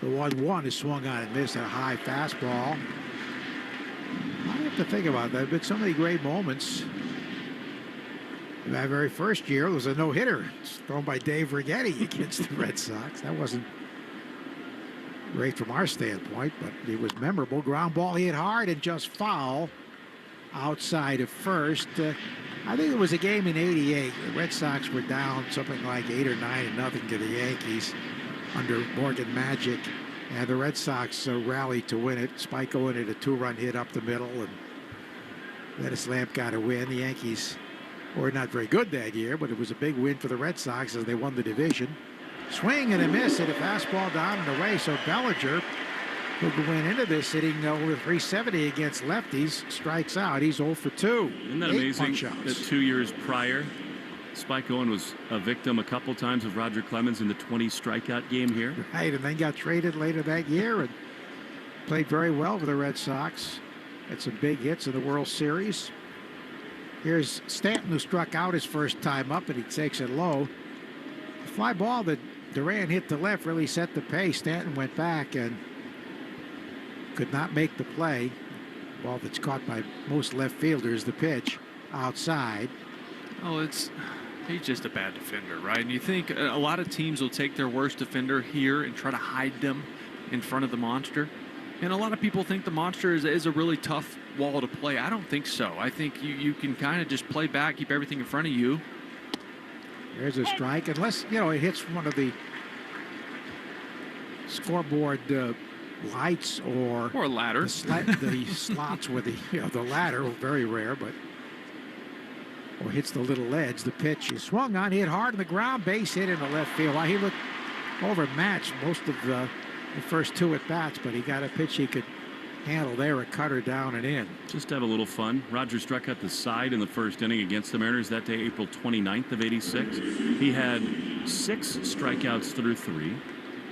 Speaker 12: the 1-1 is swung on and missed, a high fastball. I have to think about that. There have been so many great moments. In that very first year, there was a no-hitter thrown by Dave Righetti against the Red Sox. That wasn't great from our standpoint, but it was memorable. Ground ball hit hard and just foul outside of first. I think it was a game in '88. The Red Sox were down something like 8 or 9-0 to the Yankees under Morgan Magic, and the Red Sox rallied to win it. Spiko in it, a 2-run hit up the middle, and Dennis Lamp got a win. The Yankees were not very good that year, but it was a big win for the Red Sox as they won the division. Swing and a miss, hit a fastball down and away. So Bellinger, who went into this hitting over 370 against lefties, strikes out. He's 0 for 2.
Speaker 11: Isn't that amazing that 2 years prior, Spike Owen was a victim a couple times of Roger Clemens in the 20 strikeout game here.
Speaker 12: Right, and then got traded later that year and played very well for the Red Sox. Had some big hits in the World Series. Here's Stanton, who struck out his first time up, and he takes it low. The fly ball that Duran hit to left really set the pace. Stanton went back and could not make the play. Ball that's caught by most left fielders, the pitch outside.
Speaker 23: Oh, he's just a bad defender, right? And you think a lot of teams will take their worst defender here and try to hide them in front of the monster. And a lot of people think the monster is a really tough wall to play. I don't think so. I think you can kind of just play back, keep everything in front of you.
Speaker 12: There's a strike, unless, it hits one of the scoreboard lights or
Speaker 23: a ladder.
Speaker 12: The slots with the ladder, very rare, but or hits the little ledge. The pitch is swung on, hit hard on the ground, base hit in the left field. Well, he looked overmatched most of the first two at bats, but he got a pitch he could handle there, a cutter down and in.
Speaker 11: Just to have a little fun, Roger struck out the side in the first inning against the Mariners that day, April 29th of '86. He had 6 strikeouts through 3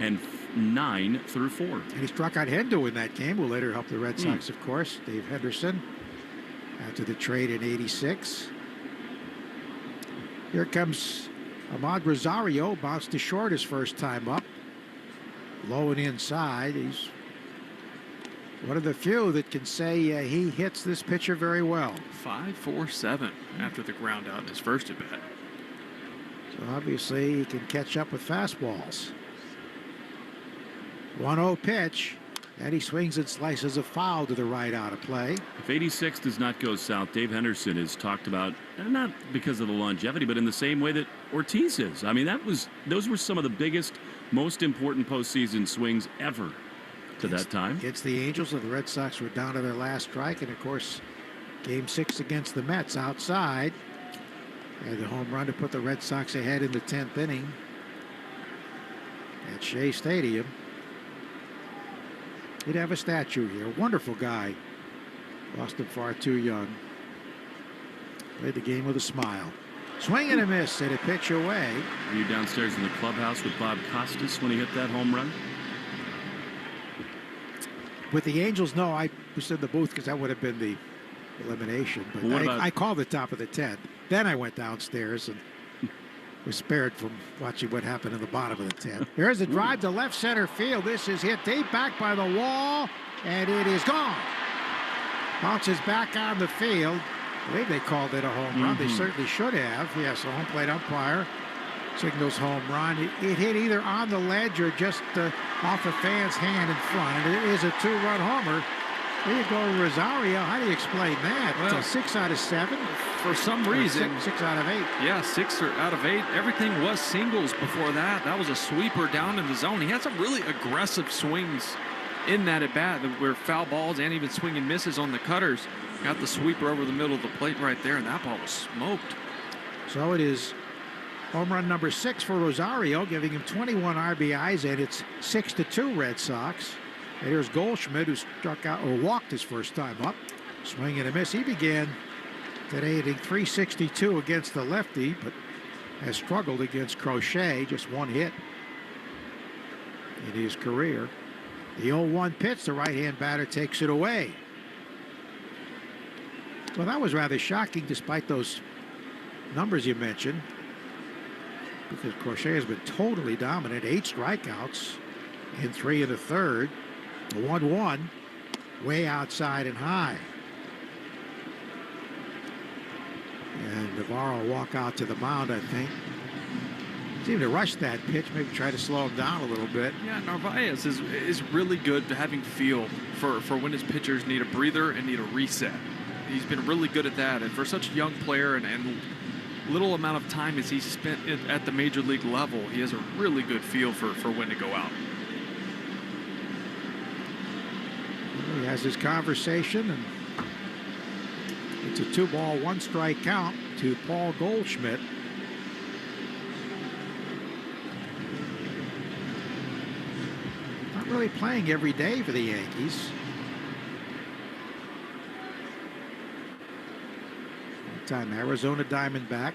Speaker 11: and 9 through 4.
Speaker 12: And he struck out Hendo in that game, who later helped the Red Sox, of course. Dave Henderson, after the trade in '86. Here comes Ahmad Rosario, bounced to short his first time up. Low and inside. He's one of the few that can say he hits this pitcher very well.
Speaker 23: 5-4-7 after the ground out in his first at bat.
Speaker 12: So obviously he can catch up with fastballs. 1-0 pitch, and he swings and slices a foul to the right out of play.
Speaker 11: If '86 does not go south, Dave Henderson is talked about, not because of the longevity, but in the same way that Ortiz is. I mean, those were some of the biggest, most important postseason swings ever to that time.
Speaker 12: Against the Angels, the Red Sox were down to their last strike, and of course, Game 6 against the Mets outside. And the home run to put the Red Sox ahead in the 10th inning at Shea Stadium. He'd have a statue here. Wonderful guy. Lost him far too young. Played the game with a smile. Swing and a miss, and a pitch away.
Speaker 11: Were you downstairs in the clubhouse with Bob Costas when he hit that home run?
Speaker 12: With the Angels, no. I was in the booth because that would have been the elimination. But I called the top of the 10th. Then I went downstairs and was spared from watching what happened in the bottom of the 10th. Here's a drive to left center field. This is hit deep back by the wall, and it is gone. Bounces back on the field. I believe they called it a home run. They certainly should have. Yes, a home plate umpire signals home run. It hit either on the ledge or just off a fan's hand in front. It is a 2-run homer. There you go, Rosario. How do you explain that?
Speaker 23: Well,
Speaker 12: so 6 out of 7?
Speaker 23: For some reason.
Speaker 12: 6 out of 8.
Speaker 23: Yeah, 6 out of 8. Everything was singles before that. That was a sweeper down in the zone. He had some really aggressive swings in that at bat where foul balls and even swing and misses on the cutters. Got the sweeper over the middle of the plate right there, and that ball was smoked.
Speaker 12: So it is home run number 6 for Rosario, giving him 21 RBIs, and it's 6-2 Red Sox. And here's Goldschmidt, who struck out or walked his first time up. Swing and a miss. He began today hitting .362 against the lefty, but has struggled against Crochet. Just one hit in his career. The 0-1 pitch, the right-hand batter takes it away. Well, that was rather shocking despite those numbers you mentioned, because Crochet has been totally dominant. 8 strikeouts in 3 in the third. The 1-1 way outside and high. And Navarro will walk out to the mound, I think. Seemed to rush that pitch, maybe try to slow him down a little bit.
Speaker 23: Yeah, Narvaez is really good at having feel for when his pitchers need a breather and need a reset. He's been really good at that. And for such a young player and little amount of time as he's spent at the major league level, he has a really good feel for when to go out.
Speaker 12: He has his conversation, and it's a 2-ball, 1-strike count to Paul Goldschmidt. Not really playing every day for the Yankees. Time Arizona Diamondback.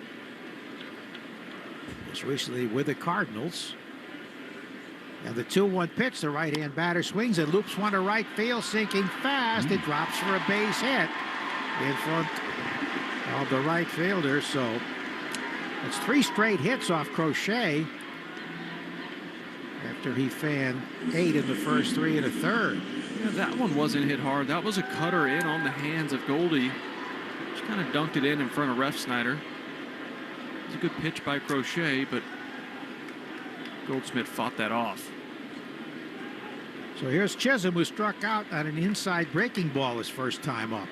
Speaker 12: Just recently with the Cardinals. And the 2-1 pitch, the right-hand batter swings and loops one to right field, sinking fast. It drops for a base hit in front of the right fielder. So it's 3 straight hits off Crochet after he fanned 8 in the first 3 1/3.
Speaker 23: Yeah, that one wasn't hit hard. That was a cutter in on the hands of Goldie. Just kind of dunked it in front of Ref Snyder. It's a good pitch by Crochet, but Goldschmidt fought that off.
Speaker 12: So here's Chisholm, who struck out on an inside breaking ball his first time up.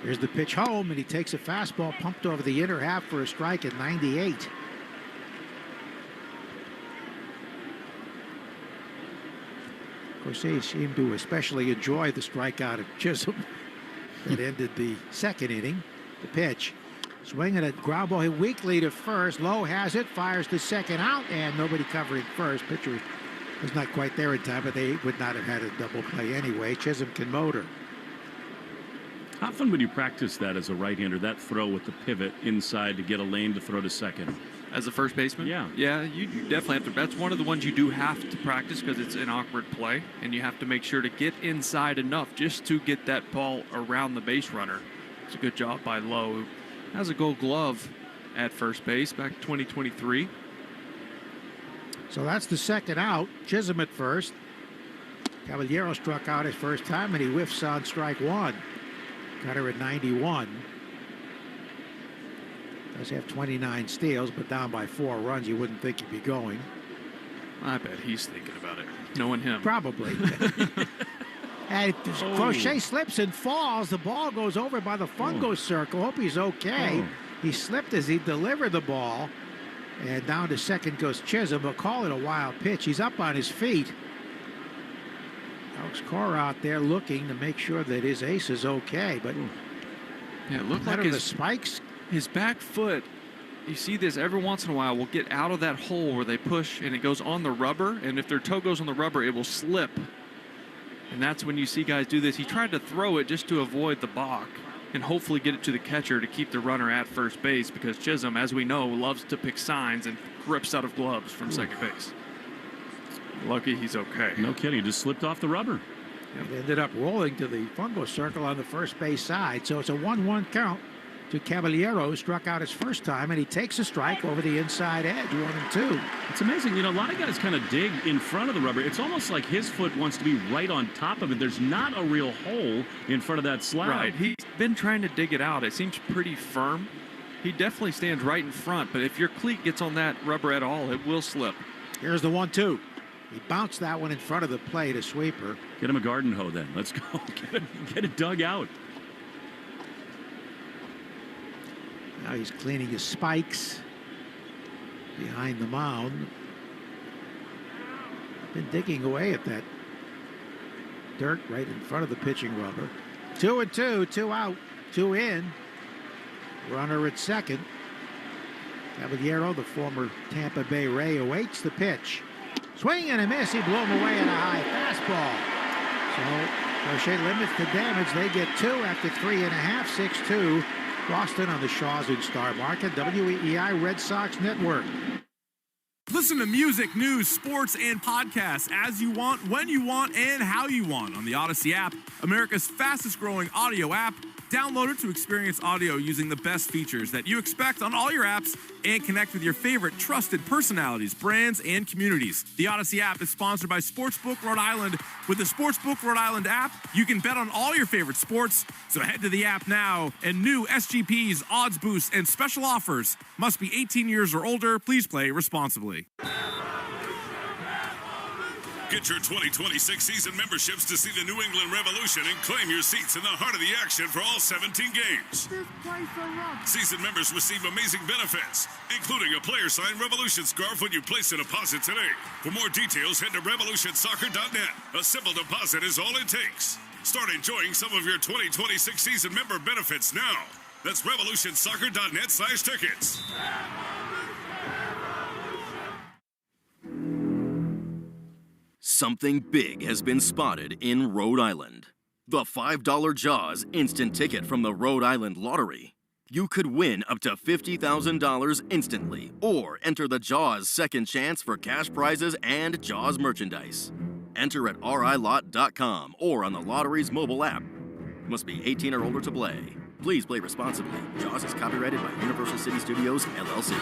Speaker 12: Here's the pitch home, and he takes a fastball pumped over the inner half for a strike at 98. Crochet seemed to especially enjoy the strikeout of Chisholm that ended the second inning. The pitch. Swinging a ground ball hit weakly to first. Lowe has it, fires to second out, and nobody covering first. Pitcher was not quite there in time, but they would not have had a double play anyway. Chisholm can motor.
Speaker 11: How often would you practice that as a right-hander, that throw with the pivot inside to get a lane to throw to second?
Speaker 23: As a first baseman?
Speaker 11: Yeah.
Speaker 23: Yeah, you definitely have to. That's one of the ones you do have to practice because it's an awkward play, and you have to make sure to get inside enough just to get that ball around the base runner. It's a good job by Lowe, who has a Gold Glove at first base back in 2023.
Speaker 12: So that's the second out. Chisholm at first. Caballero struck out his first time, and he whiffs on strike 1. Got her at 91. Does have 29 steals, but down by 4 runs. You wouldn't think he'd be going.
Speaker 23: I bet he's thinking about it, knowing him.
Speaker 12: Probably. And Crochet slips and falls. The ball goes over by the fungo circle. Hope he's okay. He slipped as he delivered the ball. And down to second goes Chisholm. We'll call it a wild pitch. He's up on his feet. Alex Cora out there looking to make sure that his ace is okay. But
Speaker 23: yeah, it looked like
Speaker 12: his spikes.
Speaker 23: His back foot, you see this every once in a while, will get out of that hole where they push and it goes on the rubber. And if their toe goes on the rubber, it will slip. And that's when you see guys do this. He tried to throw it just to avoid the balk and hopefully get it to the catcher to keep the runner at first base, because Chisholm, as we know, loves to pick signs and rips out of gloves from second base. Lucky he's okay.
Speaker 11: No kidding. He just slipped off the rubber.
Speaker 12: It ended up rolling to the fungo circle on the first base side. So it's a 1-1 count to Caballero, who struck out his first time, and he takes a strike over the inside edge, 1-2.
Speaker 11: It's amazing. You know, a lot of guys kind of dig in front of the rubber. It's almost like his foot wants to be right on top of it. There's not a real hole in front of that slab.
Speaker 23: Right. He's been trying to dig it out. It seems pretty firm. He definitely stands right in front, but if your cleat gets on that rubber at all, it will slip.
Speaker 12: Here's the 1-2. He bounced that one in front of the plate, a sweeper.
Speaker 11: Get him a garden hoe then. Let's go. Get it dug out.
Speaker 12: Now he's cleaning his spikes behind the mound. Been digging away at that dirt right in front of the pitching rubber. 2-2, 2 out, 2 in. Runner at second. Caballero, the former Tampa Bay Ray, awaits the pitch. Swing and a miss. He blew him away at a high fastball. So Crochet limits the damage. They get 2 after 3.5, 6-2. Boston on the Shaws in Star Market, WEEI Red Sox Network.
Speaker 9: Listen to music, news, sports, and podcasts as you want, when you want, and how you want on the Odyssey app, America's fastest growing audio app. Download it to experience audio using the best features that you expect on all your apps and connect with your favorite trusted personalities, brands, and communities. The Odyssey app is sponsored by Sportsbook Rhode Island. With the Sportsbook Rhode Island app, you can bet on all your favorite sports. So head to the app now, and new SGPs, odds boosts, and special offers. Must be 18 years or older. Please play responsibly.
Speaker 8: Get your 2026 season memberships to see the New England Revolution and claim your seats in the heart of the action for all 17 games. Season members receive amazing benefits, including a player-signed Revolution scarf when you place a deposit today. For more details, head to revolutionsoccer.net. A simple deposit is all it takes. Start enjoying some of your 2026 season member benefits now. That's revolutionsoccer.net/tickets.
Speaker 6: Something big has been spotted in Rhode Island. The $5 Jaws instant ticket from the Rhode Island Lottery. You could win up to $50,000 instantly, or enter the Jaws Second Chance for cash prizes and Jaws merchandise. Enter at RILot.com or on the lottery's mobile app. Must be 18 or older to play. Please play responsibly. Jaws is copyrighted by Universal City Studios, LLC.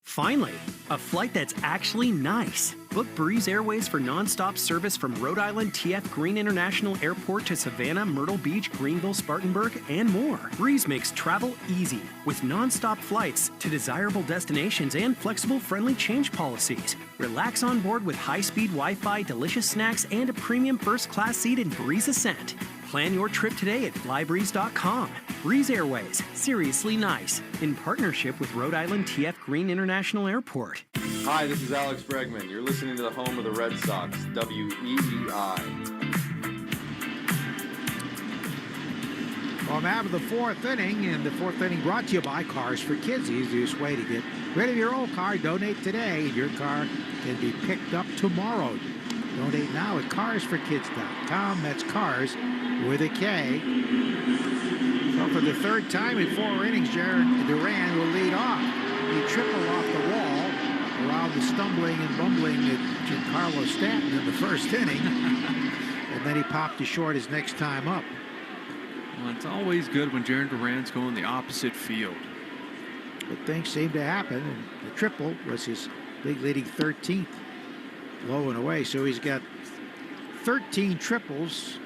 Speaker 13: Finally, a flight that's actually nice. Book Breeze Airways for nonstop service from Rhode Island TF Green International Airport to Savannah, Myrtle Beach, Greenville, Spartanburg, and more. Breeze makes travel easy with nonstop flights to desirable destinations and flexible, friendly change policies. Relax on board with high-speed Wi-Fi, delicious snacks, and a premium first-class seat in Breeze Ascent. Plan your trip today at flybreeze.com. Breeze Airways, seriously nice, in partnership with Rhode Island TF Green International Airport.
Speaker 19: Hi, this is Alex Bregman. You're listening to the home of the Red Sox, WEEI.
Speaker 12: Well, now to the fourth inning, and the fourth inning brought to you by Cars for Kids. The easiest way to get rid of your old car, donate today. Your car can be picked up tomorrow. Donate now at carsforkids.com. That's cars with a K. So for the third time in 4 innings, Jared Duran will lead off. He tripled off the wall around the stumbling and bumbling Giancarlo Stanton in the first inning. And then he popped to short his next time up.
Speaker 23: Well, it's always good when Jared Duran's going the opposite field.
Speaker 12: But things seem to happen, and the triple was his big leading 13th. Low and away, so he's got 13 triples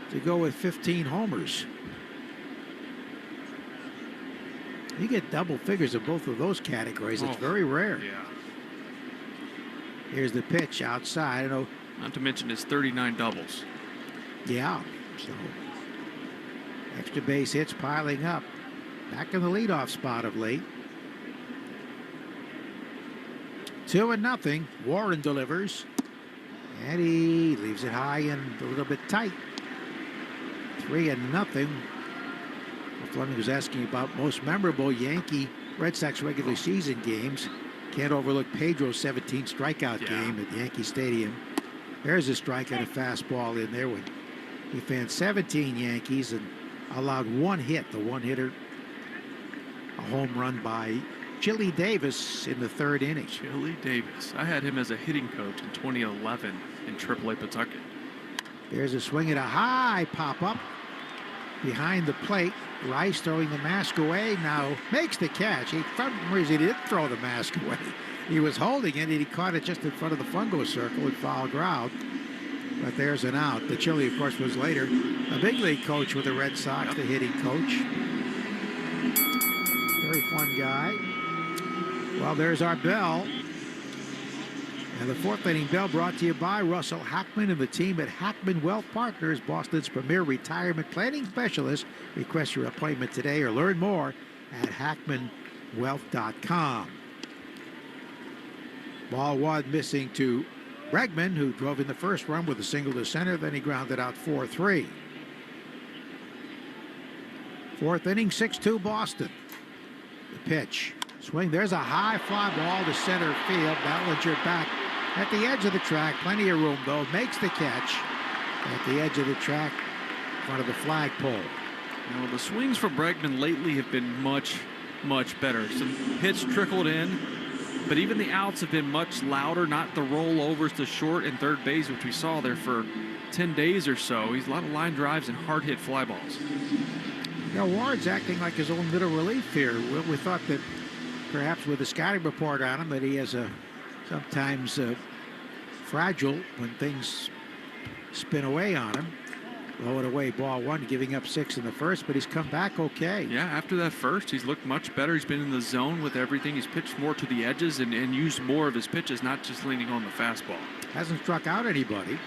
Speaker 12: to go with 15 homers. You get double figures of both of those categories. It's very rare.
Speaker 23: Yeah.
Speaker 12: Here's the pitch outside. I know.
Speaker 23: Not to mention his 39 doubles.
Speaker 12: Yeah. So extra base hits piling up. Back in the leadoff spot of late. 2-0. Warren delivers. And he leaves it high and a little bit tight. 3-0. Fleming was asking about most memorable Yankee Red Sox regular season games. Can't overlook Pedro's 17 strikeout game at Yankee Stadium. There's a strike and a fastball in there when he fanned 17 Yankees and allowed one hit. The one-hitter, a home run by Chili Davis in the third inning.
Speaker 23: Chili Davis. I had him as a hitting coach in 2011 in AAA Pawtucket.
Speaker 12: There's a swing at a high pop-up behind the plate. Rice throwing the mask away, now makes the catch. He didn't throw the mask away. He was holding it, and he caught it just in front of the fungo circle in foul ground. But there's an out. The Chili, of course, was later a big league coach with the Red Sox, the hitting coach. Very fun guy. Well, there's our bell. And the fourth inning bell brought to you by Russell Hackman and the team at Hackman Wealth Partners, Boston's premier retirement planning specialist. Request your appointment today or learn more at hackmanwealth.com. Ball one missing to Bregman, who drove in the first run with a single to center. Then he grounded out 4-3. Fourth inning, 6-2 Boston. The pitch. Swing. There's a high fly ball to center field. Ballinger back at the edge of the track. Plenty of room, though. Makes the catch at the edge of the track in front of the flagpole.
Speaker 23: You know, the swings for Bregman lately have been much, much better. Some hits trickled in, but even the outs have been much louder, not the rollovers to short and third base, which we saw there for 10 days or so. He's a lot of line drives and hard hit fly balls.
Speaker 12: Now, Ward's acting like his own middle relief here. We thought that perhaps with the scouting report on him that he has a sometimes fragile when things spin away on him. Low and away, ball one, giving up 6 in the first, but he's come back okay.
Speaker 23: Yeah, after that first, he's looked much better. He's been in the zone with everything. He's pitched more to the edges and used more of his pitches, not just leaning on the fastball.
Speaker 12: Hasn't struck out anybody.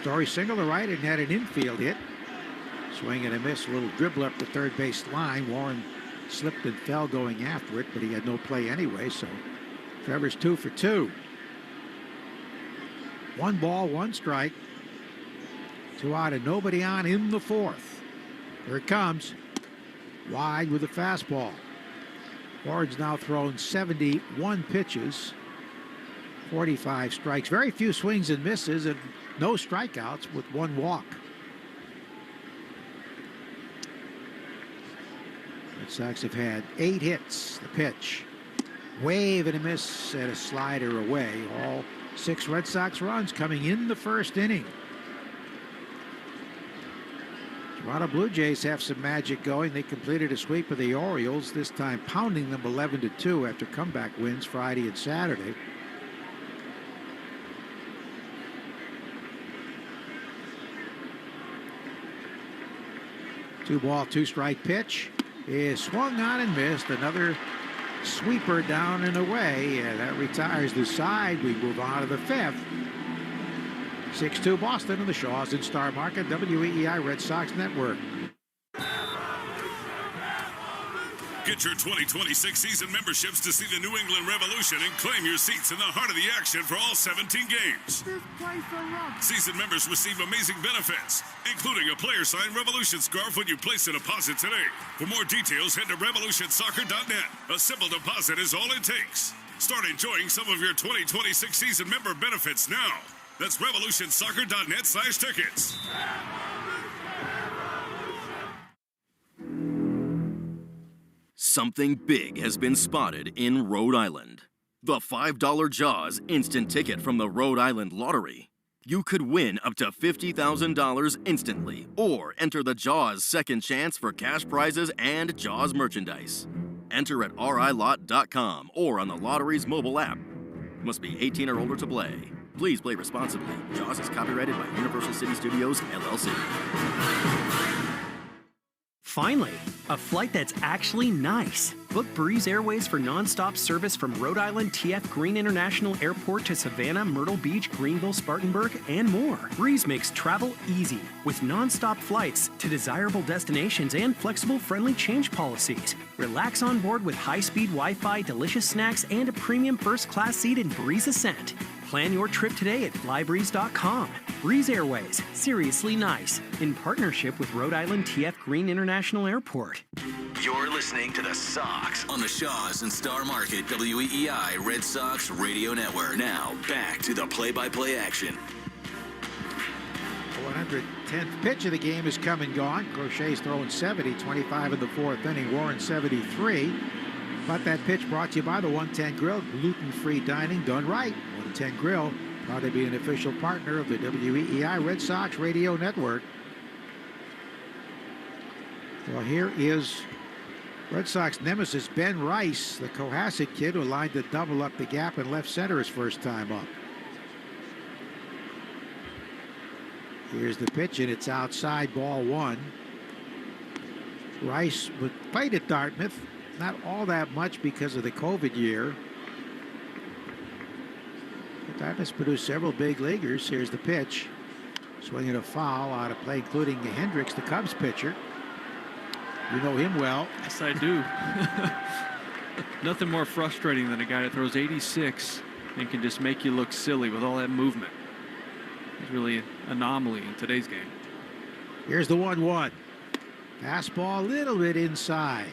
Speaker 12: Story single to right and had an infield hit. Swing and a miss, a little dribble up the third base line. Warren slipped and fell going after it, but he had no play anyway, so Trevor's 2 for 2. 1 ball, 1 strike. 2 out and nobody on in the fourth. Here it comes. Wide with a fastball. Ward's now thrown 71 pitches, 45 strikes. Very few swings and misses and no strikeouts with 1 walk. Red Sox have had 8 hits. The pitch. Wave and a miss and a slider away. All 6 Red Sox runs coming in the first inning. Toronto Blue Jays have some magic going. They completed a sweep of the Orioles, this time pounding them 11-2 after comeback wins Friday and Saturday. Two ball, 2-strike pitch is swung on and missed. Another sweeper down and away, and that retires the side. We move on to the 5th. 6-2 Boston in the Shaws and Star Market, WEEI Red Sox Network.
Speaker 8: Get your 2026 season memberships to see the New England Revolution and claim your seats in the heart of the action for all 17 games. Season members receive amazing benefits, including a player-signed Revolution scarf when you place a deposit today. For more details, head to revolutionsoccer.net. A simple deposit is all it takes. Start enjoying some of your 2026 season member benefits now. That's revolutionsoccer.net/tickets.
Speaker 6: Something big has been spotted in Rhode Island. The $5 Jaws instant ticket from the Rhode Island Lottery. You could win up to $50,000 instantly, or enter the Jaws second chance for cash prizes and Jaws merchandise. Enter at rilot.com or on the lottery's mobile app. Must be 18 or older to play. Please play responsibly. Jaws is copyrighted by Universal City Studios, LLC.
Speaker 13: Finally, a flight that's actually nice. Book Breeze Airways for nonstop service from Rhode Island TF Green International Airport to Savannah, Myrtle Beach, Greenville, Spartanburg, and more. Breeze makes travel easy with nonstop flights to desirable destinations and flexible, friendly change policies. Relax on board with high-speed Wi-Fi, delicious snacks, and a premium first-class seat in Breeze Ascent. Plan your trip today at flybreeze.com. Breeze Airways, seriously nice, in partnership with Rhode Island TF Green International Airport.
Speaker 1: You're listening to the Sox on the Shaws and Star Market WEEI Red Sox Radio Network. Now, back to the play-by-play action.
Speaker 12: The 110th pitch of the game is come and gone. Crochet's throwing 70, 25 in the 4th inning. Warren 73. But that pitch brought to you by the 110 Grill, gluten-free dining done right. 110 Grill, proud to be an official partner of the WEEI Red Sox Radio Network. Well, here is Red Sox nemesis Ben Rice, the Cohasset kid who lined to double up the gap in left center his first time up. Here's the pitch, and it's outside, ball 1. Rice played at Dartmouth, not all that much because of the COVID year. But Dartmouth's produced several big leaguers. Here's the pitch. Swinging a foul out of play, including Hendricks, the Cubs pitcher. You know him well.
Speaker 23: Yes, I do. Nothing more frustrating than a guy that throws 86 and can just make you look silly with all that movement. He's really an anomaly in today's game.
Speaker 12: Here's the 1-1. Fastball a little bit inside.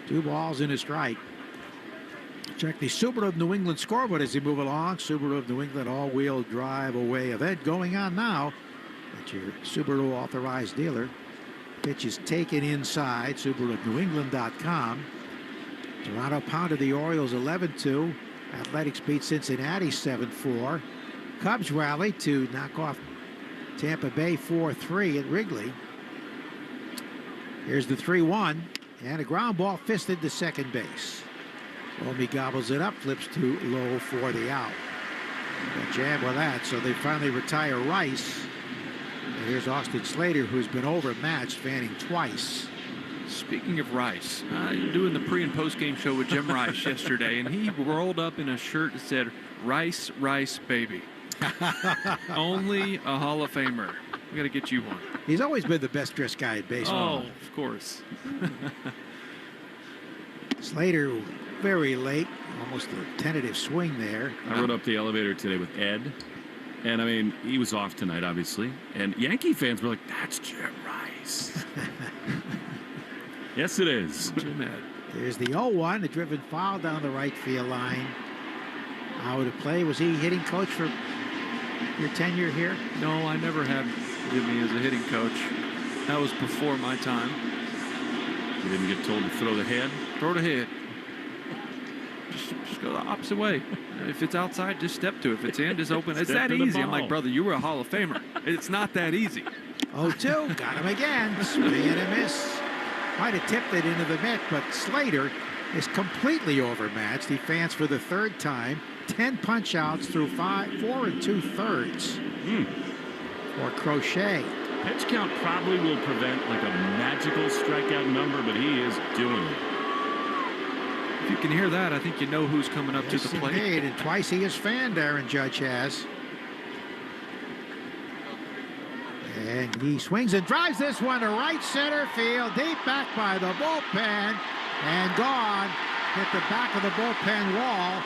Speaker 12: 2 balls and a strike. Check the Subaru of New England scoreboard as they move along. Subaru of New England all-wheel drive away event going on now at your Subaru authorized dealer. Pitch is taken inside. SubaruofNewEngland.com. Toronto pounded the Orioles 11-2. Athletics beat Cincinnati 7-4. Cubs rally to knock off Tampa Bay 4-3 at Wrigley. Here's the 3-1. And a ground ball fisted to second base. Omi gobbles it up, flips to Lowe for the out. Got jammed with that, so they finally retire Rice. And here's Austin Slater, who's been overmatched, fanning twice.
Speaker 23: Speaking of Rice, doing the pre- and post-game show with Jim Rice yesterday, and he rolled up in a shirt that said, "Rice, Rice, baby." Only a Hall of Famer. We got to get you one.
Speaker 12: He's always been the best dressed guy in baseball.
Speaker 23: Oh, of course.
Speaker 12: Slater very late, almost a tentative swing there.
Speaker 11: I rode up the elevator today with Ed, and I mean, he was off tonight, obviously, and Yankee fans were like, "That's Jim Rice." Yes, it is.
Speaker 23: Jim Ed.
Speaker 12: There's the 0-1, a driven foul down the right field line. Out of play. Was he hitting coach for your tenure here?
Speaker 23: No, I never had Jimmy as a hitting coach. That was before my time.
Speaker 11: He didn't get told to throw the head.
Speaker 23: Throw the head. Just go the opposite way. If it's outside, just step to it. If it's in, just open. It's that easy. I'm like, brother, you were a Hall of Famer. It's not that easy.
Speaker 12: 0-2, got him again. Swing and a miss. Might have tipped it into the net, but Slater is completely overmatched. He fans for the third time. 10 punch-outs through 4 2/3 for Crochet.
Speaker 11: Pitch count probably will prevent like a magical strikeout number, but he is doing it.
Speaker 23: If you can hear that, I think you know who's coming up to the plate.
Speaker 12: Indeed, and twice he has fanned, Aaron Judge has. And he swings and drives this one to right center field, deep back by the bullpen, and gone. Hit the back of the bullpen wall,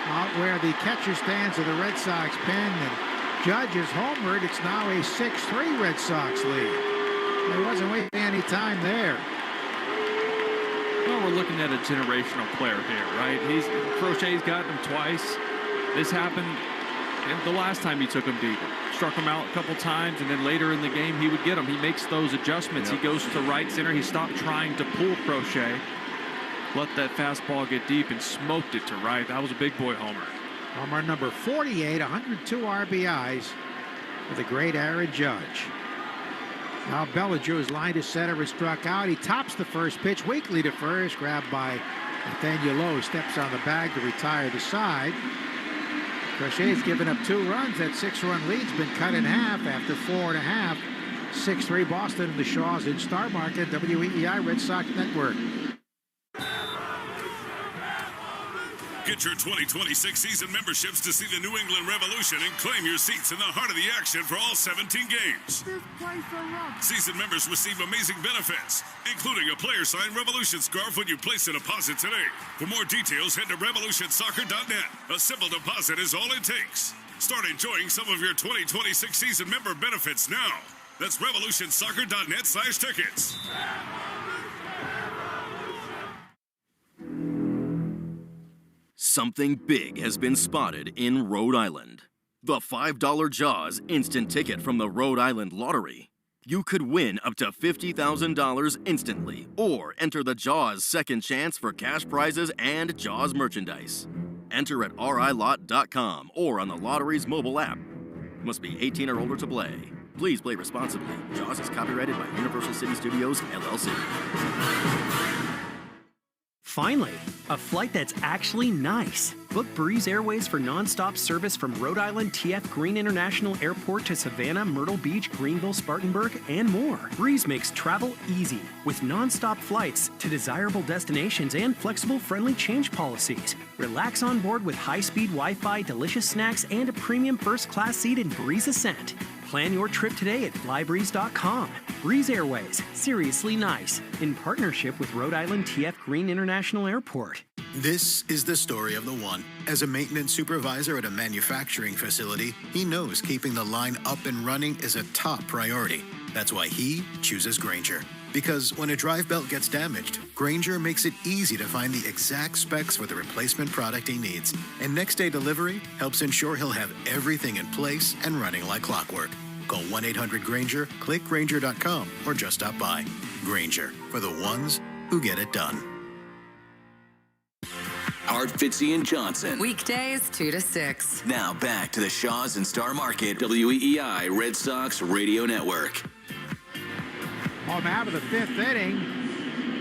Speaker 12: out where the catcher stands of the Red Sox pen, and Judge is homered. It's now a 6-3 Red Sox lead. He wasn't wasting any time there.
Speaker 23: Well, we're looking at a generational player here, right? Crochet's gotten him twice. This happened and the last time he took him deep. Struck him out a couple times, and then later in the game he would get him. He makes those adjustments. He goes to right center. He stopped trying to pull Crochet. Let that fastball get deep and smoked it to right. That was a big boy homer.
Speaker 12: Homer number 48, 102 RBIs for the great Aaron Judge. Now Bellinger is lined to center and struck out. He tops the first pitch weakly to first, grabbed by Nathaniel Lowe, steps on the bag to retire the side. Crochet's given up 2 runs. That 6-run lead's been cut in half after 4.5. 6-3 Boston and the Shaws in Star Market, WEEI Red Sox Network.
Speaker 8: Get your 2026 season memberships to see the New England Revolution and claim your seats in the heart of the action for all 17 games. Season members receive amazing benefits, including a player-signed Revolution scarf when you place a deposit today. For more details, head to revolutionsoccer.net. A simple deposit is all it takes. Start enjoying some of your 2026 season member benefits now. That's revolutionsoccer.net/tickets.
Speaker 6: Something big has been spotted in Rhode Island. The $5 Jaws instant ticket from the Rhode Island Lottery. You could win up to $50,000 instantly, or enter the Jaws second chance for cash prizes and Jaws merchandise. Enter at rilot.com or on the lottery's mobile app. Must be 18 or older to play. Please play responsibly. Jaws is copyrighted by Universal City Studios, LLC.
Speaker 13: Finally, a flight that's actually nice. Book Breeze Airways for nonstop service from Rhode Island TF Green International Airport to Savannah, Myrtle Beach, Greenville, Spartanburg, and more. Breeze makes travel easy with nonstop flights to desirable destinations and flexible, friendly change policies. Relax on board with high-speed Wi-Fi, delicious snacks, and a premium first-class seat in Breeze Ascent. Plan your trip today at flybreeze.com. Breeze Airways, seriously nice, in partnership with Rhode Island TF Green International Airport.
Speaker 20: This is the story of the one. As a maintenance supervisor at a manufacturing facility, he knows keeping the line up and running is a top priority. That's why he chooses Grainger. Because when a drive belt gets damaged, Grainger makes it easy to find the exact specs for the replacement product he needs. And next day delivery helps ensure he'll have everything in place and running like clockwork. Call 1-800-GRAINGER, click Grainger.com, or just stop by. Grainger, for the ones who get it done.
Speaker 1: Hart, Fitzy, and Johnson.
Speaker 18: Weekdays 2 to 6.
Speaker 1: Now back to the Shaws and Star Market, WEEI Red Sox Radio Network.
Speaker 12: Bottom half of the 5th inning.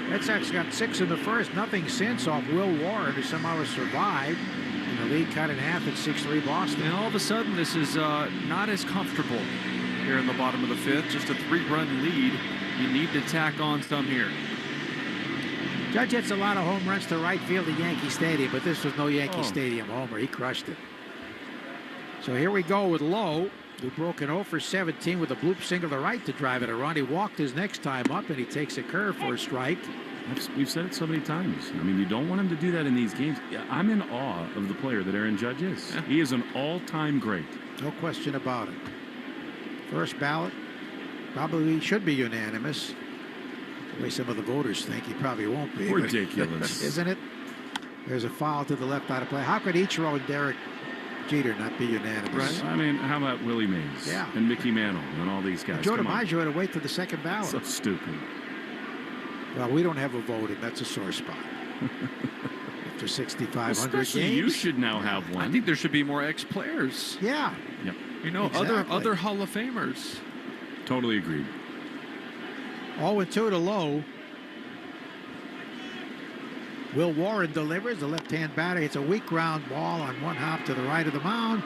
Speaker 12: Red Sox got 6 in the first, nothing since off Will Warren, who somehow has survived. And the lead cut in half at 6-3 Boston.
Speaker 23: And all of a sudden, this is not as comfortable here in the bottom of the 5th. Just a 3-run lead. You need to tack on some here.
Speaker 12: Judge hits a lot of home runs to right field at Yankee Stadium, but this was no Yankee Stadium homer. He crushed it. So here we go with Lowe, who broke an 0 for 17 with a bloop single to right to drive it around. He walked his next time up, and he takes a curve for a strike.
Speaker 11: We've said it so many times. I mean, you don't want him to do that in these games. I'm in awe of the player that Aaron Judge is. Yeah. He is an all-time great.
Speaker 12: No question about it. First ballot, probably should be unanimous. The way some of the voters think, he probably won't be.
Speaker 11: Ridiculous.
Speaker 12: Isn't it? There's a foul to the left out of play. How could Ichiro and Derek Jeter not be unanimous?
Speaker 11: Right. I mean, how about Willie Mays?
Speaker 12: Yeah.
Speaker 11: And Mickey Mantle and all these guys?
Speaker 12: Joe DiMaggio had to wait to the second ballot.
Speaker 11: So stupid.
Speaker 12: Well, we don't have a vote, and that's a sore spot. After 6,500
Speaker 11: Especially
Speaker 12: games.
Speaker 11: you should now have one.
Speaker 23: I think there should be more ex-players.
Speaker 12: Yeah.
Speaker 11: Yep.
Speaker 23: You know,
Speaker 12: Exactly.
Speaker 23: other Hall of Famers.
Speaker 11: Totally agreed.
Speaker 12: 0-2 to Lowe. Will Warren delivers. The left-hand batter hits a weak ground ball on one hop to the right of the mound.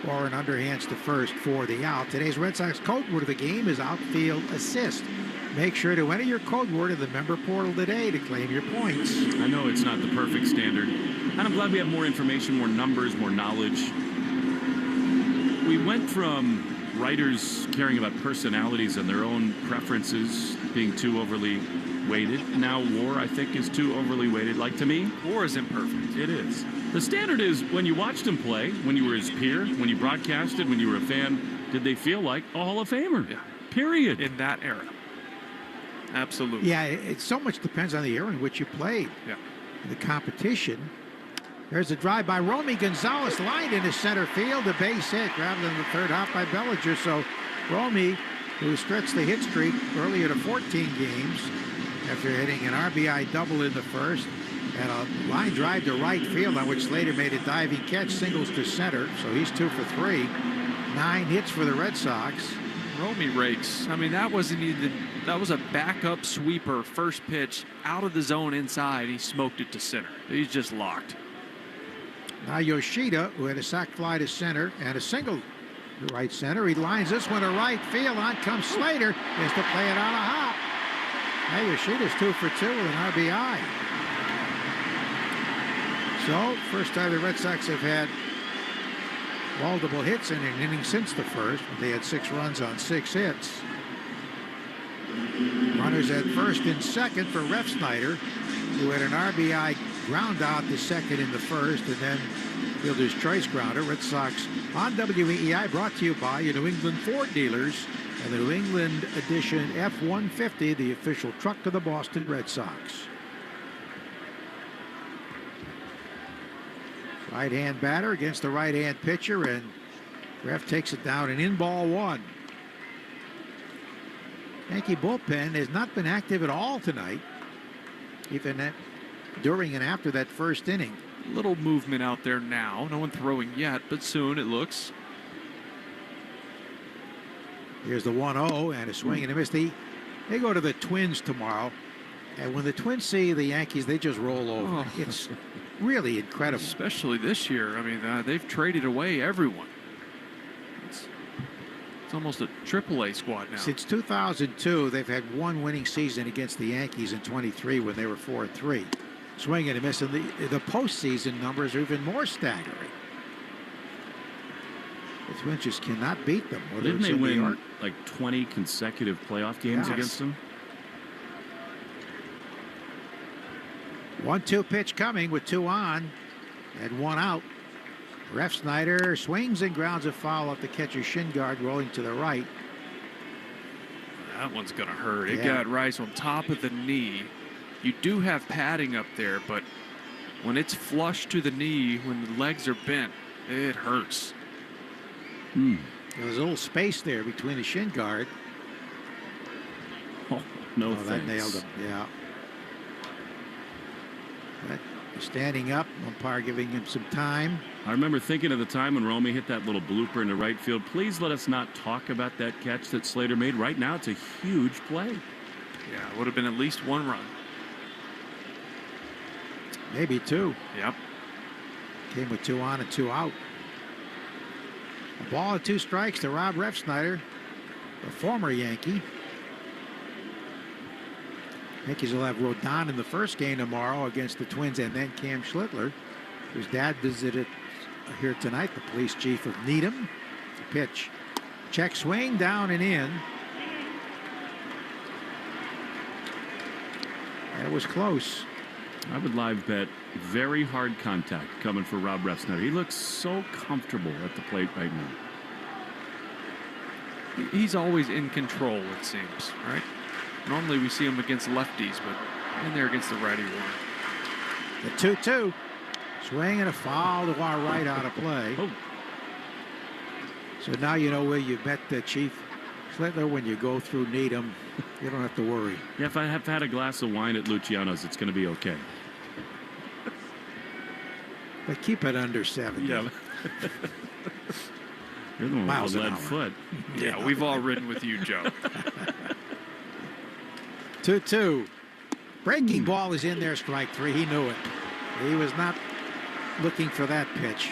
Speaker 12: Warren underhands to first for the out. Today's Red Sox code word of the game is outfield assist. Make sure to enter your code word in the member portal today to claim your points.
Speaker 11: I know it's not the perfect standard, and I'm glad we have more information, more numbers, more knowledge. We went from writers caring about personalities and their own preferences being too overly weighted. Now WAR, I think, is too overly weighted. Like, to me,
Speaker 23: WAR is imperfect.
Speaker 11: It is. The standard is when you watched him play, when you were his peer, when you broadcasted, when you were a fan, did they feel like a Hall of Famer?
Speaker 23: Yeah.
Speaker 11: Period.
Speaker 23: In that era. Absolutely.
Speaker 12: Yeah, it so much depends on the era in which you played.
Speaker 23: Yeah.
Speaker 12: The competition. There's a drive by Romy Gonzalez, lined into center field, a base hit, grabbed in the third hop by Bellinger. So Romy, who stretched the hit streak earlier to 14 games after hitting an RBI double in the first, and a line drive to right field on which Slater made a diving catch, singles to center. So he's 2 for 3. 9 hits for the Red Sox.
Speaker 23: Romy rakes. I mean, that was a backup sweeper, first pitch, out of the zone inside. He smoked it to center. He's just locked.
Speaker 12: Now Yoshida, who had a sac fly to center and a single to right center. He lines this one to right field. On comes Slater. He has to play it on a hop. Now Yoshida's 2 for 2 with an RBI. So, first time the Red Sox have had multiple hits in an inning since the first. They had 6 runs on 6 hits. Runners at first and second for Refsnyder, who had an RBI ground out to second in the first, and then fielder's choice grounder. Red Sox on WEEI, brought to you by your New England Ford dealers and the New England Edition F-150, the official truck of the Boston Red Sox. Right-hand batter against the right-hand pitcher, and ref takes it down and in ball 1. Yankee bullpen has not been active at all tonight, even during and after that first inning.
Speaker 23: Little movement out there now. No one throwing yet, but soon it looks.
Speaker 12: Here's the 1-0 and a swing and a miss. They go to the Twins tomorrow, and when the Twins see the Yankees, they just roll over.
Speaker 23: Oh.
Speaker 12: It's really incredible.
Speaker 23: Especially this year. I mean, they've traded away everyone. It's almost a AAA squad now.
Speaker 12: Since 2002, they've had one winning season against the Yankees in 23 when they were 4-3. Swing and a miss, and the postseason numbers are even more staggering. The Twins just cannot beat them.
Speaker 11: Didn't they win like 20 consecutive playoff games against them?
Speaker 12: 1-2 pitch coming with 2 on and 1 out. Refsnyder swings and grounds a foul off the catcher's shin guard, rolling to the right.
Speaker 23: That one's going to hurt. It
Speaker 12: Yeah.
Speaker 23: got Rice on top of the knee. You do have padding up there, but when it's flush to the knee, when the legs are bent, it hurts.
Speaker 12: There's a little space there between the shin guard.
Speaker 11: Oh, no
Speaker 12: that
Speaker 11: thanks.
Speaker 12: nailed him. Yeah. But standing up, umpire giving him some time.
Speaker 11: I remember thinking at the time when Romy hit that little blooper into right field, please let us not talk about that catch that Slater made. Right now, it's a huge play.
Speaker 23: Yeah, it would have been at least 1 run.
Speaker 12: Maybe 2.
Speaker 23: Yep.
Speaker 12: Came with 2 on and 2 out. A ball and 2 strikes to Rob Refsnyder, the former Yankee. Yankees will have Rodon in the first game tomorrow against the Twins, and then Cam Schlittler, whose dad visited here tonight, the police chief of Needham. Pitch. Check swing, down and in. That was close.
Speaker 11: I would live bet very hard contact coming for Rob Refsnyder. He looks so comfortable at the plate right now.
Speaker 23: He's always in control, it seems, right? Normally we see him against lefties, but in there against the righty one.
Speaker 12: The 2-2. Swing and a foul to our right out of play.
Speaker 11: Oh.
Speaker 12: So now you know where you bet the Chief Flintler, when you go through Needham, you don't have to worry.
Speaker 11: Yeah, if I have had a glass of wine at Luciano's, it's going to be okay.
Speaker 12: But keep it under 70.
Speaker 11: Yeah. You're the one
Speaker 12: Miles
Speaker 11: with a
Speaker 12: an
Speaker 11: lead
Speaker 12: hour.
Speaker 11: foot.
Speaker 23: Yeah, we've all ridden with you, Joe.
Speaker 12: 2-2. Breaking ball is in there, strike three. He knew it. He was not looking for that pitch.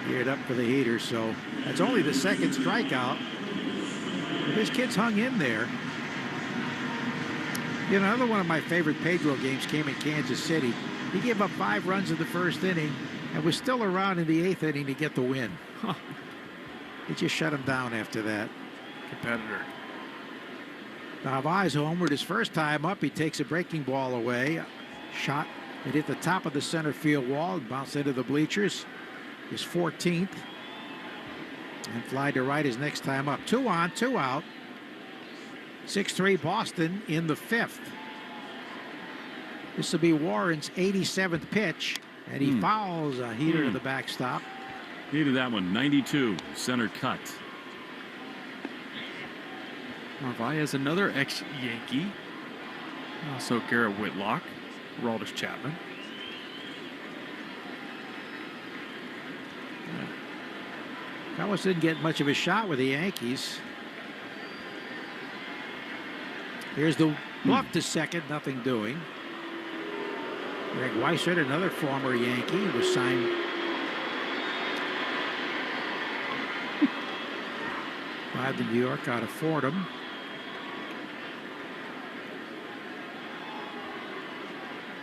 Speaker 12: Geared up for the heater, so that's only the second strikeout. But this kid's hung in there. You know, another one of my favorite Pedro games came in Kansas City. He gave up 5 runs in the first inning and was still around in the 8th inning to get the win. He just shut him down after that.
Speaker 23: Competitor.
Speaker 12: Narvaez homered his first time up. He takes a breaking ball away. Shot. It hit the top of the center field wall. Bounced into the bleachers. His 14th. And fly to right his next time up. 2 on, 2 out. 6-3 Boston in the 5th. This will be Warren's 87th pitch. And he fouls a heater to the backstop.
Speaker 11: Needed that one. 92. Center cut.
Speaker 23: Narvaez, another ex-Yankee. Also Garrett Whitlock. Aroldis Chapman.
Speaker 12: Carlos didn't get much of a shot with the Yankees. Here's the bluff to second, nothing doing. Greg Weissert, another former Yankee, was signed by the New York out of Fordham.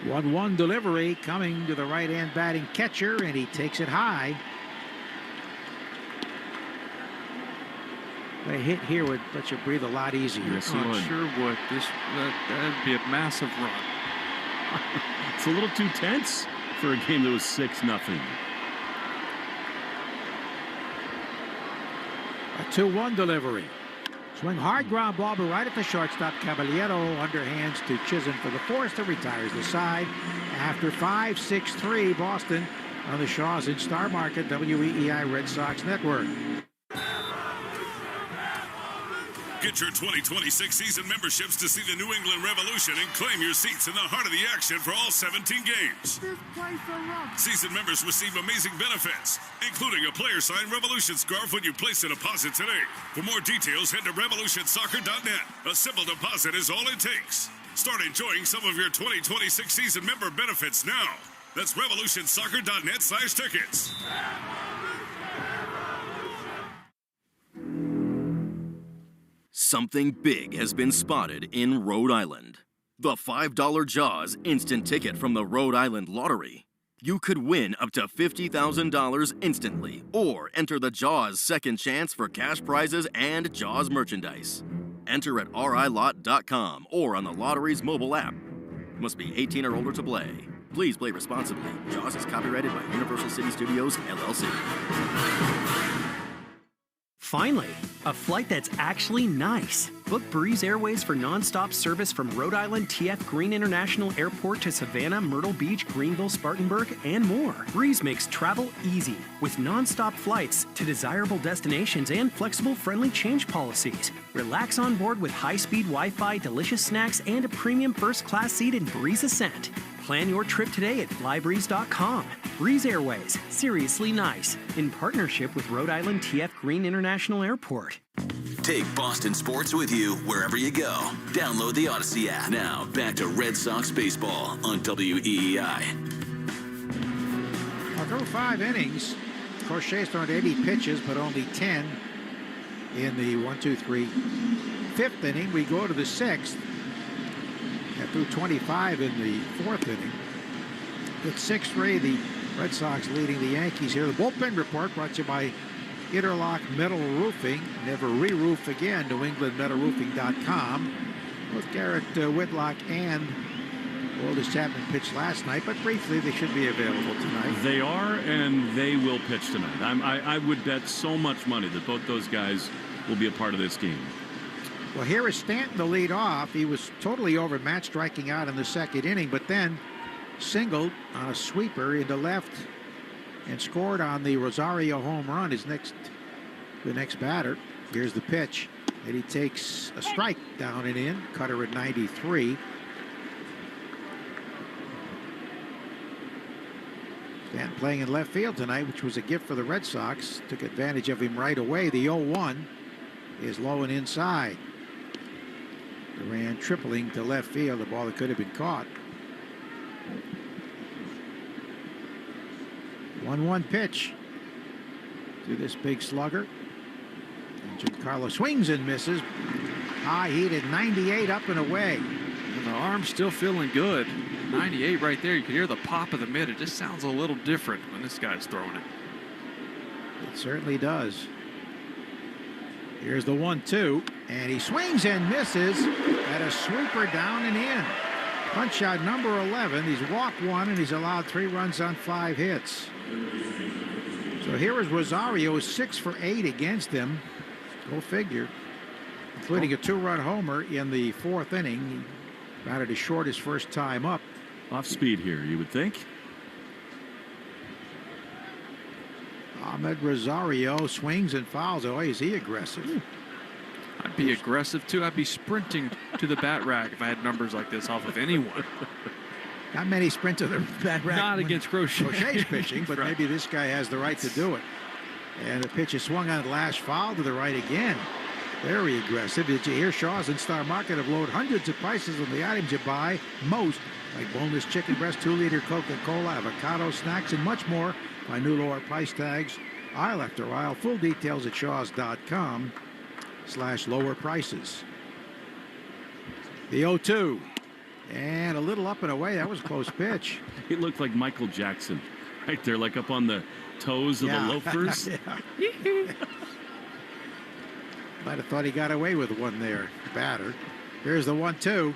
Speaker 12: One delivery coming to the right-hand batting catcher, and he takes it high. A hit here would let you breathe a lot easier.
Speaker 23: Yes, it sure would. That'd be a massive run.
Speaker 11: It's a little too tense for a game that was 6-0.
Speaker 12: A 2-1 delivery. Swing hard ground ball, but right at the shortstop. Caballero underhands to Chisholm for the force that retires the side. After 5-6-3 Boston on the Shaws in Star Market, WEEI Red Sox Network.
Speaker 8: Get your 2026 season memberships to see the New England Revolution and claim your seats in the heart of the action for all 17 games. Season members receive amazing benefits, including a player-signed Revolution scarf when you place a deposit today. For more details, head to revolutionsoccer.net. A simple deposit is all it takes. Start enjoying some of your 2026 season member benefits now. That's revolutionsoccer.net/tickets.
Speaker 6: Something big has been spotted in Rhode Island. The $5 Jaws instant ticket from the Rhode Island Lottery. You could win up to $50,000 instantly, or enter the Jaws second chance for cash prizes and Jaws merchandise. Enter at rilot.com or on the lottery's mobile app. Must be 18 or older to play. Please play responsibly. Jaws is copyrighted by Universal City Studios, LLC.
Speaker 13: Finally, a flight that's actually nice. Book Breeze Airways for nonstop service from Rhode Island TF Green International Airport to Savannah, Myrtle Beach, Greenville, Spartanburg, and more. Breeze makes travel easy with nonstop flights to desirable destinations and flexible, friendly change policies. Relax on board with high-speed Wi-Fi, delicious snacks, and a premium first-class seat in Breeze Ascent. Plan your trip today at flybreeze.com. Breeze Airways, seriously nice, in partnership with Rhode Island TF Green International Airport.
Speaker 1: Take Boston sports with you wherever you go. Download the Odyssey app. Now, back to Red Sox baseball on WEEI.
Speaker 12: Through 5 innings, Crochet's thrown 80 pitches, but only 10 in the 1-2-3 5th inning. We go to the 6th. Through 25 in the 4th inning. It's 6-3, the Red Sox leading the Yankees here. The bullpen report brought to you by Interlock Metal Roofing. Never re-roof again. NewEnglandMetalRoofing.com. Both Garrett Whitlock and Aroldis Chapman pitched last night, but briefly they should be available tonight.
Speaker 11: They are, and they will pitch tonight. I would bet so much money that both those guys will be a part of this game.
Speaker 12: Well, here is Stanton to lead off. He was totally overmatched, striking out in the 2nd inning, but then singled on a sweeper into left and scored on the Rosario home run, the next batter. Here's the pitch. And he takes a strike down and in. Cutter at 93. Stanton playing in left field tonight, which was a gift for the Red Sox. Took advantage of him right away. The 0-1 is low and inside. Duran tripling to left field, a ball that could have been caught. 1-1 pitch to this big slugger. And Giancarlo swings and misses. High heat at 98, up and away.
Speaker 23: And the arm's still feeling good. 98 right there. You can hear the pop of the mid. It just sounds a little different when this guy's throwing it.
Speaker 12: It certainly does. Here's the 1-2, and he swings and misses at a sweeper down and in. Punch out number 11. He's walked 1, and he's allowed 3 runs on 5 hits. So here is Rosario, 6 for 8 against him. Go figure. Including a 2-run homer in the 4th inning. He batted as short his first time up.
Speaker 11: Off speed here, you would think.
Speaker 12: Ahmed Rosario swings and fouls. Oh, is he aggressive?
Speaker 23: I'd be aggressive too. I'd be sprinting to the bat rack if I had numbers like this off of anyone.
Speaker 12: Not many sprint to the bat rack.
Speaker 23: Not against Crochet.
Speaker 12: Crochet's pitching, but maybe this guy has the right to do it. And the pitch is swung on lash foul to the right again. Very aggressive. Did you hear Shaw's and Star Market have lowered hundreds of prices on the items you buy most, like boneless chicken breast, 2-liter Coca-Cola, avocado snacks, and much more. Find new lower price tags aisle after aisle. Full details at shaws.com/lower prices. The 0-2. And a little up and away. That was a close pitch.
Speaker 11: It looked like Michael Jackson right there, like up on the toes of the loafers.
Speaker 12: Might have thought he got away with one there. Batter. Here's the 1-2.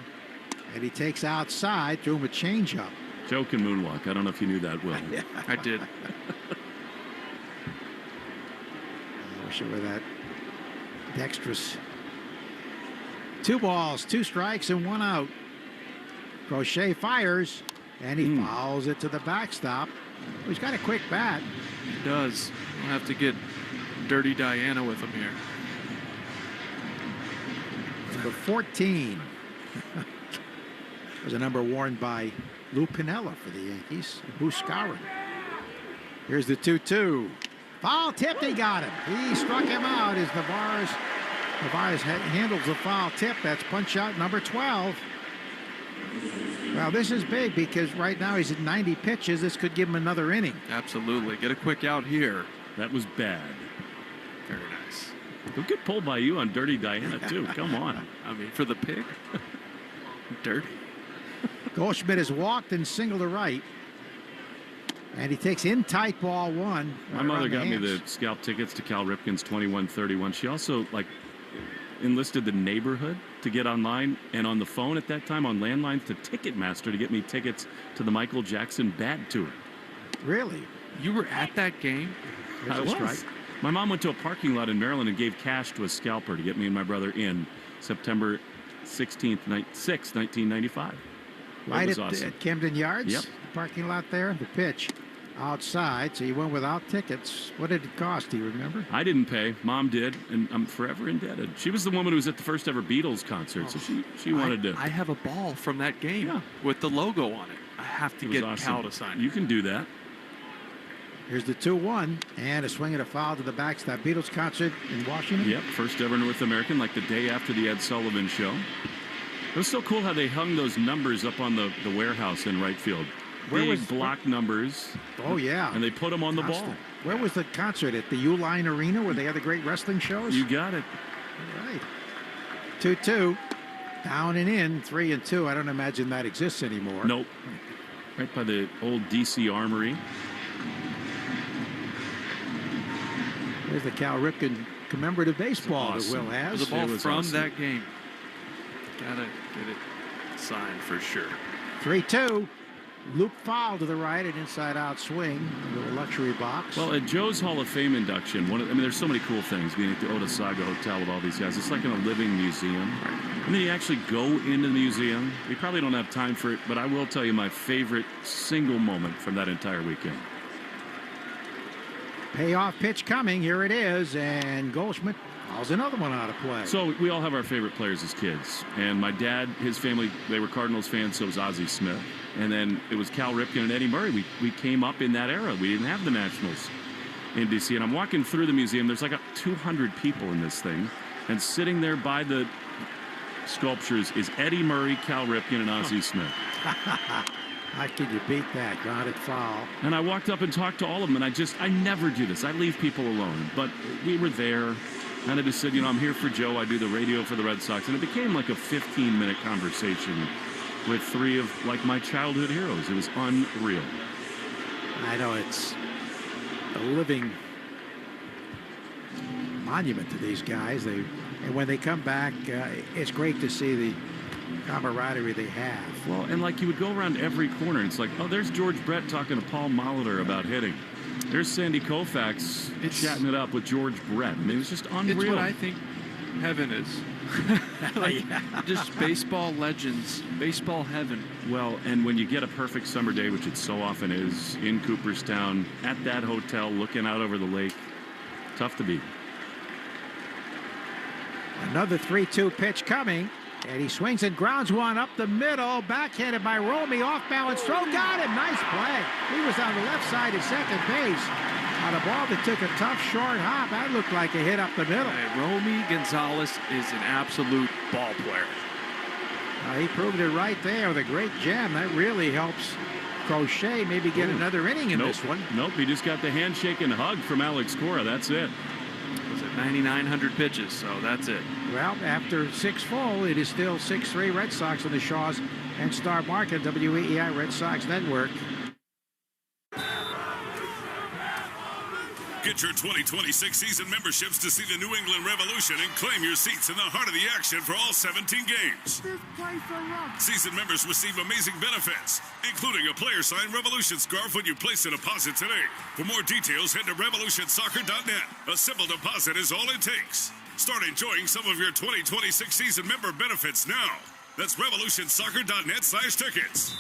Speaker 12: And he takes outside, threw him a changeup.
Speaker 11: Joe can moonwalk. I don't know if you knew that, Will.
Speaker 12: Yeah.
Speaker 23: I did.
Speaker 12: I wish it were that dexterous. 2 balls, 2 strikes, and 1 out. Crochet fires, and he fouls it to the backstop. Well, he's got a quick bat.
Speaker 23: He does. We'll have to get Dirty Diana with him here.
Speaker 12: Number 14. Was a number worn by Lou Piniella for the Yankees. Buscarin. Here's the 2-2. Foul tip, he got him. He struck him out as Navarez handles the foul tip. That's punch out number 12. Well, this is big because right now he's at 90 pitches. This could give him another inning.
Speaker 23: Absolutely. Get a quick out here.
Speaker 11: That was bad.
Speaker 23: Very nice.
Speaker 11: He'll get pulled by you on Dirty Diana, too. Come on.
Speaker 23: I mean, for the pig. Dirty.
Speaker 12: Goldschmidt has walked and singled to right. And he takes in tight ball 1.
Speaker 11: My mother got me the scalp tickets to Cal Ripken's 2131. She also, enlisted the neighborhood to get online and on the phone at that time on landlines to Ticketmaster to get me tickets to the Michael Jackson Bad Tour.
Speaker 12: Really?
Speaker 23: You were at that game?
Speaker 11: I was. My mom went to a parking lot in Maryland and gave cash to a scalper to get me and my brother in September 6th, 1995.
Speaker 12: Right
Speaker 11: awesome.
Speaker 12: at Camden Yards?
Speaker 11: Yep.
Speaker 12: The parking lot there. The pitch outside, so you went without tickets. What did it cost? Do you remember?
Speaker 11: I didn't pay. Mom did, and I'm forever indebted. She was the woman who was at the first ever Beatles concert, so she wanted to.
Speaker 23: I have a ball from that game with the logo on it. I have to get Cal to sign it.
Speaker 11: You can do that.
Speaker 12: Here's the 2-1, and a swing and a foul to the backstop. Beatles concert in Washington?
Speaker 11: Yep, first ever North American, like the day after the Ed Sullivan show. It was so cool how they hung those numbers up on the warehouse in right field. Big block numbers.
Speaker 12: Oh, yeah.
Speaker 11: And they put them on the ball.
Speaker 12: Where was the concert? At the Uline Arena where they had the great wrestling shows?
Speaker 11: You got it.
Speaker 12: All right. 2-2. Down and in. 3-2. I don't imagine that exists anymore.
Speaker 11: Nope. Right by the old D.C. Armory.
Speaker 12: There's the Cal Ripken commemorative baseball that Will has.
Speaker 23: The ball from that game. Gotta get it signed for sure.
Speaker 12: 3-2. Loop foul to the right, an inside-out swing into a luxury box.
Speaker 11: Well, at Joe's Hall of Fame induction, there's so many cool things being at the Otasaga Hotel with all these guys. It's like in a living museum. And then you actually go into the museum. We probably don't have time for it, but I will tell you my favorite single moment from that entire weekend.
Speaker 12: Payoff pitch coming. Here it is, and Goldschmidt Fouls another one out of play.
Speaker 11: So we all have our favorite players as kids. And my dad, his family, they were Cardinals fans, so was Ozzie Smith. And then it was Cal Ripken and Eddie Murray. We came up in that era. We didn't have the Nationals in D.C. And I'm walking through the museum. There's like 200 people in this thing. And sitting there by the sculptures is Eddie Murray, Cal Ripken, and Ozzie Smith.
Speaker 12: How could you beat that? Grounded foul.
Speaker 11: And I walked up and talked to all of them, and I never do this. I leave people alone. But we were there, and I just said, I'm here for Joe. I do the radio for the Red Sox. And it became like a 15-minute conversation with three of, like, my childhood heroes. It was unreal.
Speaker 12: I know it's a living monument to these guys. And when they come back, it's great to see the camaraderie they have.
Speaker 11: Well, and like you would go around every corner, and it's like, oh, there's George Brett talking to Paul Molitor about hitting. There's Sandy Koufax chatting it up with George Brett. I mean, it's just unreal.
Speaker 23: It's what I think heaven is. Just baseball legends, baseball heaven.
Speaker 11: Well, and when you get a perfect summer day, which it so often is, in Cooperstown, at that hotel, looking out over the lake, tough to beat.
Speaker 12: Another 3-2 pitch coming. And he swings and grounds one up the middle. Backhanded by Romy. Off balance throw. Got him. Nice play. He was on the left side at second base. On a ball that took a tough short hop. That looked like a hit up the middle.
Speaker 23: Hey, Romy Gonzalez is an absolute ball player.
Speaker 12: He proved it right there with a great jam. That really helps Crochet maybe get another inning in this one.
Speaker 11: Nope. He just got the handshake and hug from Alex Cora. That's it.
Speaker 23: Was it 9,900 pitches? So that's it.
Speaker 12: Well, after 6 full, it is still 6-3 Red Sox on the Shaws and Star Market, WEEI Red Sox Network.
Speaker 8: Get your 2026 season memberships to see the New England Revolution and claim your seats in the heart of the action for all 17 games. Season members receive amazing benefits, including a player-signed Revolution scarf when you place a deposit today. For more details, head to revolutionsoccer.net. A simple deposit is all it takes. Start enjoying some of your 2026 season member benefits now. That's revolutionsoccer.net/tickets.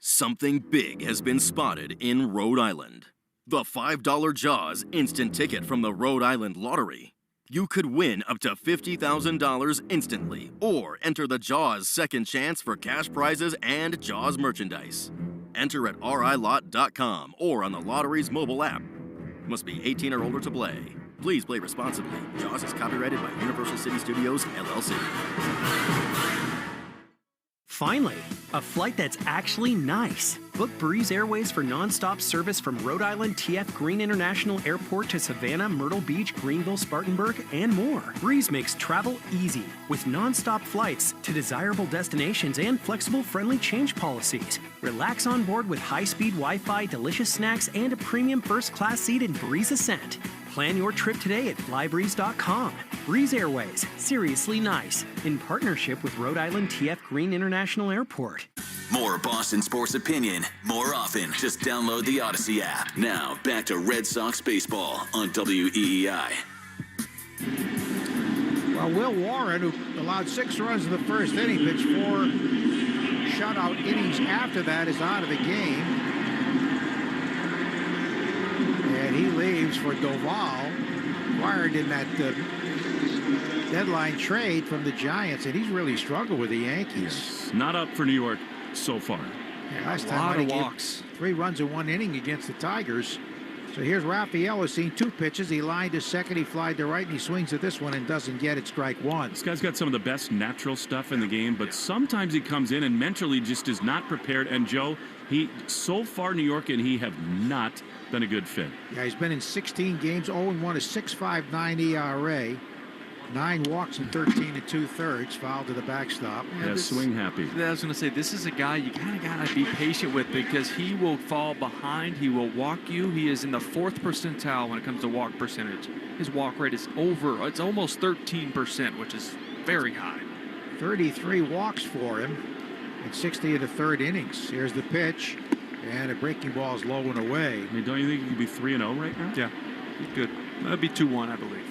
Speaker 6: Something big has been spotted in Rhode Island. The $5 Jaws instant ticket from the Rhode Island Lottery. You could win up to $50,000 instantly, or enter the Jaws second chance for cash prizes and Jaws merchandise. Enter at rilot.com or on the lottery's mobile app. Must be 18 or older to play. Please play responsibly. Jaws is copyrighted by Universal City Studios, LLC.
Speaker 13: Finally, a flight that's actually nice. Book Breeze Airways for nonstop service from Rhode Island TF Green International Airport to Savannah, Myrtle Beach, Greenville, Spartanburg, and more. Breeze makes travel easy with nonstop flights to desirable destinations and flexible, friendly change policies. Relax on board with high-speed Wi-Fi, delicious snacks, and a premium first-class seat in Breeze Ascent. Plan your trip today at flybreeze.com. Breeze Airways, seriously nice, in partnership with Rhode Island TF Green International Airport.
Speaker 1: More Boston sports opinion, more often. Just download the Odyssey app. Now, back to Red Sox baseball on WEEI.
Speaker 12: Well, Will Warren, who allowed 6 runs in the first inning, pitched 4 shutout innings after that, is out of the game. And he leaves for Doval, acquired in that deadline trade from the Giants, and he's really struggled with the Yankees.
Speaker 11: Yes. Not up for New York so far.
Speaker 12: Yeah, last time he walks. 3 runs in 1 inning against the Tigers. So here's Raphael, has seen 2 pitches. He lined to second, he flied to right, and he swings at this one and doesn't get it. Strike 1.
Speaker 11: This guy's got some of the best natural stuff in the game, but sometimes he comes in and mentally just is not prepared. And Joe, so far New York and he have not been a good fit.
Speaker 12: Yeah, he's been in 16 games, 0-1, a 6.59 ERA. 9 walks in 13 2/3, foul to the backstop.
Speaker 11: Yeah, swing happy.
Speaker 23: I was going to say, this is a guy you kind of got to be patient with because he will fall behind. He will walk you. He is in the 4th percentile when it comes to walk percentage. His walk rate is it's almost 13%, which is very high.
Speaker 12: 33 walks for him in 60 1/3 innings. Here's the pitch, and a breaking ball is low and away.
Speaker 11: I mean, don't you think he could be 3-0 right now?
Speaker 23: Yeah, he could. That'd be 2-1, I believe.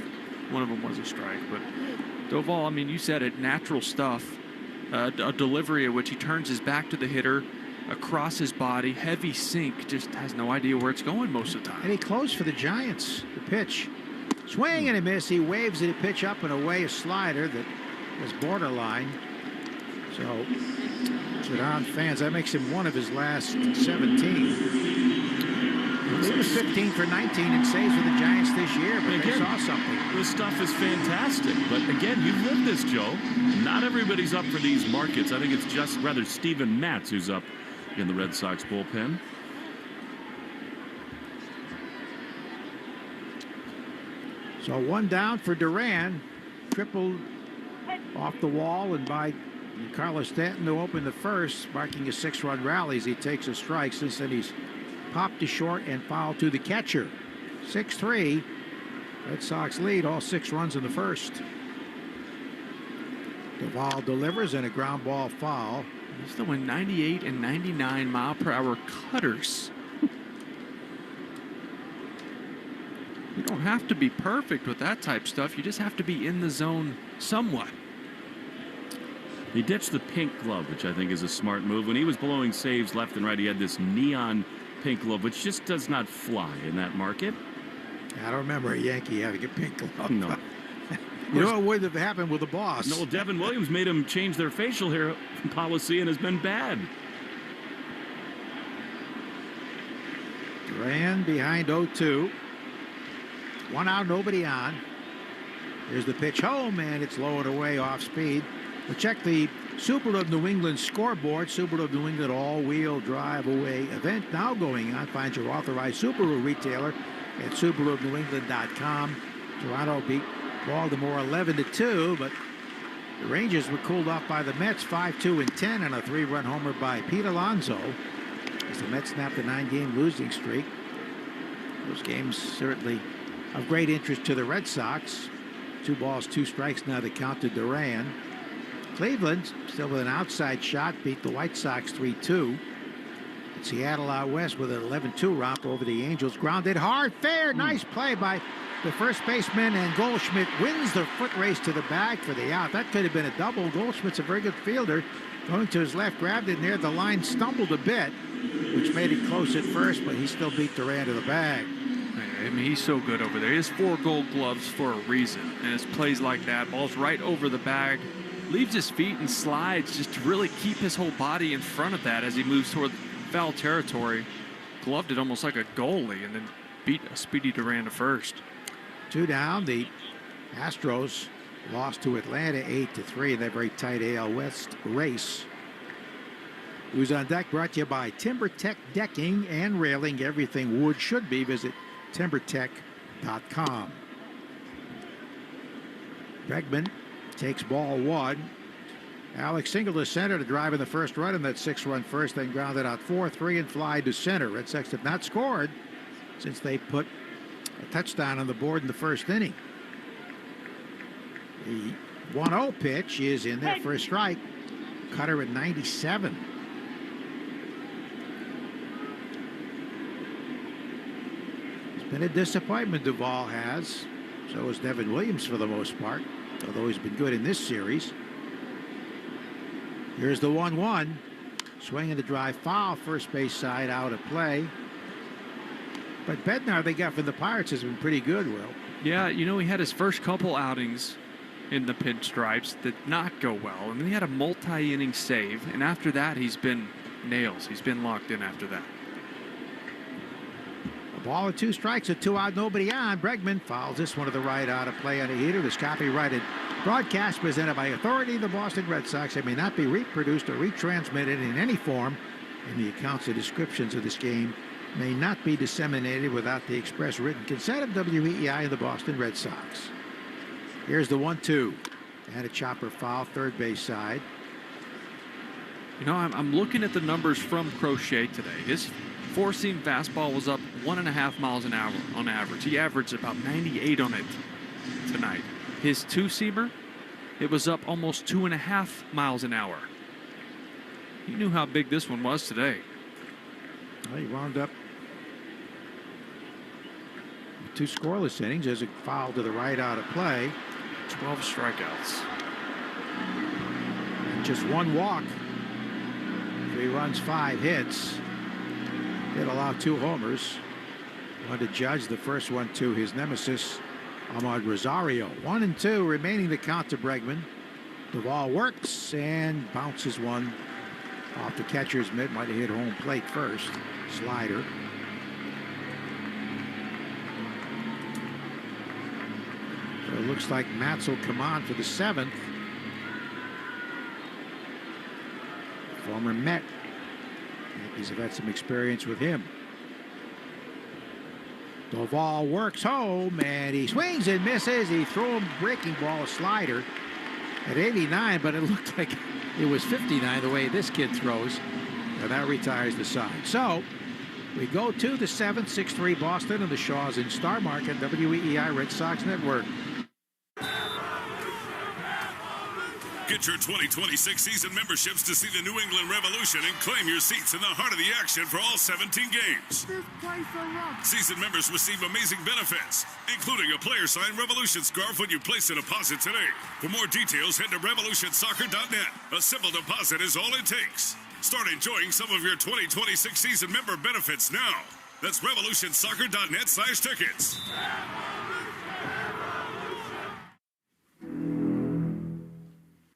Speaker 23: One of them was a strike, but Doval, I mean, you said it, natural stuff. A delivery at which he turns his back to the hitter, across his body, heavy sink, just has no idea where it's going most of the time.
Speaker 12: And he closed for the Giants. The pitch. Swing and a miss. He waves it, pitch up and away, a slider that was borderline. So, to the fans, that makes him one of his last 17. He was 15 for 19 in saves for the Giants this year, but again, they saw something.
Speaker 11: This stuff is fantastic. But again, you've lived this, Joe. Not everybody's up for these markets. I think it's just rather Steven Matz who's up in the Red Sox bullpen.
Speaker 12: So one down for Duran. Tripled off the wall and by Carlos Stanton to open the first, marking a 6-run rally as he takes a strike. Since then he's popped to short and fouled to the catcher. 6-3. Red Sox lead, all 6 runs in the first. Duvall delivers and a ground ball foul.
Speaker 23: He's throwing 98 and 99 mile per hour cutters. You don't have to be perfect with that type of stuff. You just have to be in the zone somewhat.
Speaker 11: He ditched the pink glove, which I think is a smart move. When he was blowing saves left and right, he had this neon pink glove, which just does not fly in that market.
Speaker 12: I don't remember a Yankee having a pink glove.
Speaker 11: No.
Speaker 12: You know what would have happened with the boss?
Speaker 11: No, Devin Williams made him change their facial hair policy and has been bad.
Speaker 12: Duran behind 0-2. 1 out, nobody on. Here's the pitch home, and it's low and away off speed. We'll check the Subaru of New England scoreboard. Subaru of New England all-wheel drive away event now going on. Find your authorized Subaru retailer at SubaruofNewEngland.com. Toronto beat Baltimore 11-2, but the Rangers were cooled off by the Mets 5-2 and 10 on a 3-run homer by Pete Alonso as the Mets snapped a 9-game losing streak. Those games certainly of great interest to the Red Sox. 2 balls, 2 strikes now the count to Duran. Cleveland, still with an outside shot, beat the White Sox 3-2. Seattle out west with an 11-2 romp over the Angels. Grounded hard, fair, nice play by the first baseman, and Goldschmidt wins the foot race to the bag for the out. That could have been a double. Goldschmidt's a very good fielder. Going to his left, grabbed it near the line, stumbled a bit, which made it close at first, but he still beat Duran to the bag.
Speaker 23: I mean, he's so good over there. He has 4 gold gloves for a reason, and it's plays like that. Ball's right over the bag, leaves his feet and slides just to really keep his whole body in front of that as he moves toward foul territory. Gloved it almost like a goalie and then beat a speedy Duran to first.
Speaker 12: 2 down. The Astros lost to Atlanta 8-3 in that very tight AL West race. Who's on deck brought to you by TimberTech Decking and Railing. Everything wood should be. Visit timbertech.com. Bregman takes ball 1. Alex singled to center to drive in the first run in that 6-run first, then grounded out 4-3 and fly to center. Red Sox have not scored since they put a touchdown on the board in the first inning. The 1-0 pitch is in there for a strike. Cutter at 97. It's been a disappointment, Duvall has. So has Devin Williams for the most part, although he's been good in this series. Here's the 1-1. Swinging the drive foul, first base side out of play. But Bednar they got from the Pirates has been pretty good, Will.
Speaker 23: Yeah, you know, he had his first couple outings in the pinstripes that did not go well. And then he had a multi-inning save. And after that, he's been nails. He's been locked in after that.
Speaker 12: A ball and 2 strikes, a 2 out, nobody on. Bregman fouls this one to the right out of play on a heater. This copyrighted broadcast presented by authority of the Boston Red Sox. It may not be reproduced or retransmitted in any form, and the accounts and descriptions of this game may not be disseminated without the express written consent of WEEI and the Boston Red Sox. Here's the 1-2. And a chopper foul, third base side.
Speaker 23: You know, I'm looking at the numbers from Crochet today. His 4-seam fastball was up 1.5 miles an hour on average. He averaged about 98 on it tonight. His 2-seamer, it was up almost 2.5 miles an hour. He knew how big this one was today.
Speaker 12: Well, he wound up 2 scoreless innings as a foul to the right out of play.
Speaker 23: 12 strikeouts.
Speaker 12: And just 1 walk 3 runs, 5 hits. Did allow 2 homers. One to Judge, the first one to his nemesis, Ahmad Rosario. 1-2 remaining the count to Bregman. Duvall works and bounces one off the catcher's mitt. Might have hit home plate first. Slider. So it looks like Matz will come on for the 7th. Former Met. Yankees have had some experience with him. Duvall works home and he swings and misses. He threw him breaking ball, a slider at 89, but it looked like it was 59 the way this kid throws. And that retires the side. So we go to the 7th, 6-3 Boston and the Shaws in Star Market, WEEI Red Sox Network.
Speaker 8: Get your 2026 season memberships to see the New England Revolution and claim your seats in the heart of the action for all 17 games. Season members receive amazing benefits, including a player-signed Revolution scarf when you place a deposit today. For more details, head to revolutionsoccer.net. A simple deposit is all it takes. Start enjoying some of your 2026 season member benefits now. That's revolutionsoccer.net/tickets.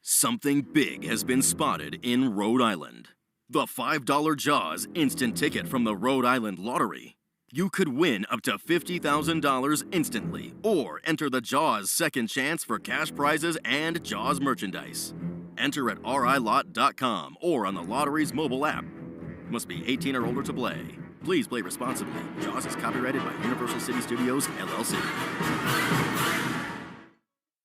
Speaker 6: Something big has been spotted in Rhode Island. The $5 Jaws instant ticket from the Rhode Island Lottery. You could win up to $50,000 instantly, or enter the Jaws second chance for cash prizes and Jaws merchandise. Enter at rilot.com or on the lottery's mobile app. Must be 18 or older to play. Please play responsibly. Jaws is copyrighted by Universal City Studios, LLC.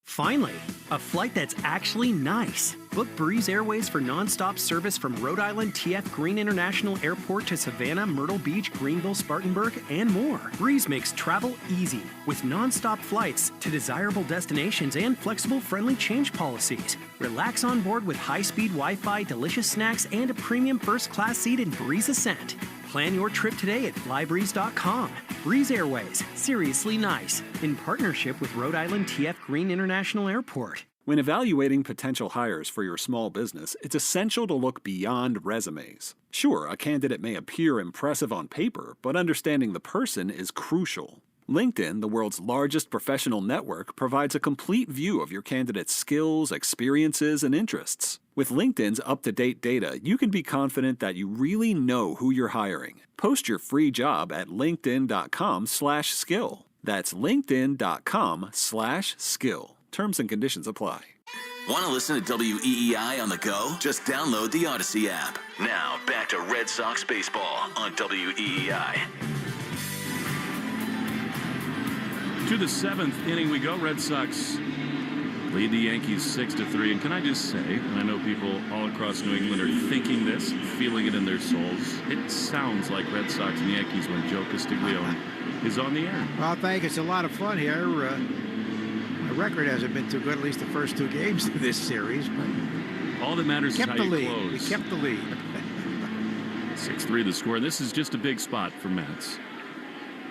Speaker 13: Finally, a flight that's actually nice. Book Breeze Airways for nonstop service from Rhode Island TF Green International Airport to Savannah, Myrtle Beach, Greenville, Spartanburg, and more. Breeze makes travel easy with nonstop flights to desirable destinations and flexible, friendly change policies. Relax on board with high-speed Wi-Fi, delicious snacks, and a premium first-class seat in Breeze Ascent. Plan your trip today at flybreeze.com. Breeze Airways, seriously nice, in partnership with Rhode Island TF Green International Airport.
Speaker 15: When evaluating potential hires for your small business, it's essential to look beyond resumes. Sure, a candidate may appear impressive on paper, but understanding the person is crucial. LinkedIn, the world's largest professional network, provides a complete view of your candidate's skills, experiences, and interests. With LinkedIn's up-to-date data, you can be confident that you really know who you're hiring. Post your free job at linkedin.com/skill. That's linkedin.com/skill. Terms and conditions apply.
Speaker 1: Want to listen to WEEI on the go? Just download the Odyssey app. Now, back to Red Sox baseball on WEEI.
Speaker 11: To the 7th inning we go. Red Sox lead the Yankees 6-3. And can I just say, and I know people all across New England are thinking this, feeling it in their souls, it sounds like Red Sox and Yankees when Joe Castiglione is on the air.
Speaker 12: Well, thank you. It's a lot of fun here. My record hasn't been too good, at least the first 2 games of this series. But
Speaker 11: all that matters is how you close.
Speaker 12: We kept the lead.
Speaker 11: 6-3 the score. This is just a big spot for Matz.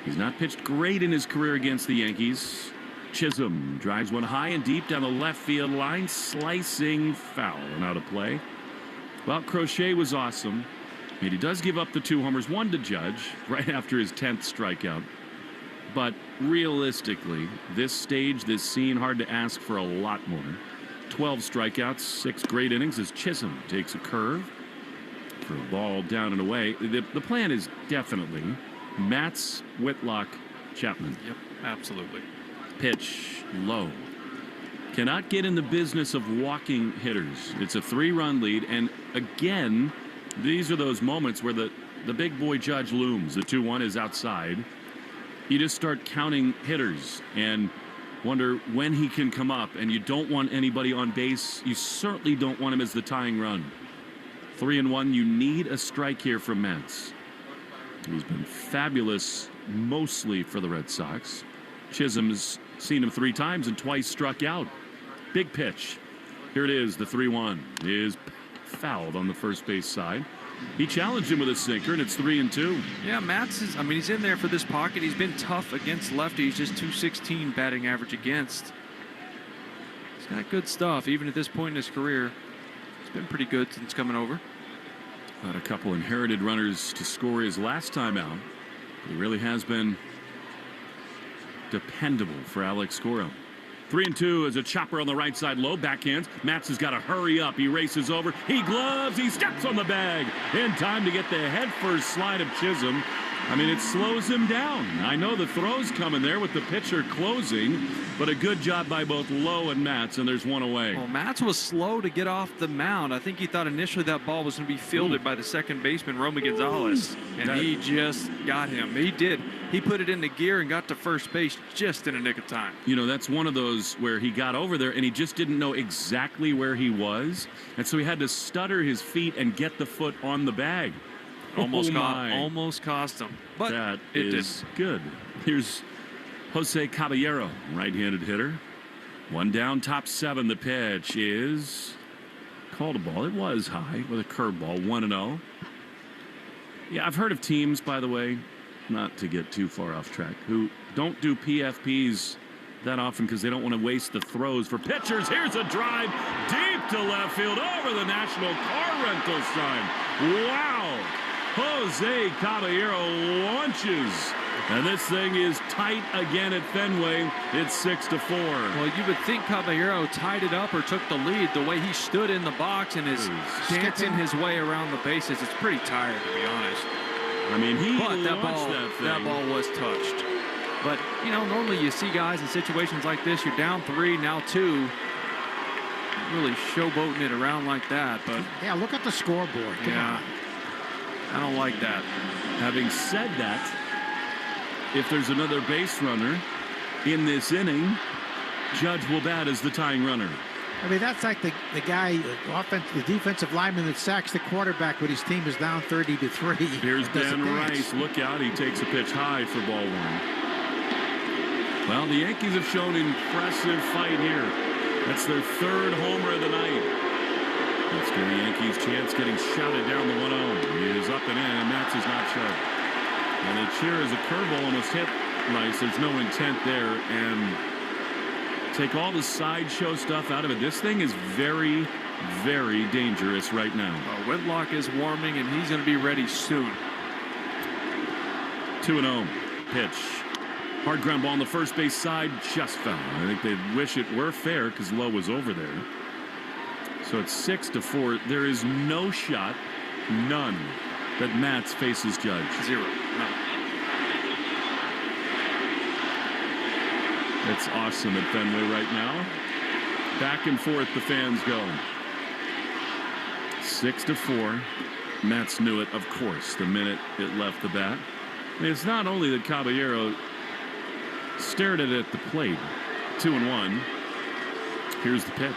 Speaker 11: He's not pitched great in his career against the Yankees. Chisholm drives one high and deep down the left field line, slicing foul and out of play. Well, Crochet was awesome. And he does give up the 2 homers, 1 to Judge right after his 10th strikeout. But realistically, this stage, this scene, hard to ask for a lot more. 12 strikeouts, 6 great innings as Chisholm takes a curve for a ball down and away. The plan is definitely Matz, Whitlock, Chapman.
Speaker 23: Yep, absolutely.
Speaker 11: Pitch low. Cannot get in the business of walking hitters. It's a 3-run lead, and again, these are those moments where the big boy Judge looms. The 2-1 is outside. You just start counting hitters and wonder when he can come up, and you don't want anybody on base. You certainly don't want him as the tying run. 3-1, you need a strike here from Matz. He's been fabulous mostly for the Red Sox. Chisholm's seen him 3 times and twice struck out. Big pitch. Here it is. The 3-1 is fouled on the first base side. He challenged him with a sinker, and it's 3-2.
Speaker 23: Yeah, Matz is, he's in there for this pocket. He's been tough against lefties, just .216 batting average against. He's got good stuff, even at this point in his career. He's been pretty good since coming over.
Speaker 11: Got a couple inherited runners to score his last time out. He really has been dependable for Alex Cora. 3-2 as a chopper on the right side. Low backhands. Matz has got to hurry up. He races over. He gloves. He steps on the bag. In time to get the head first slide of Chisholm. I mean, it slows him down. I know the throw's coming there with the pitcher closing, but a good job by both Lowe and Matz, and there's one away.
Speaker 23: Well, Matz was slow to get off the mound. I think he thought initially that ball was going to be fielded by the second baseman, Romy Gonzalez, and he just got him. He did. He put it into gear and got to first base just in a nick of time.
Speaker 11: You know, that's one of those where he got over there and he just didn't know exactly where he was, and so he had to stutter his feet and get the foot on the bag.
Speaker 23: Almost cost him. But
Speaker 11: that
Speaker 23: it
Speaker 11: is good. Here's Jose Caballero, right-handed hitter. One down, top 7. The pitch is called a ball. It was high with a curveball, 1-0. Yeah, I've heard of teams, by the way, not to get too far off track, who don't do PFPs that often because they don't want to waste the throws for pitchers. Here's a drive deep to left field over the National Car Rental sign. Wow! Jose Caballero launches, and this thing is tight again at Fenway. It's 6-4.
Speaker 23: Well, you would think Caballero tied it up or took the lead. The way he stood in the box and is dancing his way around the bases, it's pretty tired, to be honest.
Speaker 11: I mean,
Speaker 23: that ball was touched. But, you know, normally you see guys in situations like this, you're down 3, now 2. Really showboating it around like that. But
Speaker 12: yeah, look at the scoreboard. Come on.
Speaker 23: I don't like that.
Speaker 11: Having said that, if there's another base runner in this inning, Judge will bat as the tying runner.
Speaker 12: I mean, that's like the guy, the defensive lineman that sacks the quarterback when his team is down 30-3.
Speaker 11: Here's Ben Rice. Look out. He takes a pitch high for ball 1. Well, the Yankees have shown impressive fight here. That's their 3rd homer of the night. Let's give the Yankees chance getting shouted down the 1-0. He is up and in, and Matz is not sharp. And the cheer is a curveball almost hit Rice. There's no intent there. And take all the sideshow stuff out of it. This thing is very, very dangerous right now.
Speaker 23: Whitlock is warming, and he's going to be ready soon.
Speaker 11: 2-0. Pitch. Hard ground ball on the first base side. Just foul. I think they wish it were fair because Lowe was over there. So it's 6-4. There is no shot, none, that Matz faces Judge.
Speaker 23: 0. No.
Speaker 11: It's awesome at Fenway right now. Back and forth the fans go. 6-4. Matz knew it, of course, the minute it left the bat. I mean, it's not only that Caballero stared at it at the plate. 2-1. Here's the pitch.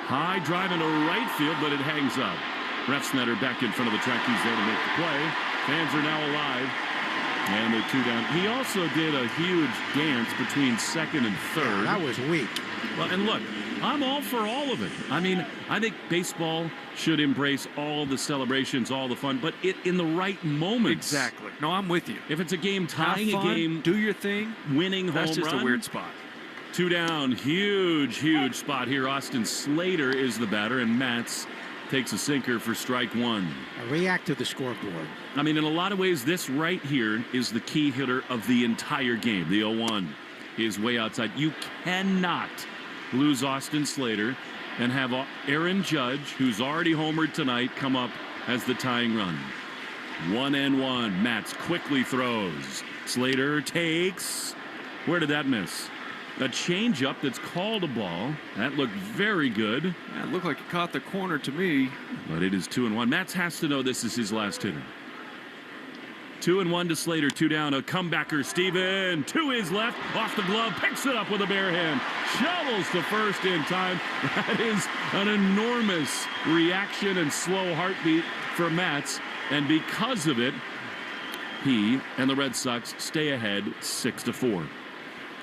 Speaker 11: High drive into right field, but it hangs up. Refsnyder back in front of the track. He's there to make the play. Fans are now alive. And they're 2 down. He also did a huge dance between second and third.
Speaker 12: Yeah, that was weak.
Speaker 11: Well, and look, I'm all for all of it. I mean, I think baseball should embrace all the celebrations, all the fun, but in the right moments.
Speaker 23: Exactly. No, I'm with you.
Speaker 11: If it's a game tying a game,
Speaker 23: do your thing,
Speaker 11: winning home run.
Speaker 23: That's just a weird spot.
Speaker 11: 2 down, huge spot here. Austin Slater is the batter, and Matz takes a sinker for strike 1.
Speaker 12: React to the scoreboard.
Speaker 11: I mean, in a lot of ways, this right here is the key hitter of the entire game. The 0-1 is way outside. You cannot lose Austin Slater and have Aaron Judge, who's already homered tonight, come up as the tying run. 1-1. Matz quickly throws. Slater takes. Where did that miss? A changeup that's called a ball. That looked very good.
Speaker 23: Yeah, it looked like it caught the corner to me.
Speaker 11: But it is 2-1. Matz has to know this is his last hitter. 2-1 to Slater. 2 down. A comebacker. Steven to his left. Off the glove. Picks it up with a bare hand. Shovels to first in time. That is an enormous reaction and slow heartbeat for Matz. And because of it, he and the Red Sox stay ahead 6-4.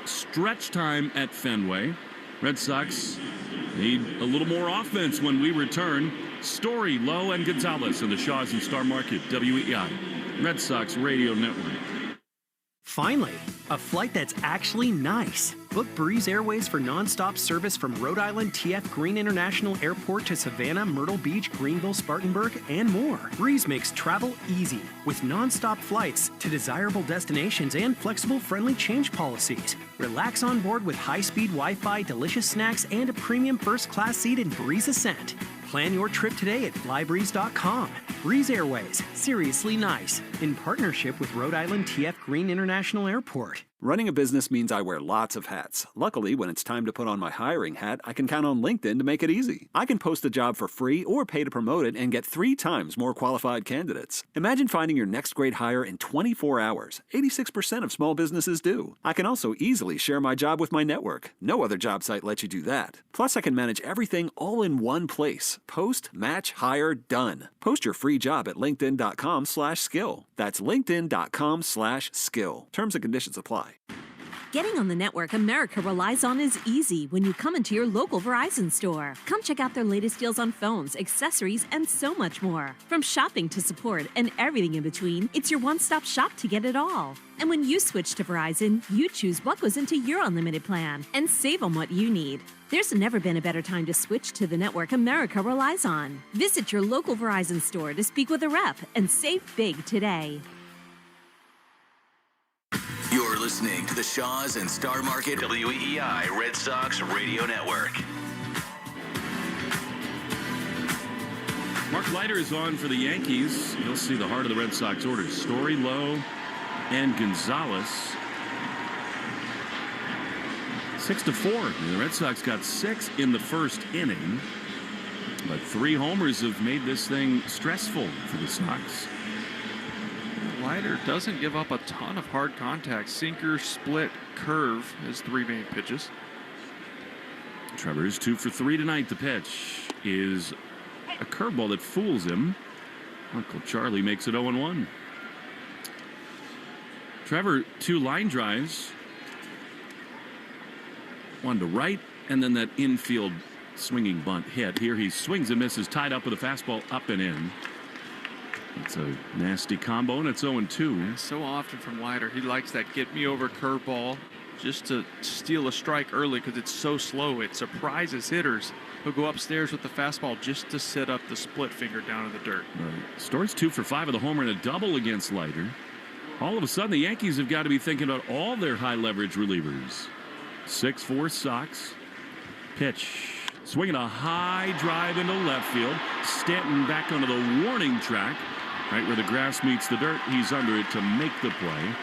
Speaker 11: Stretch time at Fenway. Red Sox need a little more offense when we return. Story, Lowe, and Gonzalez in the Shaws and Star Market, WEI, Red Sox Radio Network.
Speaker 13: Finally, a flight that's actually nice. Book Breeze Airways for nonstop service from Rhode Island TF Green International Airport to Savannah, Myrtle Beach, Greenville, Spartanburg, and more. Breeze makes travel easy with nonstop flights to desirable destinations and flexible, friendly change policies. Relax on board with high-speed Wi-Fi, delicious snacks, and a premium first-class seat in Breeze Ascent. Plan your trip today at flybreeze.com. Breeze Airways, seriously nice, in partnership with Rhode Island TF Green International Airport.
Speaker 15: Running a business means I wear lots of hats. Luckily, when it's time to put on my hiring hat, I can count on LinkedIn to make it easy. I can post a job for free or pay to promote it and get 3 times more qualified candidates. Imagine finding your next great hire in 24 hours. 86% of small businesses do. I can also easily share my job with my network. No other job site lets you do that. Plus, I can manage everything all in one place. Post, match, hire, done. Post your free job at linkedin.com/skill. That's linkedin.com/skill. Terms and conditions apply.
Speaker 2: Getting on the network America relies on is easy when you come into your local Verizon store. Come check out their latest deals on phones, accessories, and so much more. From shopping to support and everything in between, it's your one-stop shop to get it all. And when you switch to Verizon, you choose what goes into your unlimited plan and save on what you need. There's never been a better time to switch to the network America relies on. Visit your local Verizon store to speak with a rep and save big today.
Speaker 1: You're listening to the Shaws and Star Market WEEI Red Sox Radio Network.
Speaker 11: Mark Leiter is on for the Yankees. You'll see the heart of the Red Sox order. Story, Lowe, and Gonzalez. 6-4. The Red Sox got 6 in the first inning. But 3 homers have made this thing stressful for the Sox.
Speaker 23: Leiter doesn't give up a ton of hard contact. Sinker, split, curve, his 3 main pitches.
Speaker 11: Trevor's 2 for 3 tonight. The pitch is a curveball that fools him. Uncle Charlie makes it 0-1. Trevor, 2 line drives. One to right, and then that infield swinging bunt hit. Here he swings and misses, tied up with a fastball up and in. It's a nasty combo, and it's 0-2.
Speaker 23: And so often from Leiter, he likes that get-me-over curveball just to steal a strike early because it's so slow. It surprises hitters. He'll go upstairs with the fastball just to set up the split finger down in the dirt.
Speaker 11: Right. Store's 2 for 5 with a homer and a double against Leiter. All of a sudden, the Yankees have got to be thinking about all their high-leverage relievers. 6-4 Sox. Pitch. Swinging a high drive into left field. Stanton back onto the warning track. Right where the grass meets the dirt, he's under it to make the play.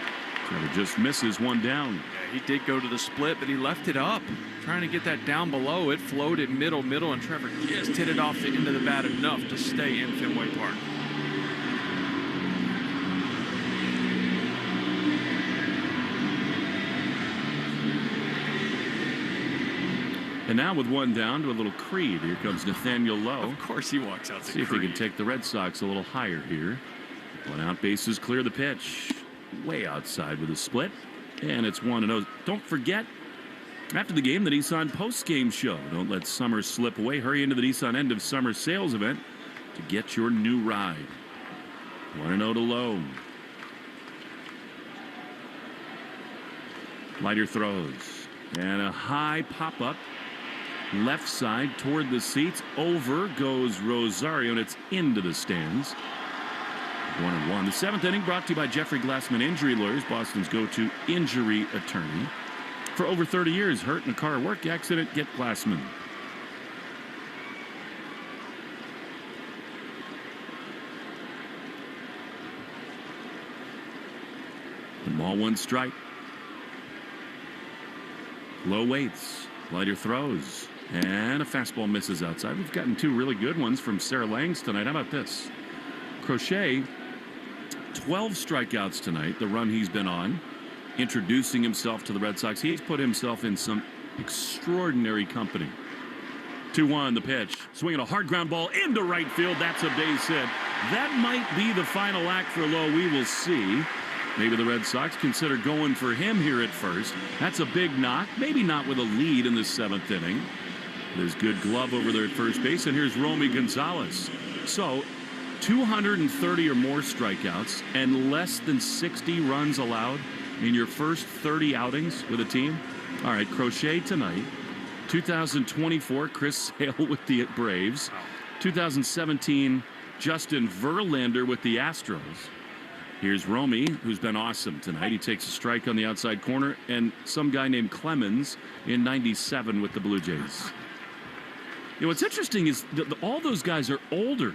Speaker 11: Trevor just misses one down.
Speaker 23: Yeah, he did go to the split, but he left it up. Trying to get that down below. It floated middle, and Trevor just hit it off the end of the bat enough to stay in Fenway Park.
Speaker 11: And now with one down to a little Creed. Here comes Nathaniel Lowe.
Speaker 23: Of course he walks out to
Speaker 11: See if he can take the Red Sox a little higher here. 1 out, bases clear. The pitch way outside with a split. And it's 1-0. Don't forget, after the game, the Nissan post-game show. Don't let summer slip away. Hurry into the Nissan end of summer sales event to get your new ride. 1-0 to Lowe. Leiter throws. And a high pop-up. Left side toward the seats. Over goes Rosario, and it's into the stands. 1-1. The 7th inning brought to you by Jeffrey Glassman Injury Lawyers, Boston's go-to injury attorney. For over 30 years, hurt in a car or work accident, get Glassman. And ball 1 strike. Low waits. Leiter throws. And a fastball misses outside. We've gotten 2 really good ones from Sarah Langs tonight. How about this? Crochet, 12 strikeouts tonight, the run he's been on, introducing himself to the Red Sox. He's put himself in some extraordinary company. 2-1, the pitch. Swinging a hard ground ball into right field. That's a base hit. That might be the final act for Lowe. We will see. Maybe the Red Sox consider going for him here at first. That's a big knock. Maybe not with a lead in the 7th inning. There's good glove over there at first base. And here's Romy Gonzalez. So 230 or more strikeouts and less than 60 runs allowed in your first 30 outings with a team. All right, Crochet tonight. 2024, Chris Sale with the Braves. 2017, Justin Verlander with the Astros. Here's Romy, who's been awesome tonight. He takes a strike on the outside corner, and some guy named Clemens in 97 with the Blue Jays. You know, what's interesting is all those guys are older.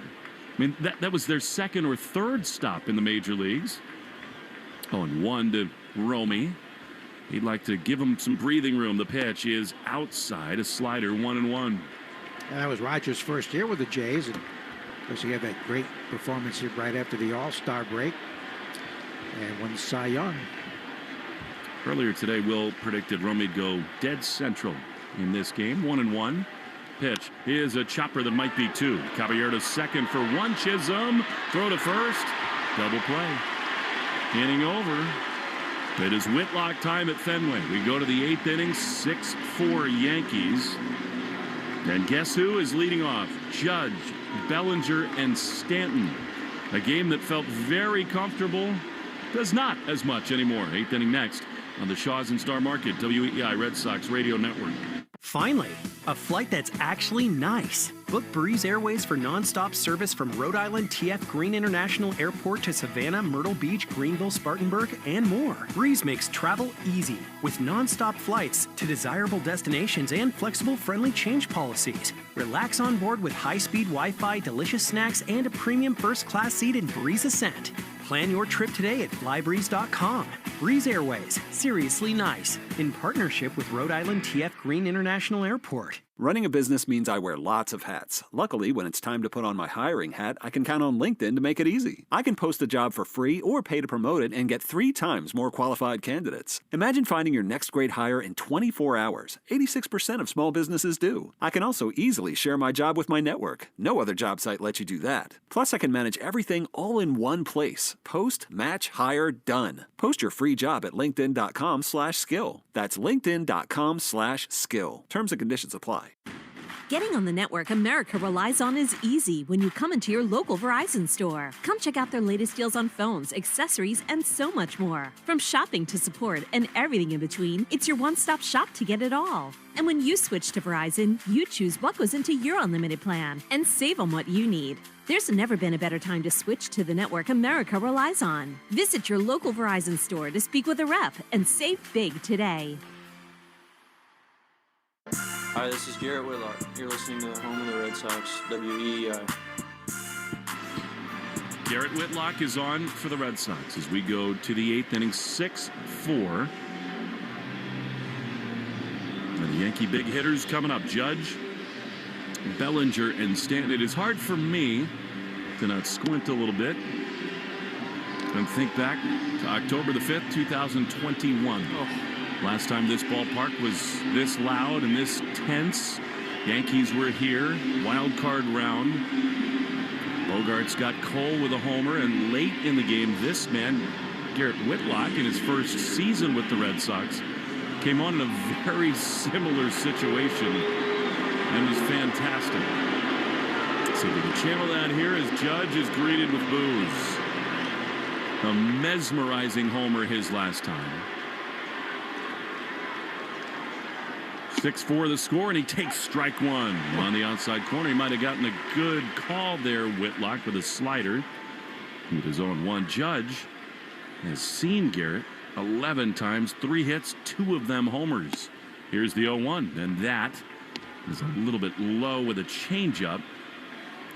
Speaker 11: I mean, that was their second or third stop in the major leagues. 0-1 to Romy. He'd like to give him some breathing room. The pitch is outside, a slider, 1-1.
Speaker 12: And that was Rogers' first year with the Jays, and of course he had that great performance here right after the All-Star break and won Cy Young.
Speaker 11: Earlier today, Will predicted Romy'd go dead central in this game, 1-1. Pitch is a chopper that might be two. Caballero to second for one. Chisholm, throw to first, double play. Inning over. It is Whitlock time at Fenway. We go to the 8th inning, 6-4 Yankees. And guess who is leading off? Judge, Bellinger, and Stanton. A game that felt very comfortable does not as much anymore. 8th inning next on the Shaws and Star Market, WEEI Red Sox Radio Network.
Speaker 13: Finally, a flight that's actually nice. Book Breeze Airways for nonstop service from Rhode Island TF Green International Airport to Savannah, Myrtle Beach, Greenville, Spartanburg, and more. Breeze makes travel easy with nonstop flights to desirable destinations and flexible, friendly change policies. Relax on board with high-speed Wi-Fi, delicious snacks, and a premium first-class seat in Breeze Ascent. Plan your trip today at flybreeze.com. Breeze Airways, seriously nice, in partnership with Rhode Island TF Green International Airport.
Speaker 15: Running a business means I wear lots of hats. Luckily, when it's time to put on my hiring hat, I can count on LinkedIn to make it easy. I can post a job for free or pay to promote it and get 3 times more qualified candidates. Imagine finding your next great hire in 24 hours. 86% of small businesses do. I can also easily share my job with my network. No other job site lets you do that. Plus, I can manage everything all in one place. Post, match, hire, done. Post your free job at linkedin.com/skill. That's linkedin.com/skill. Terms and conditions apply.
Speaker 2: Getting on the network America relies on is easy when you come into your local Verizon store. Come check out their latest deals on phones, accessories, and so much more. From shopping to support and everything in between, it's your one-stop shop to get it all. And when you switch to Verizon, you choose what goes into your unlimited plan and save on what you need. There's never been a better time to switch to the network America relies on. Visit your local Verizon store to speak with a rep and save big today.
Speaker 7: Hi, this is Garrett Whitlock. You're listening to the home of the Red Sox, WEEI.
Speaker 11: Garrett Whitlock is on for the Red Sox as we go to the 8th inning, 6-4. And the Yankee big hitters coming up. Judge, Bellinger, and Stanton. It is hard for me to not squint a little bit and think back to October the 5th, 2021. Last time this ballpark was this loud and this tense. Yankees were here, wild card round. Bogarts got Cole with a homer, and late in the game, this man, Garrett Whitlock, in his first season with the Red Sox, came on in a very similar situation and was fantastic. So we can channel that here as Judge is greeted with boos. A mesmerizing homer his last time. 6-4 the score, and he takes strike one on the outside corner. He might have gotten a good call there, Whitlock, with a slider. With his 0-1, Judge has seen Garrett 11 times, 3 hits, 2 of them homers. Here's the 0-1, and that is a little bit low with a changeup.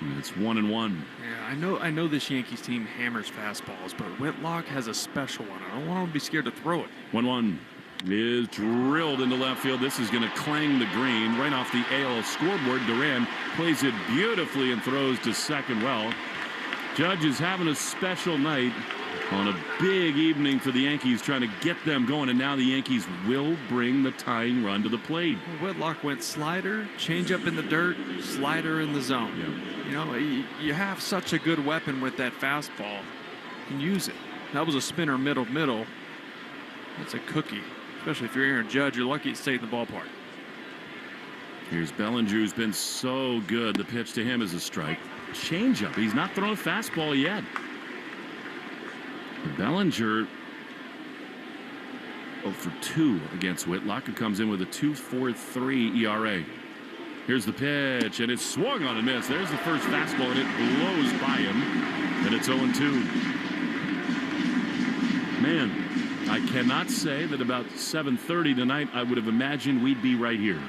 Speaker 11: And it's 1-1.
Speaker 23: Yeah, I know this Yankees team hammers fastballs, but Whitlock has a special one. I don't want him to be scared to throw it.
Speaker 11: 1-1. Is drilled into left field. This is going to clang the green right off the AL scoreboard. Duran plays it beautifully and throws to second well. Judge is having a special night on a big evening for the Yankees, trying to get them going, and now the Yankees will bring the tying run to the plate.
Speaker 23: Whitlock went slider, change up in the dirt, slider in the zone.
Speaker 11: Yeah.
Speaker 23: You know, you have such a good weapon with that fastball. You can use it. That was a spinner middle. That's a cookie. Especially if you're Aaron Judge, you're lucky to stay in the ballpark.
Speaker 11: Here's Bellinger, who's been so good. The pitch to him is a strike. Changeup. He's not thrown a fastball yet. Bellinger 0 for 2 against Whitlock, who comes in with a 2.43 ERA. Here's the pitch, and it's swung on and missed. There's the first fastball, and it blows by him, and it's 0-2. Man, I cannot say that about 7:30 tonight I would have imagined we'd be right here.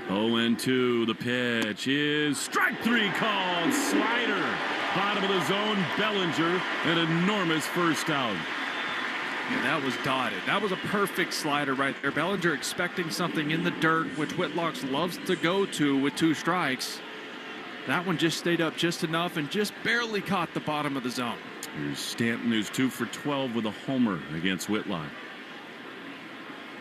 Speaker 11: 0-2. The pitch is strike 3 called. Slider. Bottom of the zone. Bellinger. An enormous first out.
Speaker 23: Yeah, that was dotted. That was a perfect slider right there. Bellinger expecting something in the dirt, which Whitlock loves to go to with 2 strikes. That one just stayed up just enough and just barely caught the bottom of the zone.
Speaker 11: Here's Stanton, who's 2 for 12 with a homer against Whitlock.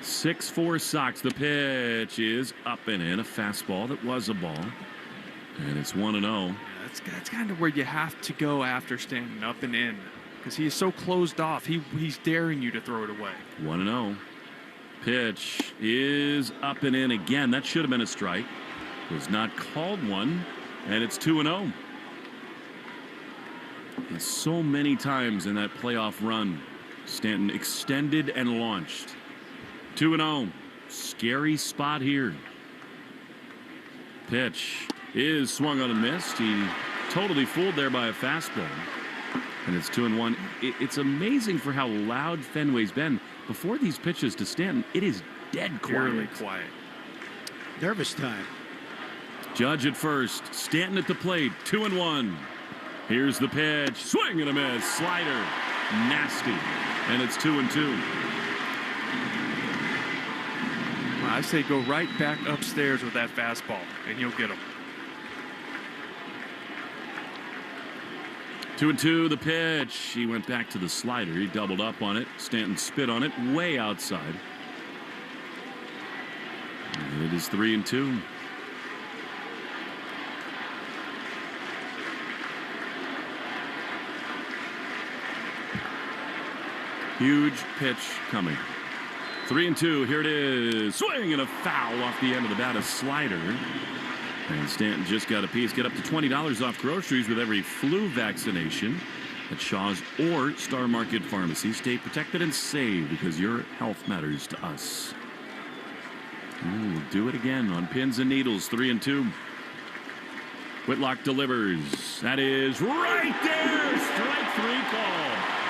Speaker 11: 6-4 Sox. The pitch is up and in. A fastball that was a ball. And it's 1-0.
Speaker 23: Yeah, that's kind of where you have to go after Stanton, up and in. Because he is so closed off. He's daring you to throw it away.
Speaker 11: 1-0. Pitch is up and in again. That should have been a strike. Was not called one. And it's 2-0. And so many times in that playoff run, Stanton extended and launched. 2-0. Scary spot here. Pitch is swung on and missed. He totally fooled there by a fastball. And it's 2-1. It's amazing for how loud Fenway's been. Before these pitches to Stanton, it is dead quiet.
Speaker 23: Really quiet.
Speaker 12: Nervous time.
Speaker 11: Judge at first. Stanton at the plate. 2-1. Here's the pitch. Swing and a miss. Slider. Nasty. And it's 2-2.
Speaker 23: I say go right back upstairs with that fastball, and you'll get him.
Speaker 11: 2-2, the pitch. He went back to the slider. He doubled up on it. Stanton spit on it way outside. And it is 3-2. Huge pitch coming. 3-2. Here it is. Swing and a foul off the end of the bat. A slider. And Stanton just got a piece. Get up to $20 off groceries with every flu vaccination at Shaw's or Star Market Pharmacy. Stay protected and save because your health matters to us. We'll do it again on pins and needles. 3-2. Whitlock delivers. That is right there. Strike 3 call.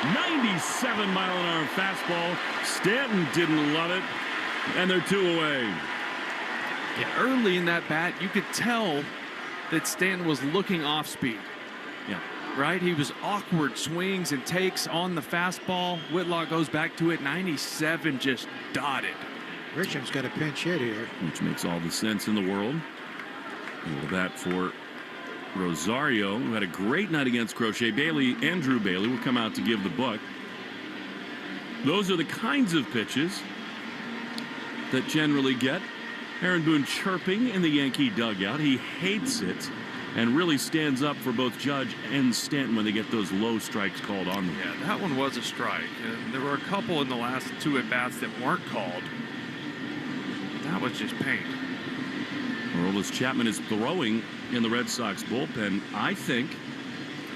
Speaker 11: 97-mile-an-hour fastball. Stanton didn't love it, and they're 2 away.
Speaker 23: Yeah, early in that bat, you could tell that Stanton was looking off speed.
Speaker 11: Yeah.
Speaker 23: Right? He was awkward swings and takes on the fastball. Whitlock goes back to it. 97 just dotted.
Speaker 12: Grisham's got a pinch hit here.
Speaker 11: Which makes all the sense in the world. And that for Rosario, who had a great night against Crochet. Andrew Bailey will come out to give the book. Those are the kinds of pitches that generally get Aaron Boone chirping in the Yankee dugout. He hates it and really stands up for both Judge and Stanton when they get those low strikes called on them.
Speaker 23: Yeah, that one was a strike. And there were a couple in the last 2 at-bats that weren't called. That was just pain.
Speaker 11: Aroldis Chapman is throwing in the Red Sox bullpen. I think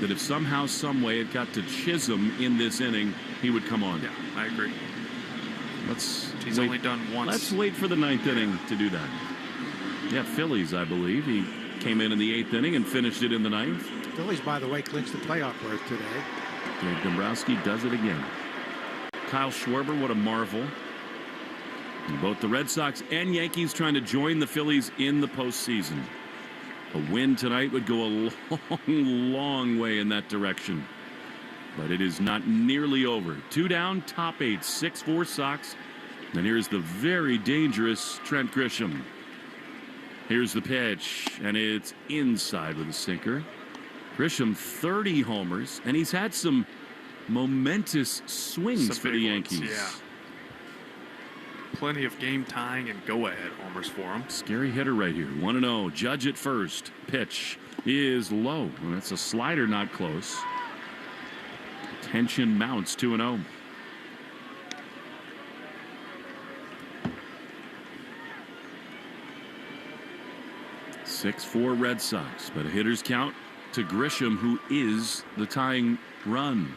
Speaker 11: that if somehow, some way it got to Chisholm in this inning, he would come on.
Speaker 23: Yeah, I agree. He's only done once.
Speaker 11: Let's wait for the 9th inning to do that. Yeah, Phillies, I believe. He came in the 8th inning and finished it in the 9th.
Speaker 12: Phillies, by the way, clinched the playoff berth today.
Speaker 11: Dave Dombrowski does it again. Kyle Schwarber, what a marvel. Both the Red Sox and Yankees trying to join the Phillies in the postseason. A win tonight would go a long, long way in that direction. But it is not nearly over. 2 down, top 8, 6-4 Sox. And here's the very dangerous Trent Grisham. Here's the pitch, and it's inside with a sinker. Grisham, 30 homers, and he's had some momentous swings for the Yankees.
Speaker 23: Yeah. Plenty of game-tying and go-ahead homers for him.
Speaker 11: Scary hitter right here. 1-0. Judge at first. Pitch is low. And that's a slider, not close. Tension mounts. 2-0. (6-4) Red Sox, but a hitter's count to Grisham, who is the tying run.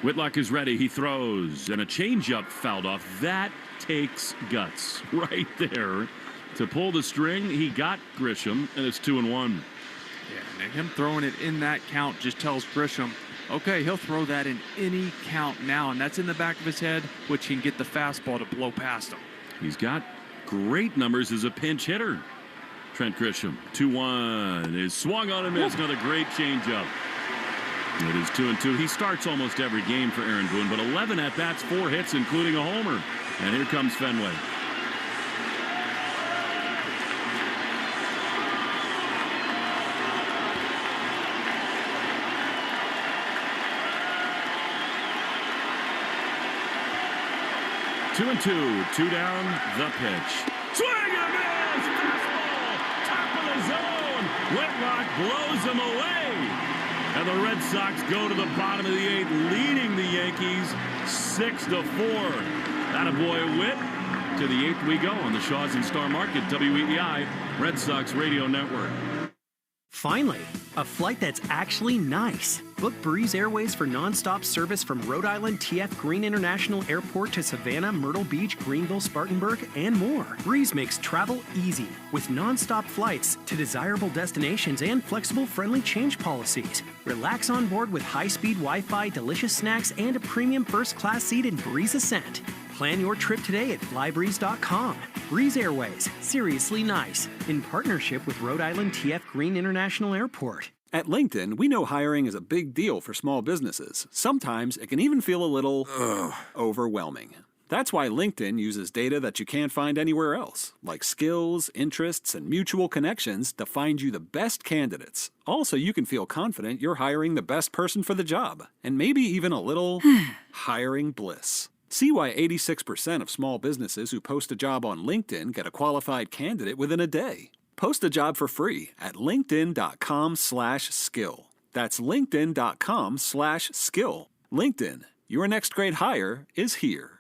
Speaker 11: Whitlock is ready. He throws, and a changeup fouled off. That takes guts right there to pull the string. He got Grisham, and it's 2-1.
Speaker 23: Yeah, and him throwing it in that count just tells Grisham, okay, he'll throw that in any count now, and that's in the back of his head, which he can get the fastball to blow past him.
Speaker 11: He's got great numbers as a pinch hitter. Trent Grisham, 2-1, is swung on and missed. Another great changeup. It is 2-2. He starts almost every game for Aaron Boone, but 11 at-bats, 4 hits, including a homer. And here comes Fenway. Two and two down, the pitch. Swing and miss! Fastball! Top of the zone! Whitlock blows him away! And the Red Sox go to the bottom of the 8th, leading the Yankees 6-4. Attaboy Whit. To the 8th we go on the Shaws and Star Market, WEEI, Red Sox Radio Network.
Speaker 13: Finally, a flight that's actually nice. Book Breeze Airways for nonstop service from Rhode Island TF Green International Airport to Savannah, Myrtle Beach, Greenville, Spartanburg, and more. Breeze makes travel easy with nonstop flights to desirable destinations and flexible, friendly change policies. Relax on board with high-speed Wi-Fi, delicious snacks, and a premium first-class seat in Breeze Ascent. Plan your trip today at flybreeze.com. Breeze Airways, seriously nice, in partnership with Rhode Island TF Green International Airport.
Speaker 15: At LinkedIn, we know hiring is a big deal for small businesses. Sometimes it can even feel a little overwhelming. That's why LinkedIn uses data that you can't find anywhere else, like skills, interests, and mutual connections to find you the best candidates. Also, you can feel confident you're hiring the best person for the job, and maybe even a little hiring bliss. See why 86% of small businesses who post a job on LinkedIn get a qualified candidate within a day. Post a job for free at linkedin.com/skill. That's linkedin.com/skill. LinkedIn, your next great hire is here.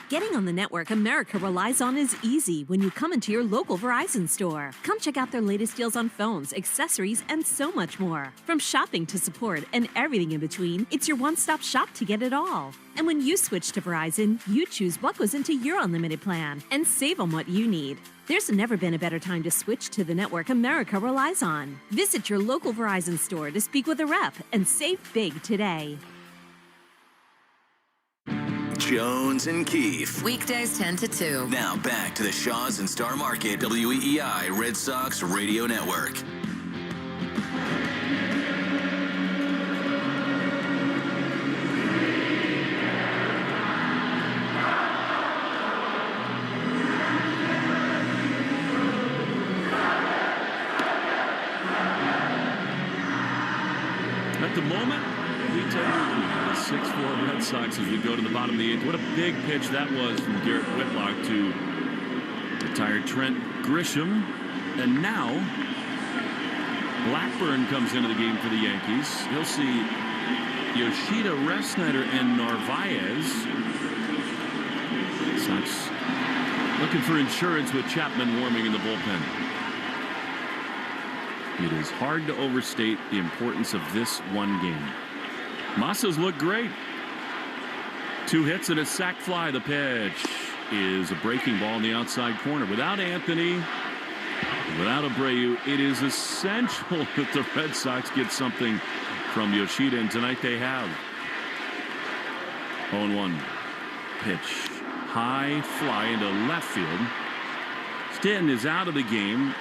Speaker 2: Getting on the network America relies on is easy when you come into your local Verizon store. Come check out their latest deals on phones, accessories, and so much more. From shopping to support and everything in between, it's your one-stop shop to get it all. And when you switch to Verizon, you choose what goes into your unlimited plan and save on what you need. There's never been a better time to switch to the network America relies on. Visit your local Verizon store to speak with a rep and save big today.
Speaker 1: Jones and Keefe.
Speaker 18: Weekdays 10 to 2.
Speaker 1: Now back to the Shaws and Star Market, WEEI Red Sox Radio Network.
Speaker 11: At the moment, we take the 6-4 Red Sox as we go to the bottom of the 8th. What a big pitch that was from Garrett Whitlock to retired Trent Grisham. And now, Blackburn comes into the game for the Yankees. He'll see Yoshida, Refsnyder, and Narvaez. Sox looking for insurance with Chapman warming in the bullpen. It is hard to overstate the importance of this one game. Massa's looked great. 2 hits and a sac fly. The pitch is a breaking ball in the outside corner. Without Anthony, without Abreu, it is essential that the Red Sox get something from Yoshida, and tonight they have. 0-1. Pitch. High fly into left field. Stanton is out of the game.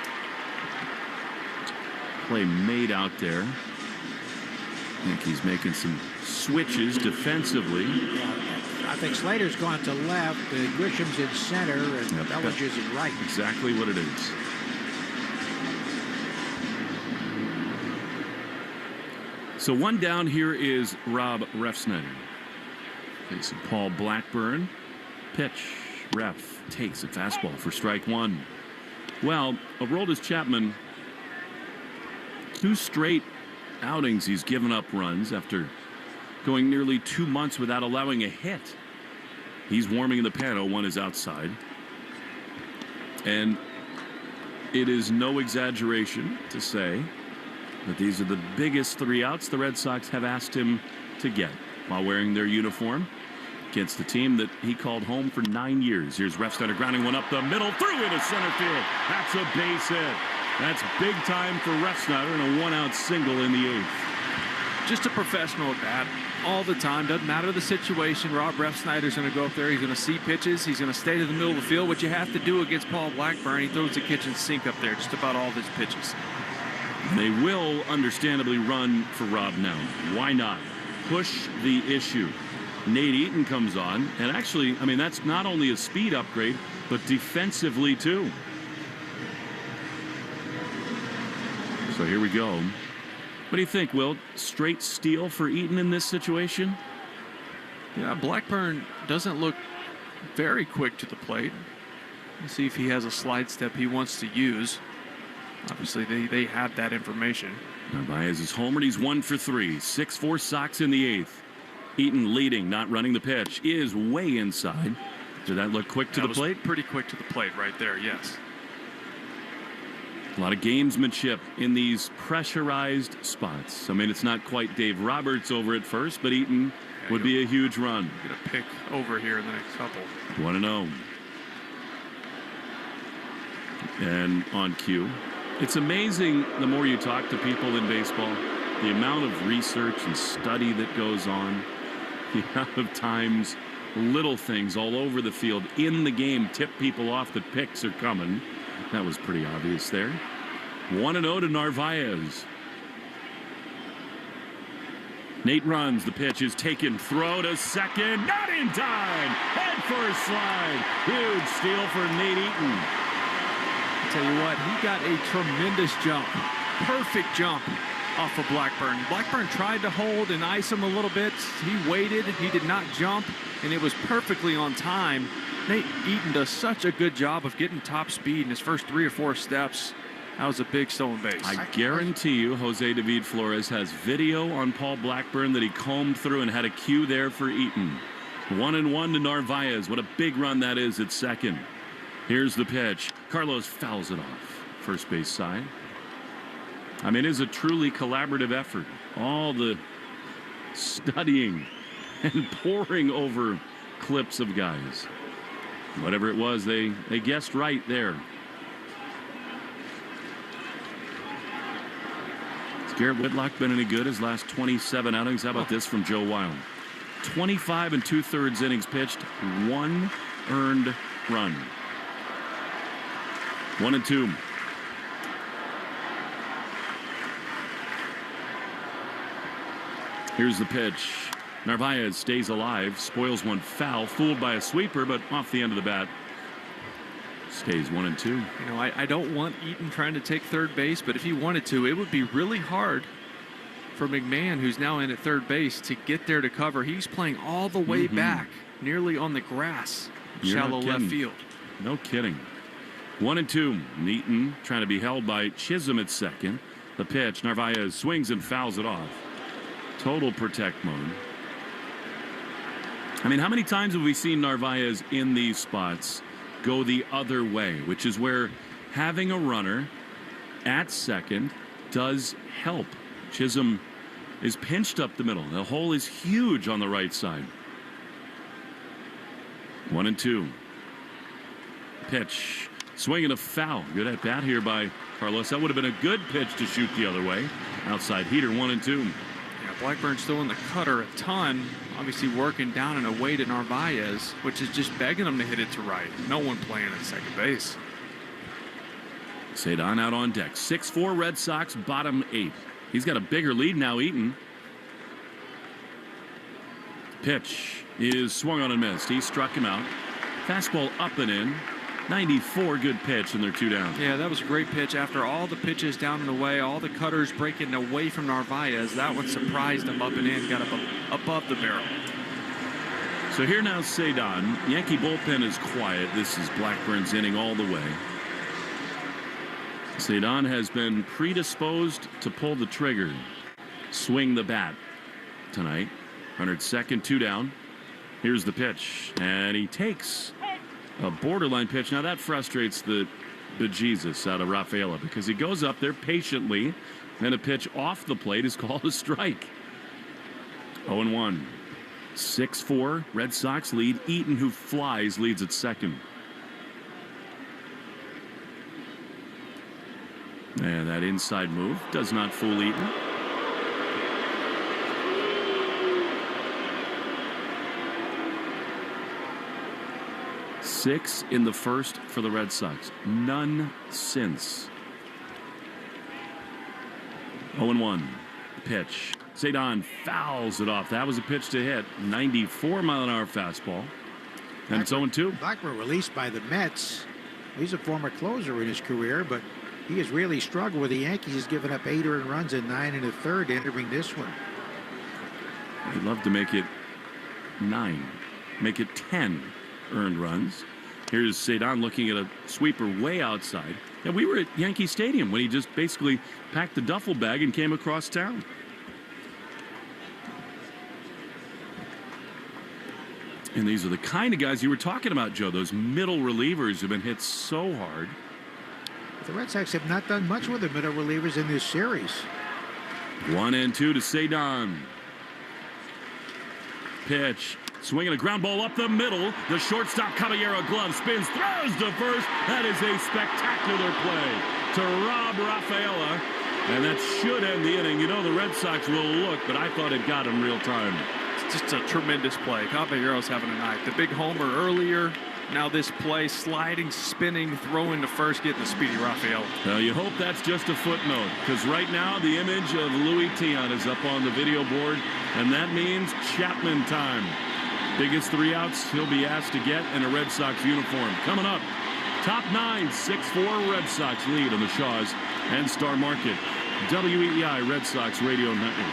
Speaker 11: Play made out there. Yankees making some switches defensively.
Speaker 12: I think Slater's gone to left, Grisham's in center, and Bellinger's in right.
Speaker 11: Exactly what it is. So one down here is Rob Refsnyder. Facing Paul Blackburn. Pitch. Ref takes a fastball for strike 1. Well, Aroldis Chapman, 2 straight outings he's given up runs after going nearly 2 months without allowing a hit. He's warming in the pen. 0-1 is outside. And it is no exaggeration to say that these are the biggest 3 outs the Red Sox have asked him to get. while wearing their uniform against the team that he called home for 9 years. Here's Refsnyder grounding one up the middle, through into center field. That's a base hit. That's big time for Refsnyder, and a one-out single in the 8th.
Speaker 23: Just a professional at bat all the time. Doesn't matter the situation. Rob Refsnyder's going to go up there. He's going to see pitches. He's going to stay to the middle of the field. What you have to do against Paul Blackburn, he throws the kitchen sink up there just about all of his pitches.
Speaker 11: They will understandably run for Rob now. Why not? Push the issue. Nate Eaton comes on, and actually, I mean, that's not only a speed upgrade, but defensively too. So here we go. What do you think, Will? Straight steal for Eaton in this situation?
Speaker 23: Yeah, Blackburn doesn't look very quick to the plate. Let's see if he has a slide step he wants to use. Obviously, they had that information.
Speaker 11: Narvaez is homered. He's 1 for 3. 6-4 Sox in the 8th. Eaton leading, not running the pitch, is way inside. Did that look quick to the plate?
Speaker 23: Pretty quick to the plate right there, yes.
Speaker 11: A lot of gamesmanship in these pressurized spots. I mean, it's not quite Dave Roberts over at first, but Eaton would be a huge run.
Speaker 23: Get a pick over here in the next couple.
Speaker 11: 1-0. And on cue. It's amazing the more you talk to people in baseball, the amount of research and study that goes on, the amount of times little things all over the field in the game tip people off that picks are coming. That was pretty obvious there. 1-0 to Narvaez. Nate runs. The pitch is taken. Throw to second. Not in time. Head first slide. Huge steal for Nate Eaton.
Speaker 23: I'll tell you what, he got a tremendous jump. Perfect jump off of Blackburn. Blackburn tried to hold and ice him a little bit. He waited. He did not jump, and it was perfectly on time. Nate Eaton does such a good job of getting top speed in his first 3 or 4 steps. That was a big stolen base.
Speaker 11: I guarantee you Jose David Flores has video on Paul Blackburn that he combed through and had a cue there for Eaton. 1-1 to Narvaez. What a big run that is at second. Here's the pitch. Carlos fouls it off. First base side. I mean, it is a truly collaborative effort. All the studying and poring over clips of guys. Whatever it was, they guessed right there. Has Garrett Whitlock been any good his last 27 outings? How about this from Joe Wild? 25 2/3 innings pitched, 1 earned run. 1-2. Here's the pitch. Narvaez stays alive, spoils one foul, fooled by a sweeper, but off the end of the bat. Stays 1-2.
Speaker 23: You know, I don't want Eaton trying to take third base, but if he wanted to, it would be really hard for McMahon, who's now in at third base, to get there to cover. He's playing all the way back, nearly on the grass, shallow left field.
Speaker 11: No kidding. 1-2. Eaton trying to be held by Chisholm at second. The pitch. Narvaez swings and fouls it off. Total protect mode. I mean, how many times have we seen Narvaez in these spots go the other way, which is where having a runner at second does help. Chisholm is pinched up the middle. The hole is huge on the right side. 1-2. Pitch. Swinging a foul. Good at bat here by Carlos. That would have been a good pitch to shoot the other way. Outside heater, 1-2.
Speaker 23: Yeah, Blackburn's still in the cutter a ton. Obviously working down and away to Narvaez, which is just begging him to hit it to right. No one playing at second base.
Speaker 11: Cedon out on deck. 6-4 Red Sox, bottom 8. He's got a bigger lead now, Eaton. Pitch is swung on and missed. He struck him out. Fastball up and in. 94, good pitch, and they're 2 down.
Speaker 23: Yeah, that was a great pitch. After all the pitches down and away, all the cutters breaking away from Narvaez, that one surprised him up and in, got up above the barrel.
Speaker 11: So here now Cedon. Yankee bullpen is quiet. This is Blackburn's inning all the way. Cedon has been predisposed to pull the trigger, swing the bat tonight. Runner at second, 2 down. Here's the pitch, and he takes a borderline pitch. Now that frustrates the bejesus out of Rafaela because he goes up there patiently, and a pitch off the plate is called a strike. 0-1. 6-4, Red Sox lead. Eaton, who flies, leads at second. And that inside move does not fool Eaton. Six in the first for the Red Sox. None since. 0-1. Pitch. Cedon fouls it off. That was a pitch to hit. 94-mile-an-hour fastball. And it's 0-2.
Speaker 12: Blackburn released by the Mets. He's a former closer in his career, but he has really struggled with the Yankees. He's given up 8 earned runs in 9 1/3 entering this one.
Speaker 11: I'd love to make it 9. Make it 10 earned runs. Here's Cedon looking at a sweeper way outside. Yeah, we were at Yankee Stadium when he just basically packed the duffel bag and came across town. And these are the kind of guys you were talking about, Joe. Those middle relievers have been hit so hard.
Speaker 12: The Red Sox have not done much with the middle relievers in this series.
Speaker 11: 1-2 to Cedon. Pitch. Swinging a ground ball up the middle. The shortstop Caballero glove spins, throws to first. That is a spectacular play to Rob Rafaela. And that should end the inning. You know the Red Sox will look, but I thought it got him real time.
Speaker 23: It's just a tremendous play. Caballero's having a night. The big homer earlier. Now this play, sliding, spinning, throwing to first, getting the speedy Rafaela.
Speaker 11: Well, you hope that's just a footnote, because right now the image of Louis Tiant is up on the video board, and that means Chapman time. Biggest 3 outs he'll be asked to get in a Red Sox uniform. Coming up, top 9, 6-4 Red Sox lead on the Shaws and Star Market. WEEI Red Sox Radio Network.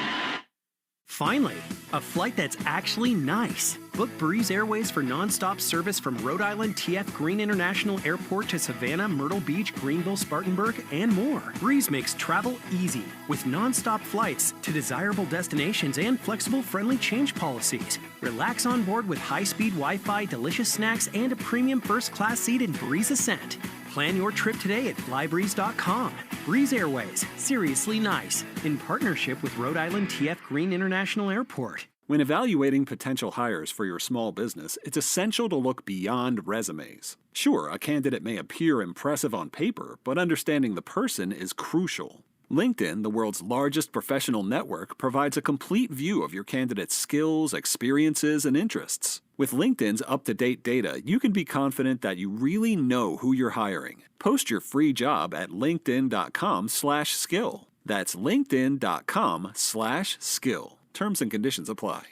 Speaker 13: Finally, a flight that's actually nice. Book Breeze Airways for nonstop service from Rhode Island TF Green International Airport to Savannah, Myrtle Beach, Greenville, Spartanburg, and more. Breeze makes travel easy with nonstop flights to desirable destinations and flexible, friendly change policies. Relax on board with high-speed Wi-Fi, delicious snacks, and a premium first-class seat in Breeze Ascent. Plan your trip today at flybreeze.com. Breeze Airways, seriously nice, in partnership with Rhode Island TF Green International Airport.
Speaker 15: When evaluating potential hires for your small business, it's essential to look beyond resumes. Sure, a candidate may appear impressive on paper, but understanding the person is crucial. LinkedIn, the world's largest professional network, provides a complete view of your candidate's skills, experiences, and interests. With LinkedIn's up-to-date data, you can be confident that you really know who you're hiring. Post your free job at linkedin.com/skill. That's linkedin.com/skill. Terms and conditions apply.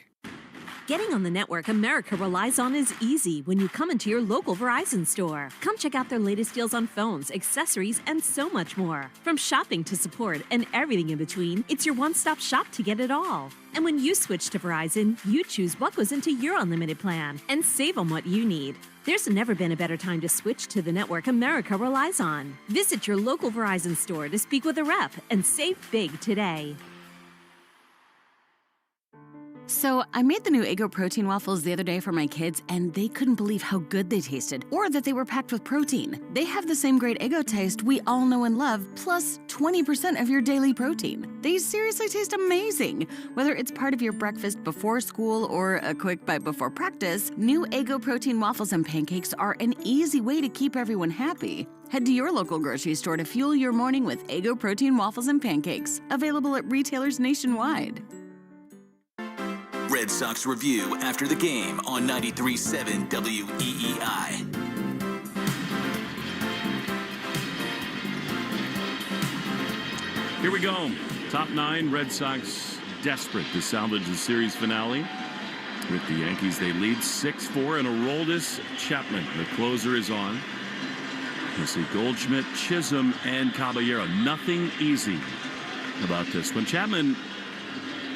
Speaker 2: Getting on the network America relies on is easy when you come into your local Verizon store. Come check out their latest deals on phones, accessories, and so much more. From shopping to support and everything in between, it's your one-stop shop to get it all. And when you switch to Verizon, you choose what goes into your unlimited plan and save on what you need. There's never been a better time to switch to the network America relies on. Visit your local Verizon store to speak with a rep and save big today.
Speaker 4: So I made the new Eggo protein waffles the other day for my kids, and they couldn't believe how good they tasted, or that they were packed with protein. They have the same great Eggo taste we all know and love, plus 20% of your daily protein. They seriously taste amazing. Whether it's part of your breakfast before school or a quick bite before practice, new Eggo protein waffles and pancakes are an easy way to keep everyone happy. Head to your local grocery store to fuel your morning with Eggo protein waffles and pancakes, available at retailers nationwide.
Speaker 1: Red Sox Review after the game on 93.7 WEEI.
Speaker 11: Here we go. Top 9, Red Sox desperate to salvage the series finale. With the Yankees, they lead 6-4 and Aroldis Chapman. The closer is on. You see Goldschmidt, Chisholm, and Caballero. Nothing easy about this one. Chapman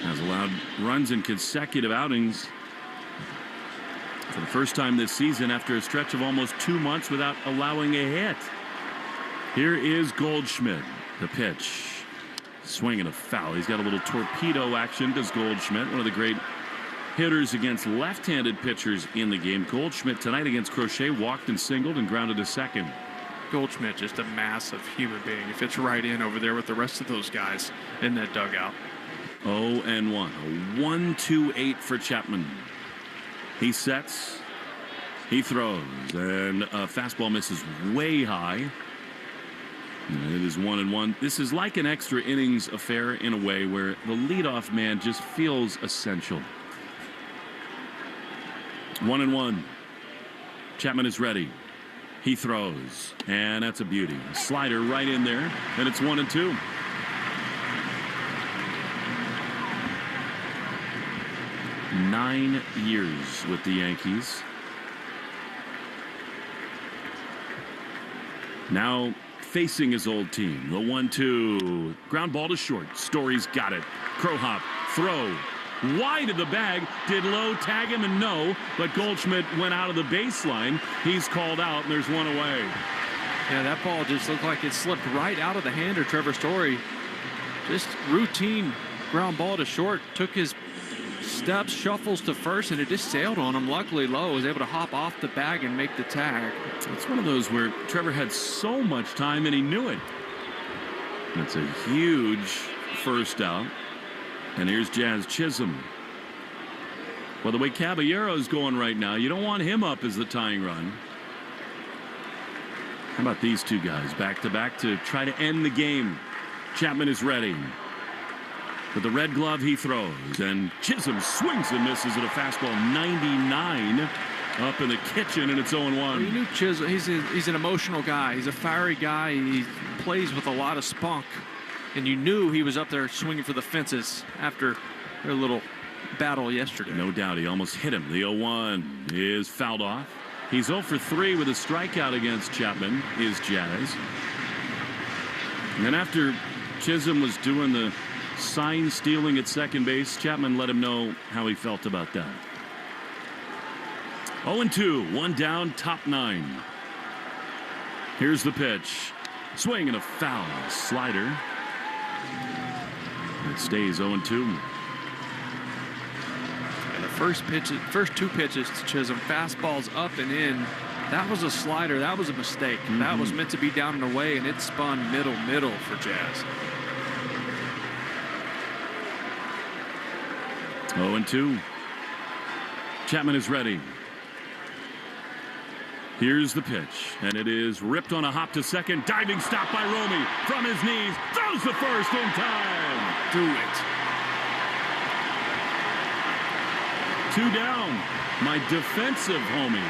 Speaker 11: has allowed runs in consecutive outings for the first time this season after a stretch of almost 2 months without allowing a hit. Here is Goldschmidt. The pitch. Swing and a foul. He's got a little torpedo action, does Goldschmidt, one of the great hitters against left-handed pitchers in the game. Goldschmidt tonight against Crochet walked and singled and grounded to second.
Speaker 23: Goldschmidt, just a massive human being. He fits right in over there with the rest of those guys in that dugout.
Speaker 11: 0-1. A 1-2-8 for Chapman. He sets. He throws. And a fastball misses way high. And it is 1-1. This is like an extra innings affair in a way where the leadoff man just feels essential. 1-1. Chapman is ready. He throws. And that's a beauty. Slider right in there. And it's 1-2. Nine years with the Yankees. Now facing his old team. The 1-2. Ground ball to short. Story's got it. Crow hop. Throw. Wide of the bag. Did Lowe tag him? And no. But Goldschmidt went out of the baseline. He's called out, and there's one away.
Speaker 23: Yeah, that ball just looked like it slipped right out of the hand of Trevor Story. Just routine ground ball to short. Took his steps, shuffles to first, and it just sailed on him. Luckily, Lowe was able to hop off the bag and make the tag.
Speaker 11: It's one of those where Trevor had so much time and he knew it. That's a huge first out. And here's Jazz Chisholm. Well, the way Caballero's going right now, you don't want him up as the tying run. How about these two guys back to back to try to end the game? Chapman is ready. With the red glove, he throws. And Chisholm swings and misses at a fastball 99 up in the kitchen, and it's 0-1.
Speaker 23: Well, you knew Chisholm, he's an emotional guy. He's a fiery guy. He plays with a lot of spunk. And you knew he was up there swinging for the fences after their little battle yesterday.
Speaker 11: No doubt. He almost hit him. The 0-1 is fouled off. He's 0 for 3 with a strikeout against Chapman, is Jazz. And then after Chisholm was doing the sign stealing at second base, Chapman let him know how he felt about that. 0-2, one down, top 9. Here's the pitch. Swing and a foul. Slider. It stays 0-2.
Speaker 23: And the first two pitches to Chisholm, fastballs up and in. That was a slider. That was a mistake. That was meant to be down and away, and it spun middle for Jazz.
Speaker 11: 0-2. Chapman is ready. Here's the pitch, and it is ripped on a hop to second. Diving stop by Romy from his knees. Throws the first in time.
Speaker 23: Do it.
Speaker 11: 2 down. My defensive homie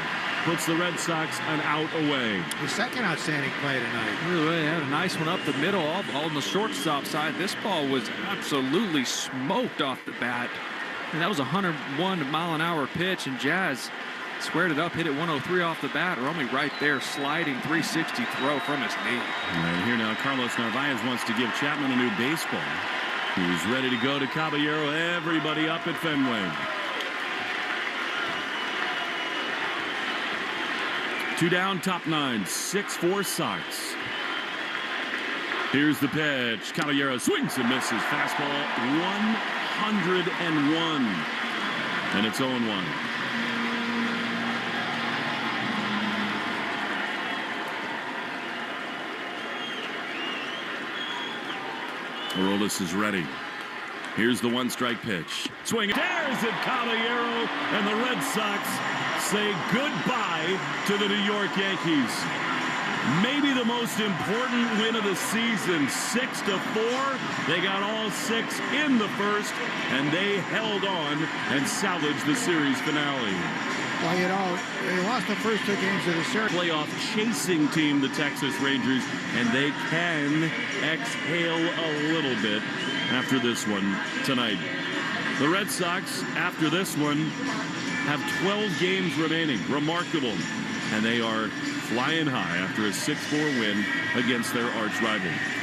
Speaker 11: puts the Red Sox an out away.
Speaker 12: The second outstanding play tonight.
Speaker 23: Really had a nice one up the middle, all on the shortstop side. This ball was absolutely smoked off the bat. And that was a 101-mile-an-hour pitch, and Jazz squared it up, hit it 103 off the bat. Romy right there, sliding 360 throw from his knee.
Speaker 11: All right, here now, Carlos Narvaez wants to give Chapman a new baseball. He's ready to go to Caballero. Everybody up at Fenway. 2 down, top 9, 6-4 Sox. Here's the pitch. Caballero swings and misses. Fastball 101. And it's 0-1. Aroldis is ready. Here's the 1-strike pitch. Swing. There's it, Caballero, and the Red Sox say goodbye to the New York Yankees. Maybe the most important win of the season, 6-4. They got all 6 in the first, and they held on and salvaged the series finale.
Speaker 12: Well, you know, they lost the first 2 games of the series.
Speaker 11: Playoff chasing team, the Texas Rangers, and they can exhale a little bit after this one tonight. The Red Sox, after this one, have 12 games remaining. Remarkable. And they are flying high after a 6-4 win against their arch rival.